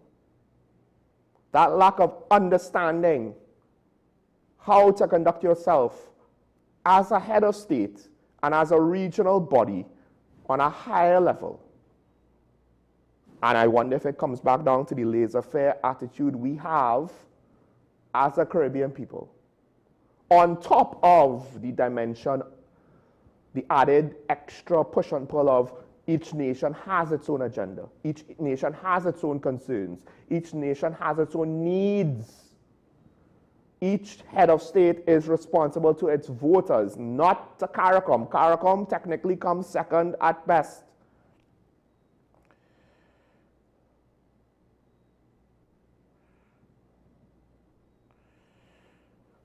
that lack of understanding how to conduct yourself as a head of state and as a regional body on a higher level. And I wonder if it comes back down to the laissez-faire attitude we have as a Caribbean people. On top of the dimension, the added extra push and pull of each nation has its own agenda. Each nation has its own concerns. Each nation has its own needs. Each head of state is responsible to its voters, not to CARICOM. CARICOM technically comes second at best.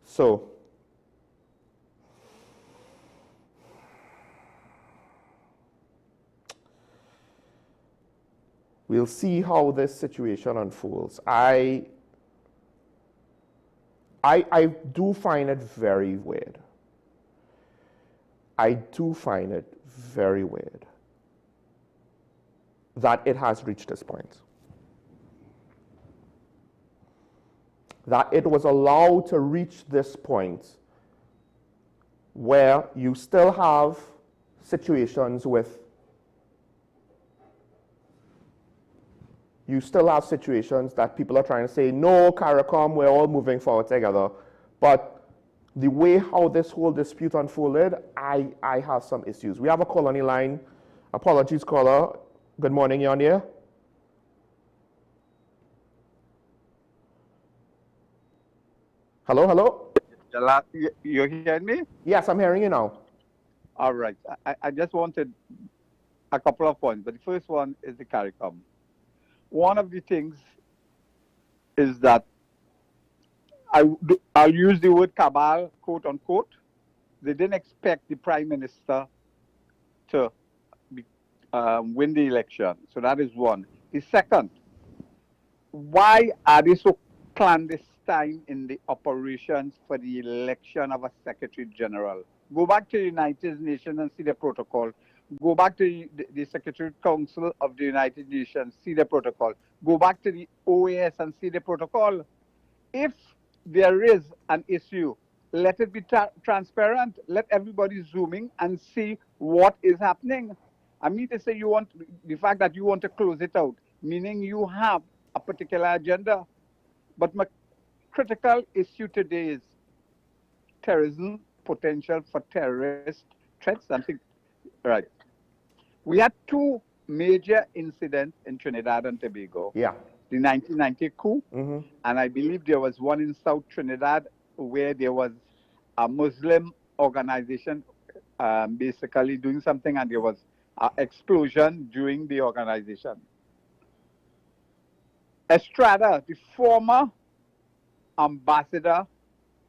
So, we'll see how this situation unfolds. I do find it very weird. I do find it very weird that it has reached this point. That it was allowed to reach this point where you still have situations with that people are trying to say, no, CARICOM, we're all moving forward together. But the way how this whole dispute unfolded, I have some issues. We have a call on the line. Apologies, caller. Good morning, you're on the air. Hello, hello? You hearing me? Yes, I'm hearing you now. All right. I just wanted a couple of points, but the first one is the CARICOM. One of the things is that I'll use the word cabal, quote unquote. They didn't expect the Prime Minister to win the election. So that is one. The second, why are they so clandestine in the operations for the election of a Secretary General? Go back to the United Nations and see the protocol. Go back to the Secretary Council of the United Nations, see the protocol. Go back to the OAS and see the protocol. If there is an issue, let it be transparent. Let everybody zoom in and see what is happening. I mean to say the fact that you want to close it out, meaning you have a particular agenda. But my critical issue today is terrorism, potential for terrorist threats. I think, right. We had 2 major incidents in Trinidad and Tobago. Yeah. The 1990 coup, and I believe there was one in South Trinidad where there was a Muslim organization basically doing something, and there was an explosion during the organization. Estrada, the former ambassador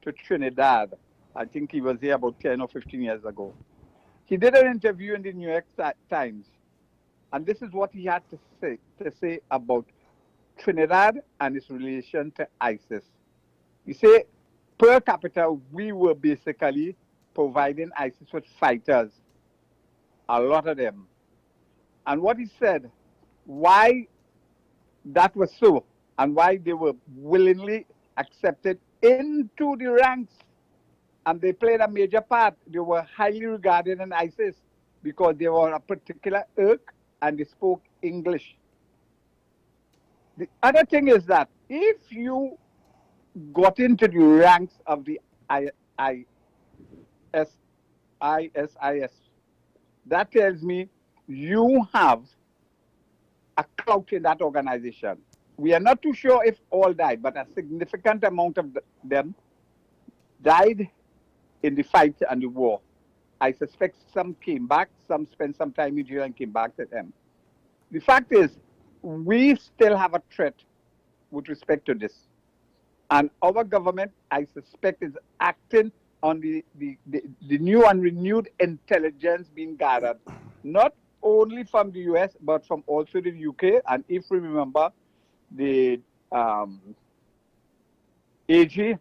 to Trinidad, I think he was here about 10 or 15 years ago. He did an interview in the New York Times, and this is what he had to say about Trinidad and its relation to ISIS. He said, per capita, we were basically providing ISIS with fighters, a lot of them. And what he said, why that was so, and why they were willingly accepted into the ranks, and they played a major part. They were highly regarded in ISIS because they were a particular irk and they spoke English. The other thing is that if you got into the ranks of the ISIS, that tells me you have a clout in that organization. We are not too sure if all died, but a significant amount of them died in the fight and the war. I suspect some came back, some spent some time in jail and came back to them. The fact is, we still have a threat with respect to this. And our government, I suspect, is acting on the new and renewed intelligence being gathered, not only from the US, but from also the UK. And if we remember the AG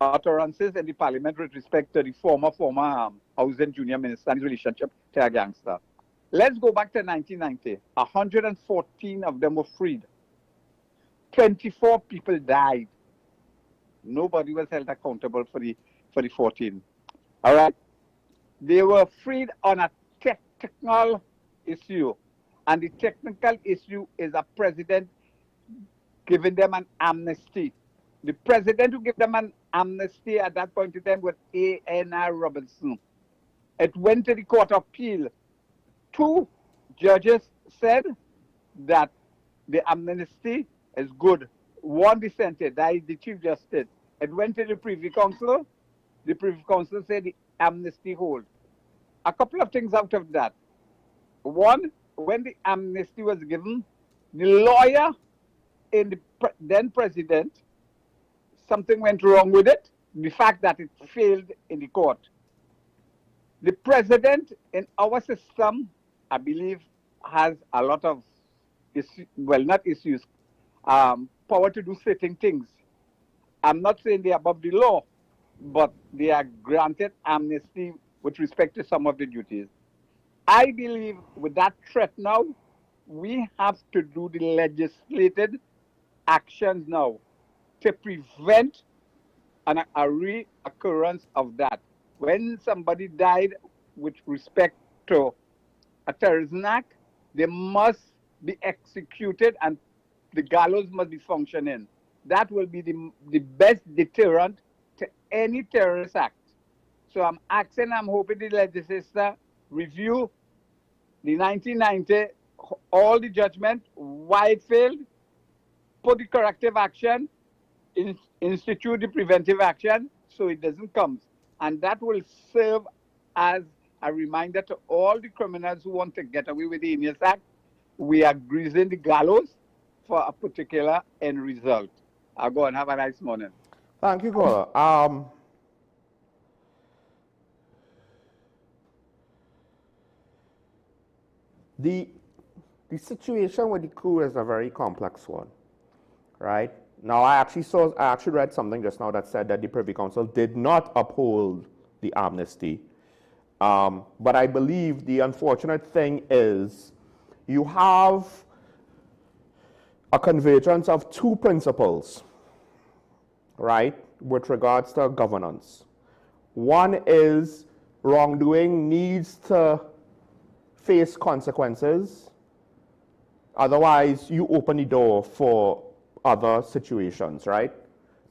utterances in the parliament with respect to the former housing junior minister and his relationship to a gangster. Let's go back to 1990. 114 of them were freed. 24 people died. Nobody was held accountable for the 14. All right. They were freed on a technical issue. And the technical issue is a president giving them an amnesty. The president who gave them an amnesty at that point in time was A.N.R. Robinson. It went to the Court of Appeal. 2 judges said that the amnesty is good. 1 dissented, that is the Chief Justice. It went to the Privy Council. The Privy Council said the amnesty hold. A couple of things out of that. 1, when the amnesty was given, the lawyer in the then president, something went wrong with it, the fact that it failed in the court. The president in our system, I believe, has a lot of, power to do certain things. I'm not saying they're above the law, but they are granted amnesty with respect to some of the duties. I believe with that threat now, we have to do the legislated actions now to prevent a reoccurrence of that. When somebody died with respect to a terrorism act, they must be executed and the gallows must be functioning. That will be the best deterrent to any terrorist act. So I'm hoping the legislature review the 1990, all the judgment, why it failed, put the corrective action, institute the preventive action so it doesn't come. And that will serve as a reminder to all the criminals who want to get away with the Heinous Act. We are greasing the gallows for a particular end result. I'll go and have a nice morning. Thank you, caller. The situation with the coup is a very complex one, right? Now, I actually read something just now that said that the Privy Council did not uphold the amnesty. But I believe the unfortunate thing is you have a convergence of 2 principles, right, with regards to governance. One is wrongdoing needs to face consequences. Otherwise, you open the door for other situations, right?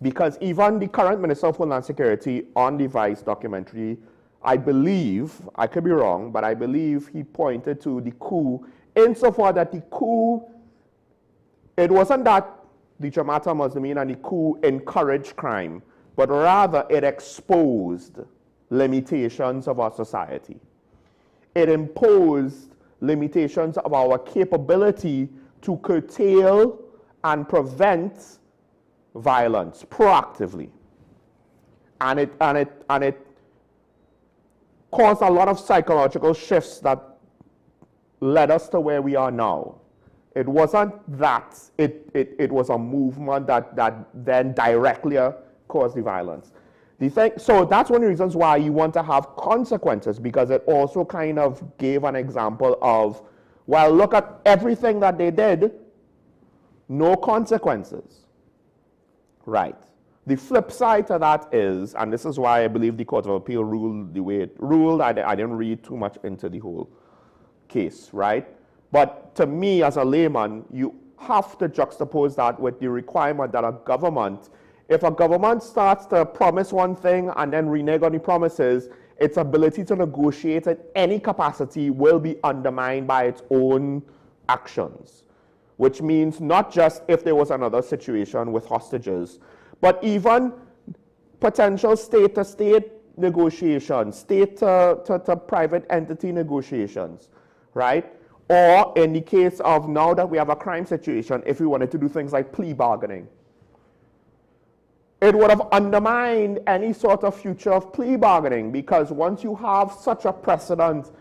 Because even the current Minister of Homeland Security on the Vice documentary, I believe, I could be wrong, but I believe he pointed to the coup insofar that the coup, it wasn't that the Jamaat al-Muslimin and the coup encouraged crime, but rather it exposed limitations of our society. It imposed limitations of our capability to curtail and prevent violence proactively. And it caused a lot of psychological shifts that led us to where we are now. It wasn't that, it was a movement that then directly caused the violence. So that's one of the reasons why you want to have consequences, because it also kind of gave an example of, well, look at everything that they did, no consequences. Right. The flip side to that is, and this is why I believe the Court of Appeal ruled the way it ruled, I didn't read too much into the whole case, right? But to me, as a layman, you have to juxtapose that with the requirement that a government, if a government starts to promise one thing and then renege on the promises, its ability to negotiate at any capacity will be undermined by its own actions. Which means not just if there was another situation with hostages, but even potential state-to-state negotiations, state-to-private entity negotiations, right? Or in the case of now that we have a crime situation, if we wanted to do things like plea bargaining, it would have undermined any sort of future of plea bargaining, because once you have such a precedent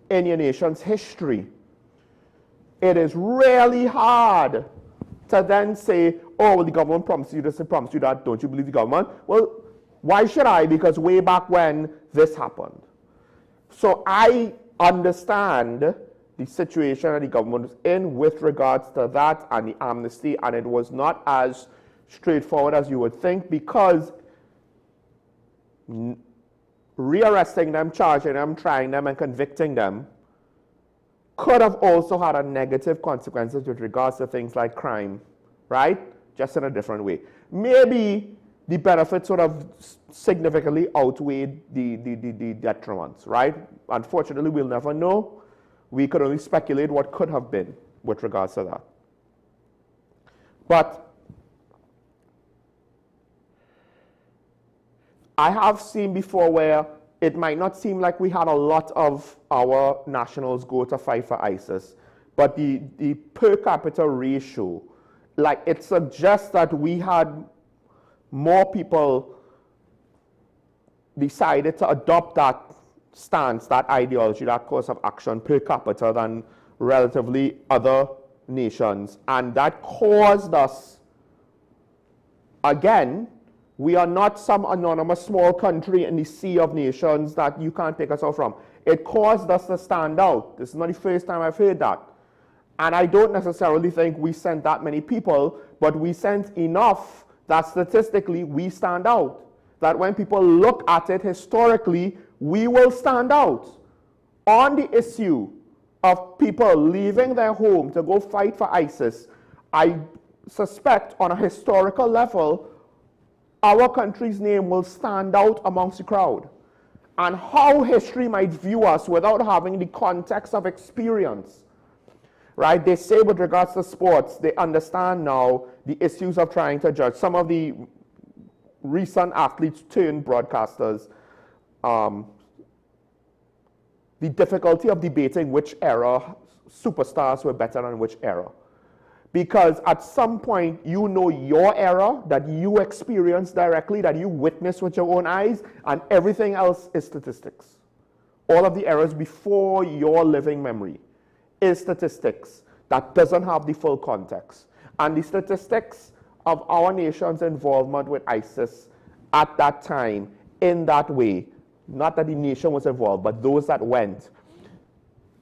in your nation's history, it is really hard to then say, oh, well, the government promised you this and promised you that, don't you believe the government? Well, why should I? Because way back when this happened. So I understand the situation that the government was in with regards to that and the amnesty, and it was not as straightforward as you would think, because rearresting them, charging them, trying them, and convicting them could have also had a negative consequences with regards to things like crime, right? Just in a different way. Maybe the benefits would have significantly outweighed the detriments, right? Unfortunately, we'll never know. We could only speculate what could have been with regards to that. But I have seen before where it might not seem like we had a lot of our nationals go to fight for ISIS, but the per capita ratio, like it suggests that we had more people decided to adopt that stance, that ideology, that course of action per capita than relatively other nations. And that caused us, again, we are not some anonymous small country in the sea of nations that you can't take us out from. It caused us to stand out. This is not the first time I've heard that. And I don't necessarily think we sent that many people, but we sent enough that statistically we stand out. That when people look at it historically, we will stand out on the issue of people leaving their home to go fight for ISIS. I suspect on a historical level, our country's name will stand out amongst the crowd. And how history might view us without having the context of experience, right? They say with regards to sports, they understand now the issues of trying to judge. Some of the recent athletes turned broadcasters, the difficulty of debating which era superstars were better than which era. Because at some point, you know your era that you experienced directly, that you witnessed with your own eyes, and everything else is statistics. All of the eras before your living memory is statistics that doesn't have the full context. And the statistics of our nation's involvement with ISIS at that time in that way, not that the nation was involved, but those that went,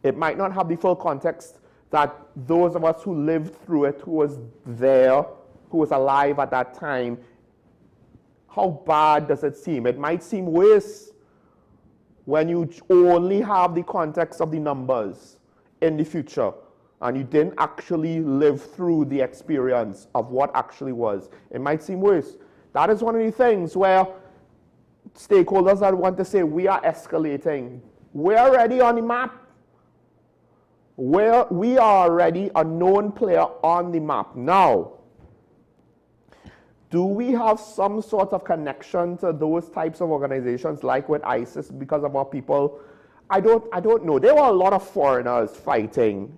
it might not have the full context that those of us who lived through it, who was there, who was alive at that time, how bad does it seem? It might seem worse when you only have the context of the numbers in the future and you didn't actually live through the experience of what actually was. It might seem worse. That is one of the things where stakeholders that want to say we are escalating. We're already on the map. Where we are already a known player on the map. Now, do we have some sort of connection to those types of organizations like with ISIS because of our people? I don't know. There were a lot of foreigners fighting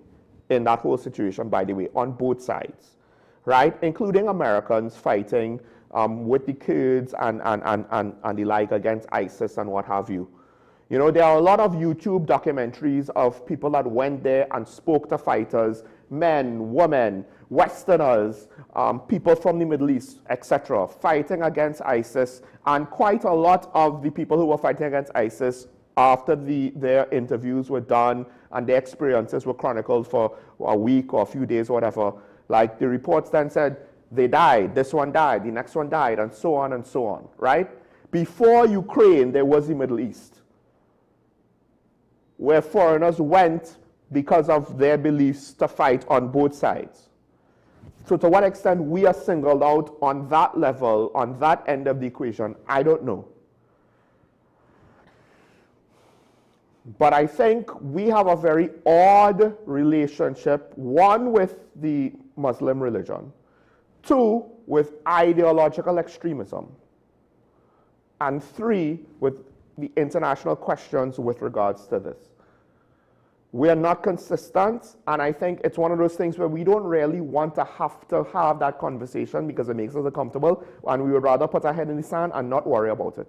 in that whole situation, by the way, on both sides, right? Including Americans fighting with the Kurds and the like against ISIS and what have you. You know, there are a lot of YouTube documentaries of people that went there and spoke to fighters, men, women, Westerners, people from the Middle East, etc., fighting against ISIS. And quite a lot of the people who were fighting against ISIS, after their interviews were done and their experiences were chronicled for a week or a few days or whatever, like the reports then said, they died, this one died, the next one died, and so on, right? Before Ukraine, there was the Middle East, where foreigners went because of their beliefs to fight on both sides. So to what extent we are singled out on that level, on that end of the equation, I don't know. But I think we have a very odd relationship, one, with the Muslim religion, two, with ideological extremism, and three, with the international questions with regards to this. We are not consistent, and I think it's one of those things where we don't really want to have that conversation because it makes us uncomfortable, and we would rather put our head in the sand and not worry about it.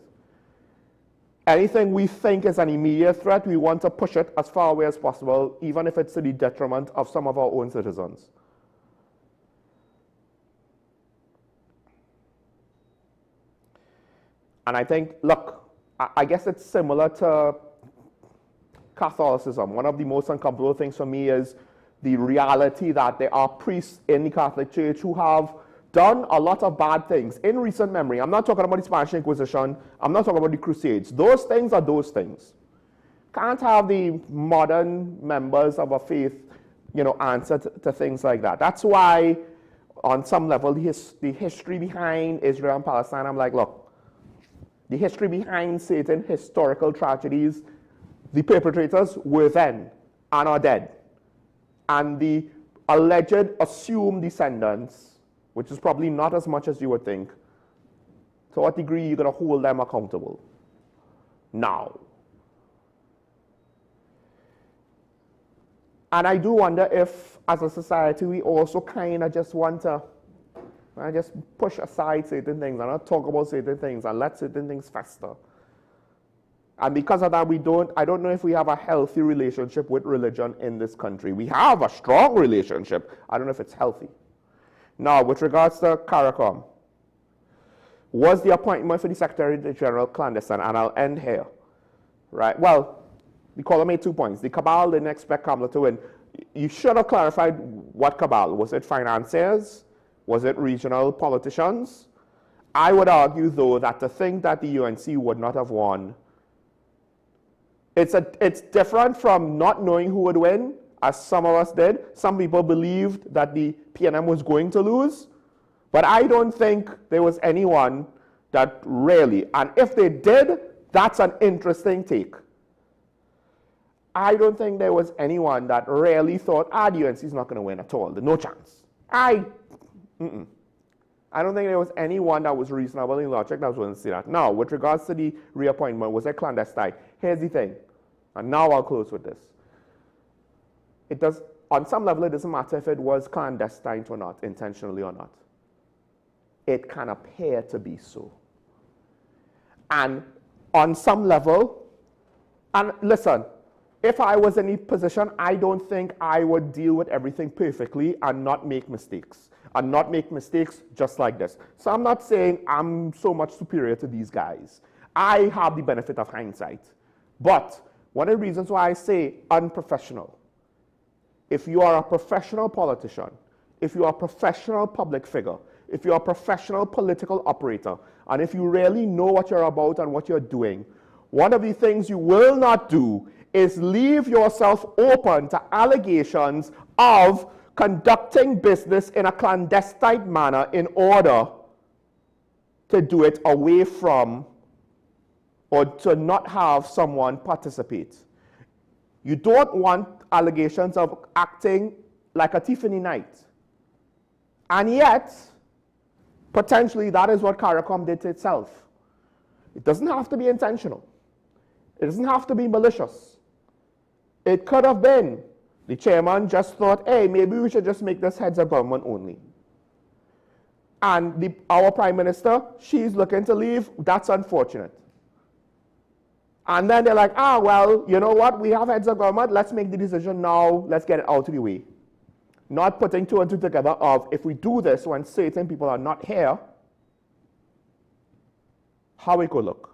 Anything we think is an immediate threat, we want to push it as far away as possible, even if it's to the detriment of some of our own citizens. And I think, look, I guess it's similar to Catholicism. One of the most uncomfortable things for me is the reality that there are priests in the Catholic Church who have done a lot of bad things in recent memory. I'm not talking about the Spanish Inquisition. I'm not talking about the Crusades. Those things are those things. Can't have the modern members of a faith, you know, answer to things like that. That's why, on some level, the history behind Israel and Palestine, I'm like, look, the history behind certain historical tragedies, the perpetrators were then and are dead. And the alleged assumed descendants, which is probably not as much as you would think, to what degree you're going to hold them accountable now? And I do wonder if, as a society, we also kind of just want to just push aside certain things and not talk about certain things and let certain things fester. And because of that, I don't know if we have a healthy relationship with religion in this country. We have a strong relationship. I don't know if it's healthy. Now, with regards to CARICOM, was the appointment for the Secretary General clandestine? And I'll end here, right? Well, the caller made 2 points. The cabal didn't expect Kamala to win. You should have clarified what cabal. Was it financiers? Was it regional politicians? I would argue, though, that to think that the UNC would not have won, it's different from not knowing who would win, as some of us did. Some people believed that the PNM was going to lose, but I don't think there was anyone that really, and if they did, that's an interesting take. I don't think there was anyone that really thought, the UNC is not going to win at all. There's no chance. I don't think there was anyone that was reasonable in logic that was willing to say that. Now, with regards to the reappointment, was it clandestine? Here's the thing, and now I'll close with this. It does, on some level, it doesn't matter if it was clandestine or not, intentionally or not. It can appear to be so. And on some level, and listen, if I was in a position, I don't think I would deal with everything perfectly and not make mistakes. And not make mistakes just like this. So I'm not saying I'm so much superior to these guys. I have the benefit of hindsight. But one of the reasons why I say unprofessional, if you are a professional politician, if you are a professional public figure, if you're a professional political operator, and if you really know what you're about and what you're doing, one of the things you will not do is leave yourself open to allegations of conducting business in a clandestine manner in order to do it away from or to not have someone participate. You don't want allegations of acting like a thief in the night. And yet, potentially, that is what CARICOM did to itself. It doesn't have to be intentional. It doesn't have to be malicious. It could have been The chairman just thought, hey, maybe we should just make this heads of government only. And our prime minister, she's looking to leave. That's unfortunate. And then they're like, well, you know what? We have heads of government. Let's make the decision now. Let's get it out of the way. Not putting two and two together of, if we do this when certain people are not here, how it could look.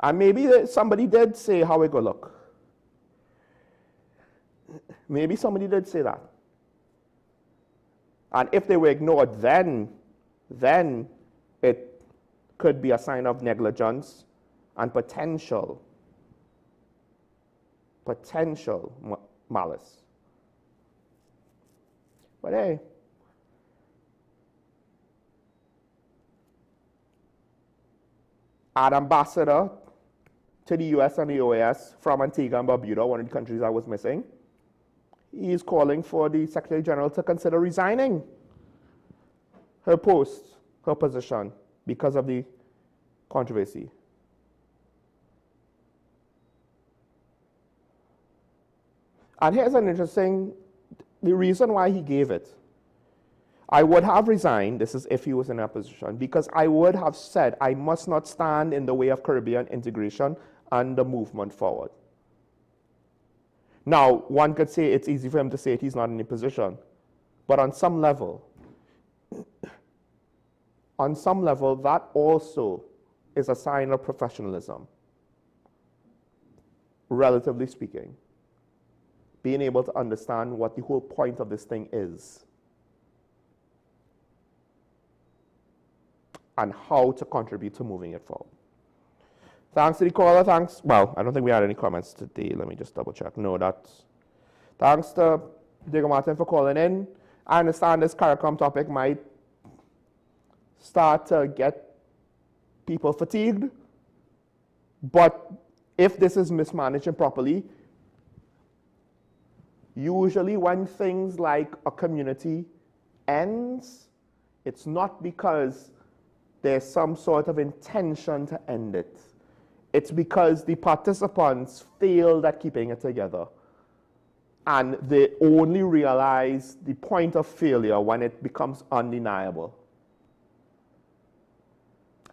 And maybe somebody did say how it could look. Maybe somebody did say that. And if they were ignored, then it could be a sign of negligence and potential malice. But hey, an ambassador to the US and the OAS from Antigua and Barbuda, one of the countries I was missing, he is calling for the Secretary General to consider resigning her post, her position, because of the controversy. And here's an interesting, the reason why he gave it. I would have resigned, this is if he was in a position, because I would have said I must not stand in the way of Caribbean integration and the movement forward. Now, one could say it's easy for him to say it, he's not in a position. But on some level, that also is a sign of professionalism, relatively speaking. Being able to understand what the whole point of this thing is and how to contribute to moving it forward. Thanks to the caller, thanks. Well, I don't think we had any comments today. Let me just double check. No, that's. Thanks to Diego Martin for calling in. I understand this CARICOM topic might start to get people fatigued, but if this is mismanaged improperly, usually when things like a community ends, it's not because there's some sort of intention to end it. It's because the participants failed at keeping it together. And they only realize the point of failure when it becomes undeniable.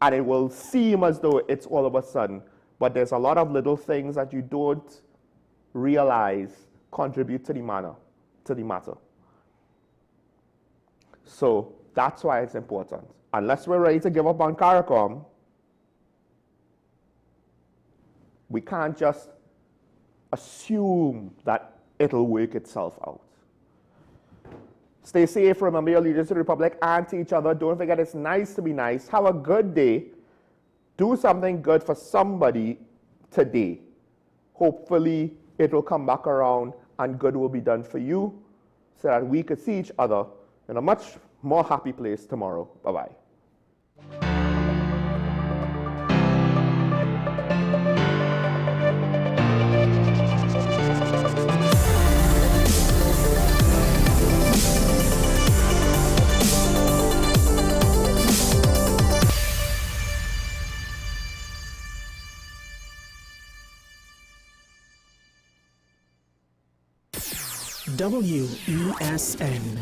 And it will seem as though it's all of a sudden, but there's a lot of little things that you don't realize contribute to the matter. So that's why it's important. Unless we're ready to give up on CARICOM, we can't just assume that it'll work itself out. Stay safe, remember your allegiance to the Republic and to each other. Don't forget it's nice to be nice. Have a good day. Do something good for somebody today. Hopefully it will come back around and good will be done for you so that we could see each other in a much more happy place tomorrow. Bye-bye. WESN.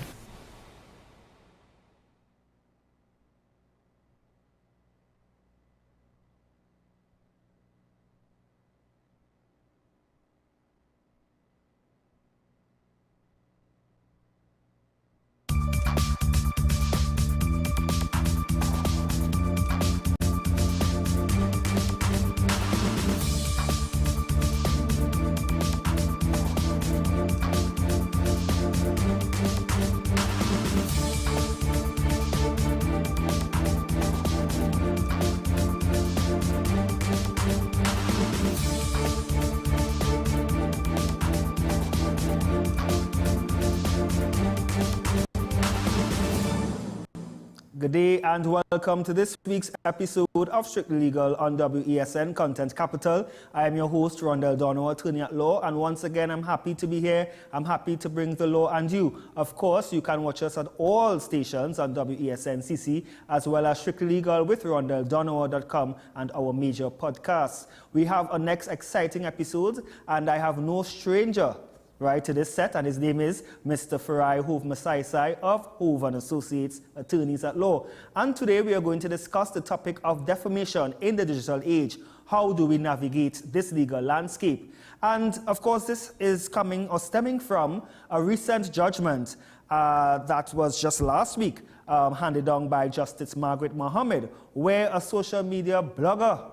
Good day and welcome to this week's episode of Strictly Legal on WESN Content Capital. I am your host, Rondell Donowa, attorney at law, and once again I'm happy to be here. I'm happy to bring the law and you. Of course, you can watch us at all stations on WESN CC as well as Strictly Legal with RondellDonowa.com and our major podcasts. We have a next exciting episode and I have no stranger to this set, and his name is Mr. Farai Hove Masaisai of Hove & Associates, attorneys at law. And today we are going to discuss the topic of defamation in the digital age. How do we navigate this legal landscape? And of course, this is coming or stemming from a recent judgment that was just last week handed down by Justice Margaret Mohammed, where a social media blogger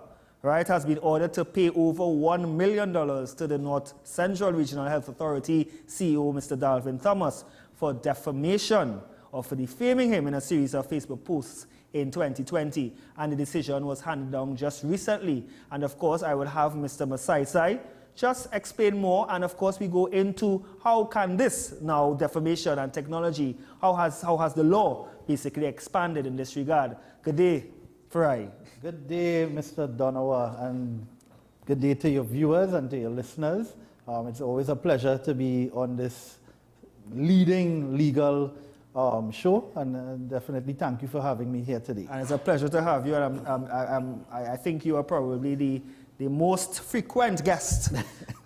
has been ordered to pay over $1 million to the North Central Regional Health Authority CEO, Mr. Dalvin Thomas, for defamation or for defaming him in a series of Facebook posts in 2020. And the decision was handed down just recently. And of course, I will have Mr. Masaisai just explain more. And of course, we go into how can this now, defamation and technology, how has the law basically expanded in this regard? Good day, Farai. Good day, Mr. Donowa, and good day to your viewers and to your listeners. It's always a pleasure to be on this leading legal show, and definitely thank you for having me here today. And it's a pleasure to have you, and I think you are probably the most frequent guest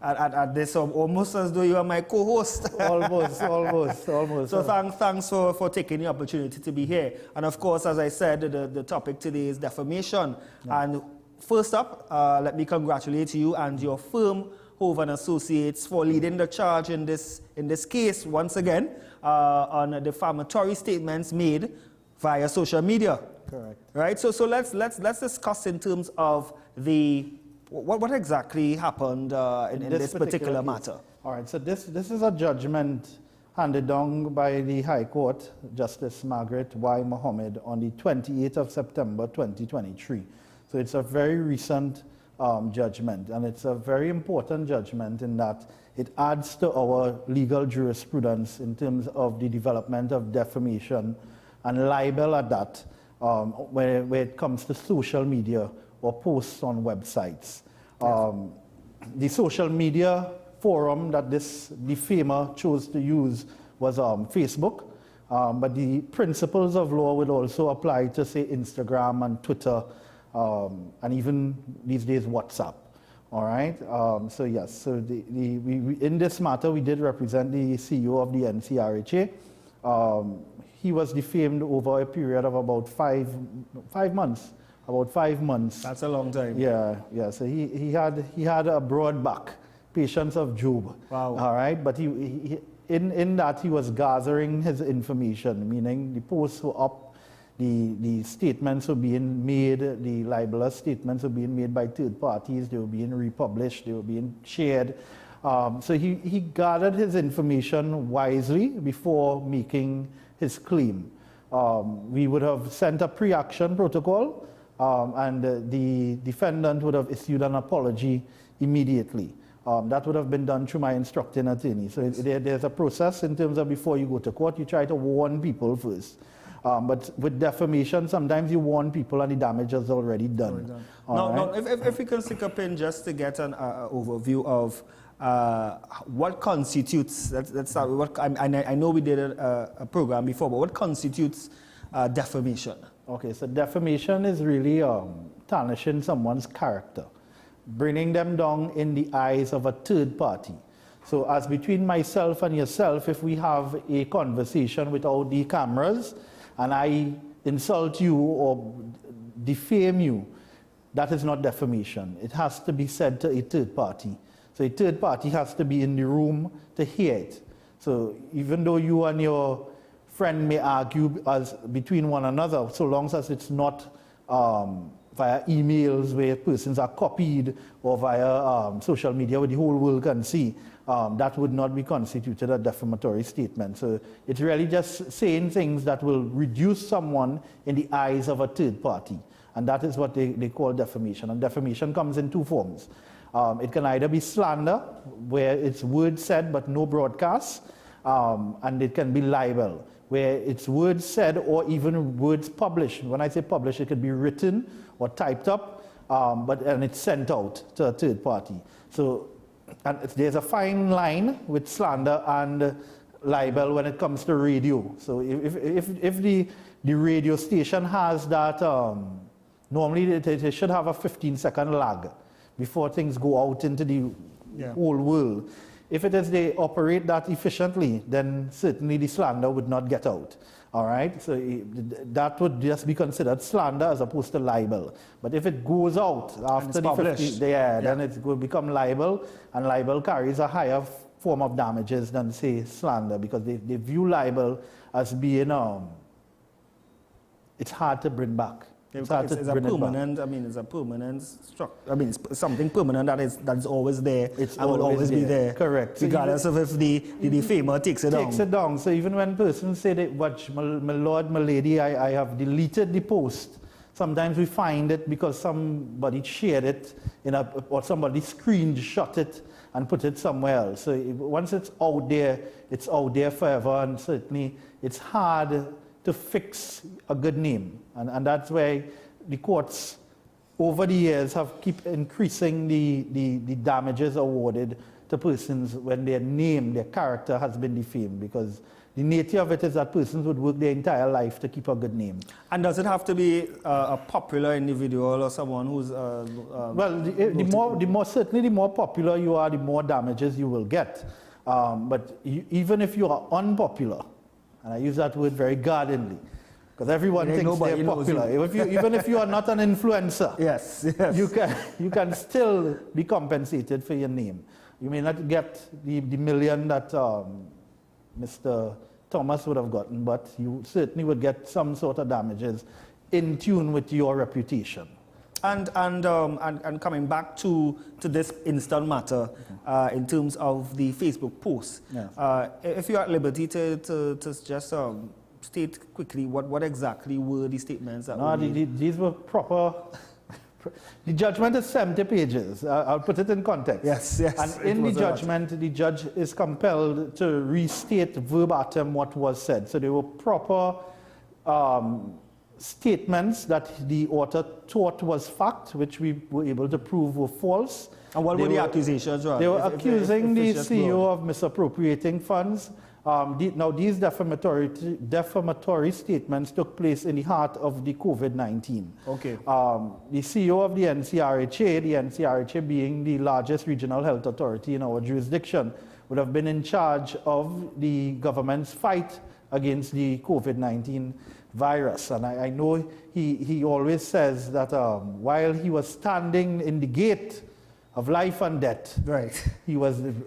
at this, almost as though you are my co-host. Almost. So thanks for taking the opportunity to be here. And of course, as I said, the topic today is defamation. Yeah. And first up, let me congratulate you and your firm, Hove & Associates, for leading the charge in this case once again on defamatory statements made via social media. Correct. Right. So let's discuss in terms of what exactly happened in this particular matter. All right, so this is a judgment handed down by the High Court, Justice Margaret Y. Mohammed, on the 28th of September 2023. So it's a very recent judgment, and it's a very important judgment in that it adds to our legal jurisprudence in terms of the development of defamation and libel at that, where it comes to social media or posts on websites. The social media forum that this defamer chose to use was Facebook, but the principles of law would also apply to, say, Instagram and Twitter, and even these days WhatsApp. All right. So yes. So we in this matter we did represent the CEO of the NCRHA. He was defamed over a period of about 5 months. About 5 months. That's a long time. Yeah. So he had a broad back, patience of Job. Wow. All right, but he in that he was gathering his information, meaning the posts were up, the statements were being made, the libelous statements were being made by third parties, they were being republished, they were being shared. So he gathered his information wisely before making his claim. We would have sent a pre-action protocol. And the defendant would have issued an apology immediately. That would have been done through my instructing attorney. So there's a process in terms of before you go to court, you try to warn people first. But with defamation, sometimes you warn people and the damage is already done. Now, if we can stick a pin just to get an overview of what constitutes, let's start with what, I know we did a program before, but what constitutes defamation? Okay, so defamation is really tarnishing someone's character, bringing them down in the eyes of a third party. So as between myself and yourself, if we have a conversation without the cameras and I insult you or defame you, that is not defamation. It has to be said to a third party. So a third party has to be in the room to hear it. So even though you and your friend may argue as between one another, so long as it's not via emails where persons are copied or via social media where the whole world can see, that would not be constituted a defamatory statement. So it's really just saying things that will reduce someone in the eyes of a third party. And that is what they call defamation. And defamation comes in two forms. It can either be slander, where it's words said but no broadcast, and it can be libel, where it's words said or even words published. When I say published, it could be written or typed up, and it's sent out to a third party. So and there's a fine line with slander and libel when it comes to radio. So if the radio station has that, normally they should have a 15-second lag before things go out into the whole world. If it is they operate that efficiently, then certainly the slander would not get out. All right, so that would just be considered slander as opposed to libel. But if it goes out after the 50, then it will become libel, and libel carries a higher form of damages than, say, slander, because they view libel as being it's hard to bring back. It's a permanent. I mean, it's a permanent structure. I mean, it's something permanent that is always there. It's and will always be there. Correct. Regardless of if the defamer takes it down. Takes it down. So even when persons say that, "Watch, my lord, my lady, I have deleted the post," sometimes we find it because somebody shared it or somebody screenshot it and put it somewhere else. So once it's out there forever, and certainly it's hard to fix a good name. And that's why the courts over the years have keep increasing the damages awarded to persons when their name, their character has been defamed, because the nature of it is that persons would work their entire life to keep a good name. And does it have to be a popular individual or someone who's well, certainly the more popular you are, the more damages you will get. But even if you are unpopular, and I use that word very guardedly, because everyone thinks they're popular. Even if you are not an influencer, yes. you can still be compensated for your name. You may not get the million that Mr. Thomas would have gotten, but you certainly would get some sort of damages in tune with your reputation. And coming back to this instant matter, in terms of the Facebook post, if you're at liberty to just state quickly what exactly were the statements that these were proper. The judgment is 70 pages. I'll put it in context. Yes. And in the judgment, the judge is compelled to restate verbatim what was said. So they were proper statements that the author thought was fact, which we were able to prove were false. And what were the accusations? They were accusing the CEO of misappropriating funds. Now, these defamatory statements took place in the heart of the COVID-19. Okay. The CEO of the NCRHA being the largest regional health authority in our jurisdiction, would have been in charge of the government's fight against the COVID-19 virus. And I know he always says that while he was standing in the gate of life and death,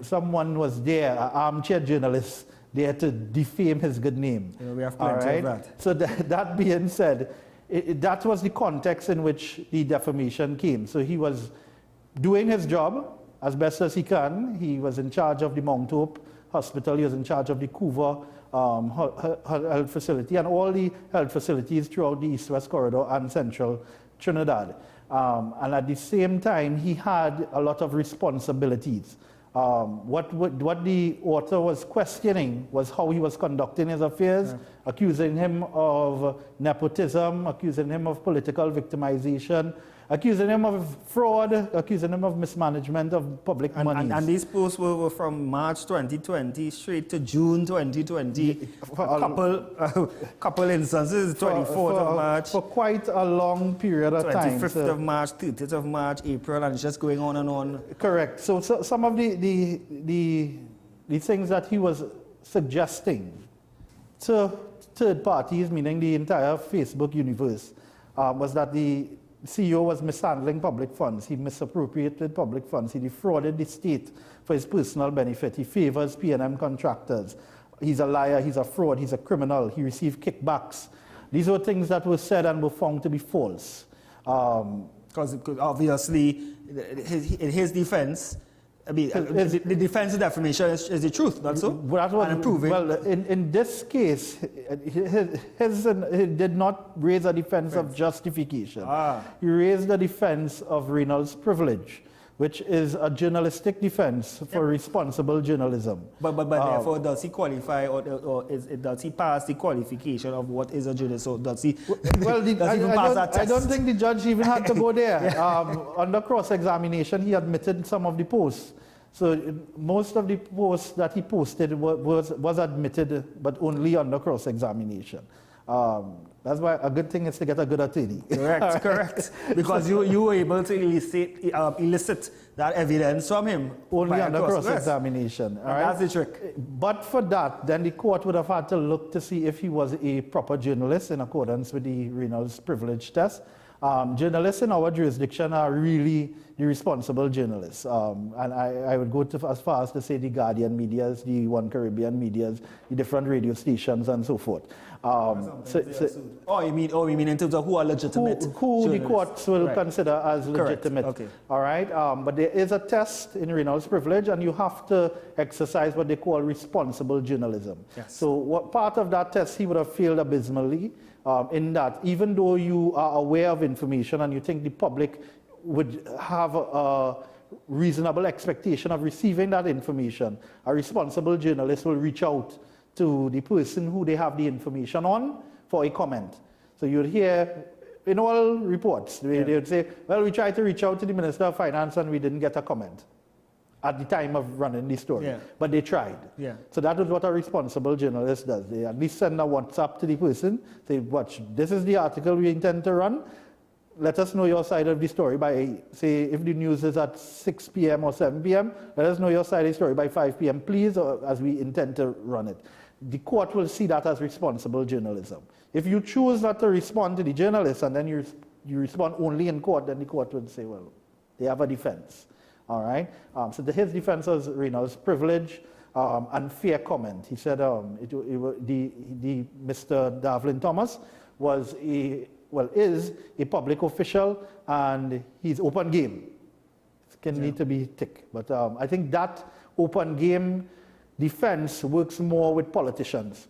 someone was there, an armchair journalist, there to defame his good name. We have plenty of that. So that being said, that was the context in which the defamation came. So he was doing his job as best as he can. He was in charge of the Mount Hope Hospital. He was in charge of the Couva health facility and all the health facilities throughout the East-West Corridor and Central Trinidad. And at the same time, he had a lot of responsibilities. What the author was questioning was how he was conducting his affairs, accusing him of nepotism, accusing him of political victimization, accusing him of fraud, accusing him of mismanagement of public money. And these posts were from March 2020 straight to June 2020. Couple instances, 24th of March. For quite a long period of time. 25th of March, 30th of March, April, and it's just going on and on. Correct. So some of the things that he was suggesting to third parties, meaning the entire Facebook universe, was that the CEO was mishandling public funds. He misappropriated public funds. He defrauded the state for his personal benefit. He favors P&M contractors. He's a liar. He's a fraud. He's a criminal. He received kickbacks. These were things that were said and were found to be false. Because obviously, in his defense, I mean, the defense of defamation is the truth, not so? Well, in this case, he did not raise a defense of justification. He raised a defense of Reynolds privilege, which is a journalistic defense for responsible journalism. But therefore, does he qualify or does he pass the qualification of what is a journalist? So does he, well, I don't think the judge even had to go there. Yeah. Under cross-examination, he admitted some of the posts. So most of the posts that he posted was admitted, but only under cross-examination. That's why a good thing is to get a good attorney. Correct, correct. Because you were able to elicit that evidence from him. Only under cross-examination. Yes. That's the trick. But for that, then the court would have had to look to see if he was a proper journalist in accordance with the Reynolds privilege test. Journalists in our jurisdiction are really the responsible journalists. And I would go as far as to say the Guardian medias, the One Caribbean medias, the different radio stations and so forth. You mean in terms of who are legitimate? Who the courts will consider as legitimate. Okay. All right. But there is a test in Reynolds privilege, and you have to exercise what they call responsible journalism. Yes. So what part of that test he would have failed abysmally, in that even though you are aware of information and you think the public would have a reasonable expectation of receiving that information, a responsible journalist will reach out to the person who they have the information on for a comment. So you'd hear in all reports, they would say, well, we tried to reach out to the Minister of Finance and we didn't get a comment at the time of running the story. Yeah. But they tried. Yeah. So that is what a responsible journalist does. They at least send a WhatsApp to the person, say, watch, this is the article we intend to run. Let us know your side of the story by, say, if the news is at 6 p.m. or 7 p.m., let us know your side of the story by 5 p.m., please, or as we intend to run it. The court will see that as responsible journalism. If you choose not to respond to the journalist and then you respond only in court, then the court would say, well, they have a defense. All right? So his defense was Reynolds privilege and fair comment. He said the Mr. Davlin Thomas is a public official and he's open game. It need to be thick. But I think that open game defense works more with politicians.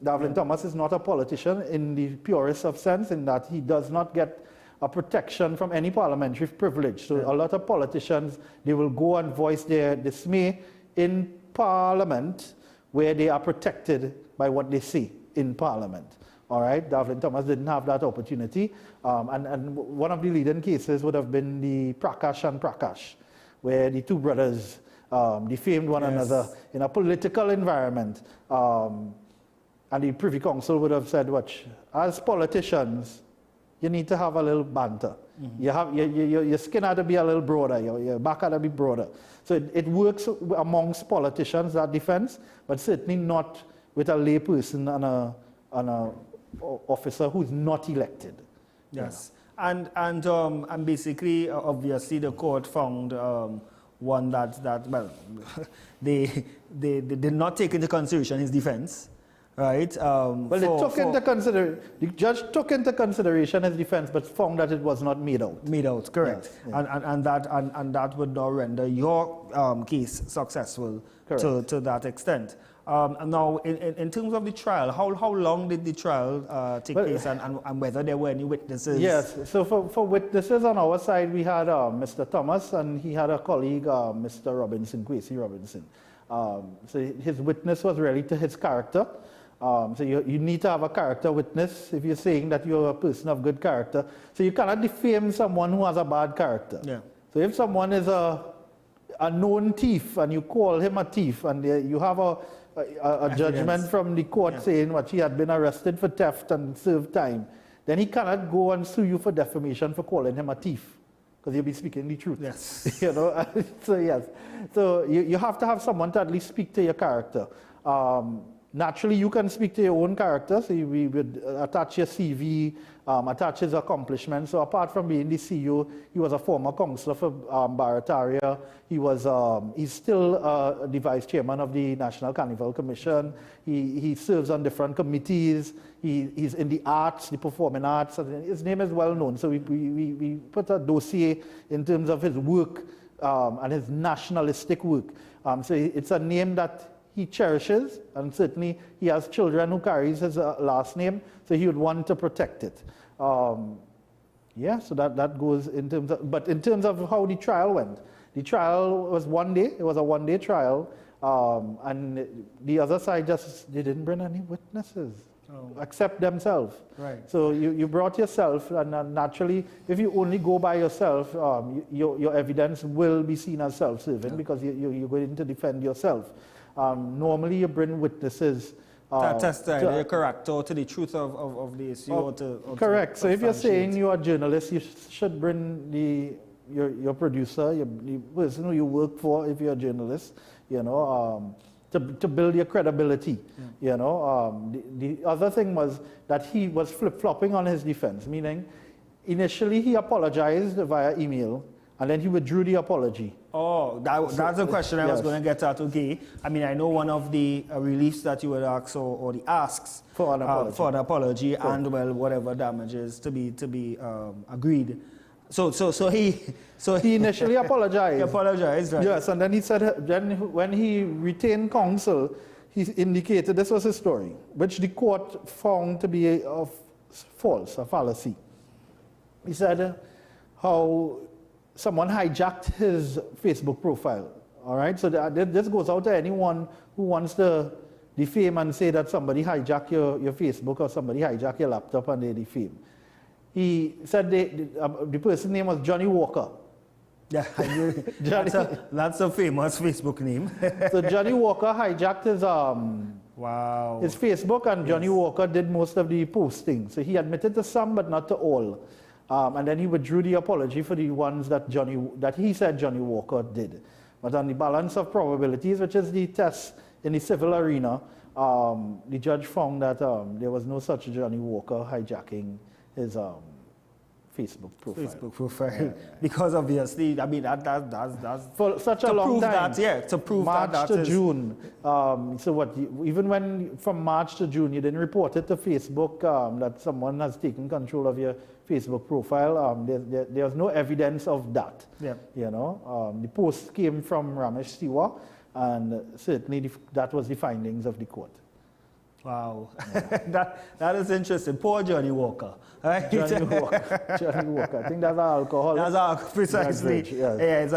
Davlin Thomas is not a politician in the purest of sense, in that he does not get a protection from any parliamentary privilege. So a lot of politicians, they will go and voice their dismay in Parliament where they are protected by what they say in Parliament. All right, Davlin Thomas didn't have that opportunity. And one of the leading cases would have been the Prakash and Prakash, where the two brothers defamed one another in a political environment. And the Privy Council would have said, watch, as politicians, you need to have a little banter. Mm-hmm. Your skin had to be a little broader, your back had to be broader. So it works amongst politicians, that defense, but certainly not with a lay person and an officer who's not elected. Yes. Yeah. And basically, obviously, the court found one that they did not take into consideration his defense. Right. The judge took into consideration his defense, but found that it was not made out. Made out, correct. Yes. And that would now render your case successful to that extent. Now, in terms of the trial, how long did the trial take place, and whether there were any witnesses? Yes. So for witnesses on our side, we had Mr. Thomas, and he had a colleague, Mr. Robinson, Kwesi Robinson. So his witness was really to his character. So you need to have a character witness if you're saying that you're a person of good character. So you cannot defame someone who has a bad character. Yeah. So if someone is a known thief and you call him a thief, and you have a judgment from the court saying what he had been arrested for theft and served time, then he cannot go and sue you for defamation for calling him a thief, because you'll be speaking the truth. Yes. You know. So yes. So you have to have someone to at least speak to your character. Naturally, you can speak to your own character, so we would attach your CV, attach his accomplishments. So apart from being the CEO, he was a former councillor for Barataria. He's still the vice chairman of the National Carnival Commission. He serves on different committees. He's in the arts, the performing arts. His name is well known. So we put a dossier in terms of his work and his nationalistic work. So it's a name that he cherishes, and certainly he has children who carries his last name, so he would want to protect it. So that goes in terms of, but in terms of how the trial went The trial was 1 day. It was a 1-day trial. And the other side they didn't bring any witnesses except themselves. Right. So you brought yourself, and naturally, if you only go by yourself, your evidence will be seen as self-serving because you're going to defend yourself. Normally, you bring witnesses. Testify your character to the truth of the issue. Correct. So if you're saying you are a journalist, you should bring your producer, the person who you work for, if you're a journalist, to build your credibility. The other thing was that he was flip-flopping on his defense, meaning initially he apologized via email, and then he withdrew the apology. Oh, that's the question I was going to get at. Okay, I mean, I know one of the reliefs that you would ask or the asks for an apology and whatever damages to be agreed. So he initially apologized. He apologized, right? Yes, and then he said when he retained counsel, he indicated this was his story, which the court found to be a fallacy. He said how someone hijacked his Facebook profile. All right, so this goes out to anyone who wants to defame and say that somebody hijacked your Facebook or somebody hijacked your laptop and they defame. He said the person's name was Johnny Walker. Yeah, that's a famous Facebook name. So Johnny Walker hijacked his his Facebook, and Johnny Walker did most of the posting. So he admitted to some, but not to all. And then he withdrew the apology for the ones that he said Johnny Walker did. But on the balance of probabilities, which is the test in the civil arena, the judge found that there was no such Johnny Walker hijacking his Facebook profile. Because obviously, I mean, that's for such a long time. To prove March that to June. So what? Even when from March to June, you didn't report it to Facebook that someone has taken control of your Facebook profile. There's no evidence of that. Yeah. The post came from Ramesh Siwa, and certainly that was the findings of the court. Wow, that is interesting. Poor Johnny Walker. Right? Johnny Walker. I think that's an alcoholic. That's precisely. Yeah, it's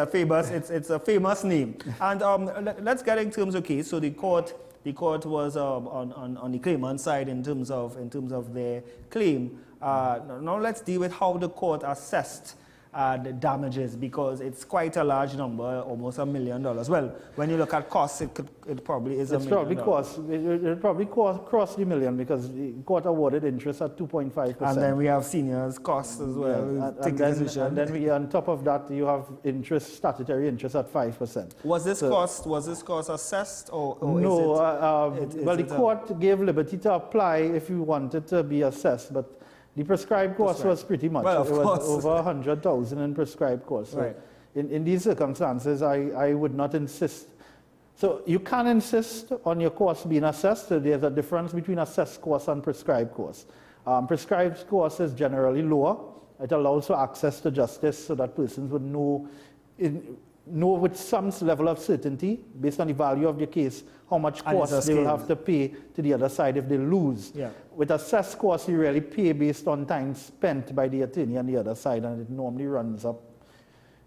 a famous name. And let's get in terms. Okay, so the court was on the claimant side in terms of their claim. Now let's deal with how the court assessed the damages, because it's quite a large number, almost $1 million. Well, when you look at costs, it probably is $1 million. It probably crossed the million, because the court awarded interest at 2.5%. And then we have seniors costs as well. Yeah. And then on top of that, you have statutory interest at 5%. Was this cost assessed or no? The court gave liberty to apply if you wanted to be assessed, but the prescribed cost was pretty much. Well, it was over 100,000 in prescribed cost. So right. In these circumstances, I would not insist. So you can insist on your cost being assessed. So there's a difference between assessed cost and prescribed cost. Prescribed cost is generally lower. It allows for access to justice, so that persons would know with some level of certainty, based on the value of the case, how much cost they will have to pay to the other side if they lose. Yeah. With assessed costs, you really pay based on time spent by the attorney on the other side, and it normally runs up.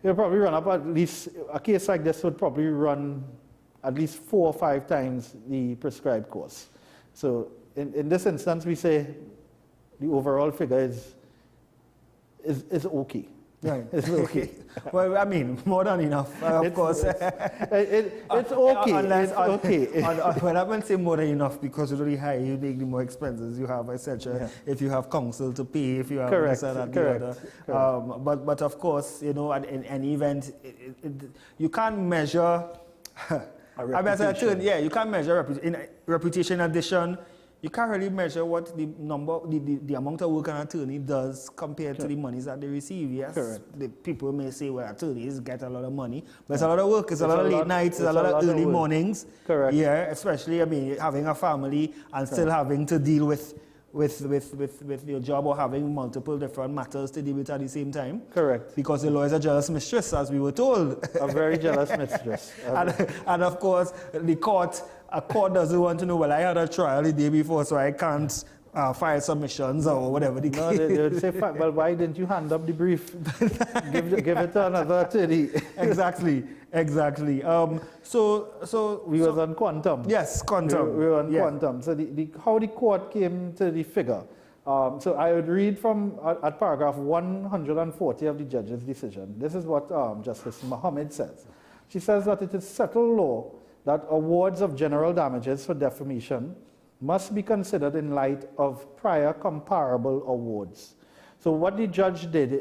It'll probably run up at least, a case like this would probably run at least 4 or 5 times the prescribed cost. So in this instance, we say the overall figure is okay. Right. It's okay. Well, I mean, more than enough, of course. It's okay. Unless, it's okay. When I say more than enough, because the really high, you make the more expenses you have, etc. Yeah. If you have counsel to pay, if you have correct. this and that, Correct. the other. But of course, in any event, you can't measure. You can't measure reputation addition. You can't really measure what the amount of work an attorney does compared to the monies that they receive. Yes, the people may say, well, attorneys get a lot of money, but it's a lot of work, it's a lot of late nights, it's a lot of early mornings. Correct. Yeah, especially, I mean, having a family and still having to deal with your job, or having multiple different matters to deal with at the same time. Correct. Because the law is a jealous mistress, as we were told. A very jealous mistress. And of course, a court doesn't want to know, well, I had a trial the day before, so I can't file submissions or whatever the No, case. they would say, well, why didn't you hand up the brief? give it to another attorney. Exactly. So we was on quantum. Yes, quantum. We were on quantum. So how the court came to the figure. So I would read from at paragraph 140 of the judge's decision. This is what Justice Mohammed says. She says that it is settled law that awards of general damages for defamation must be considered in light of prior comparable awards. So what the judge did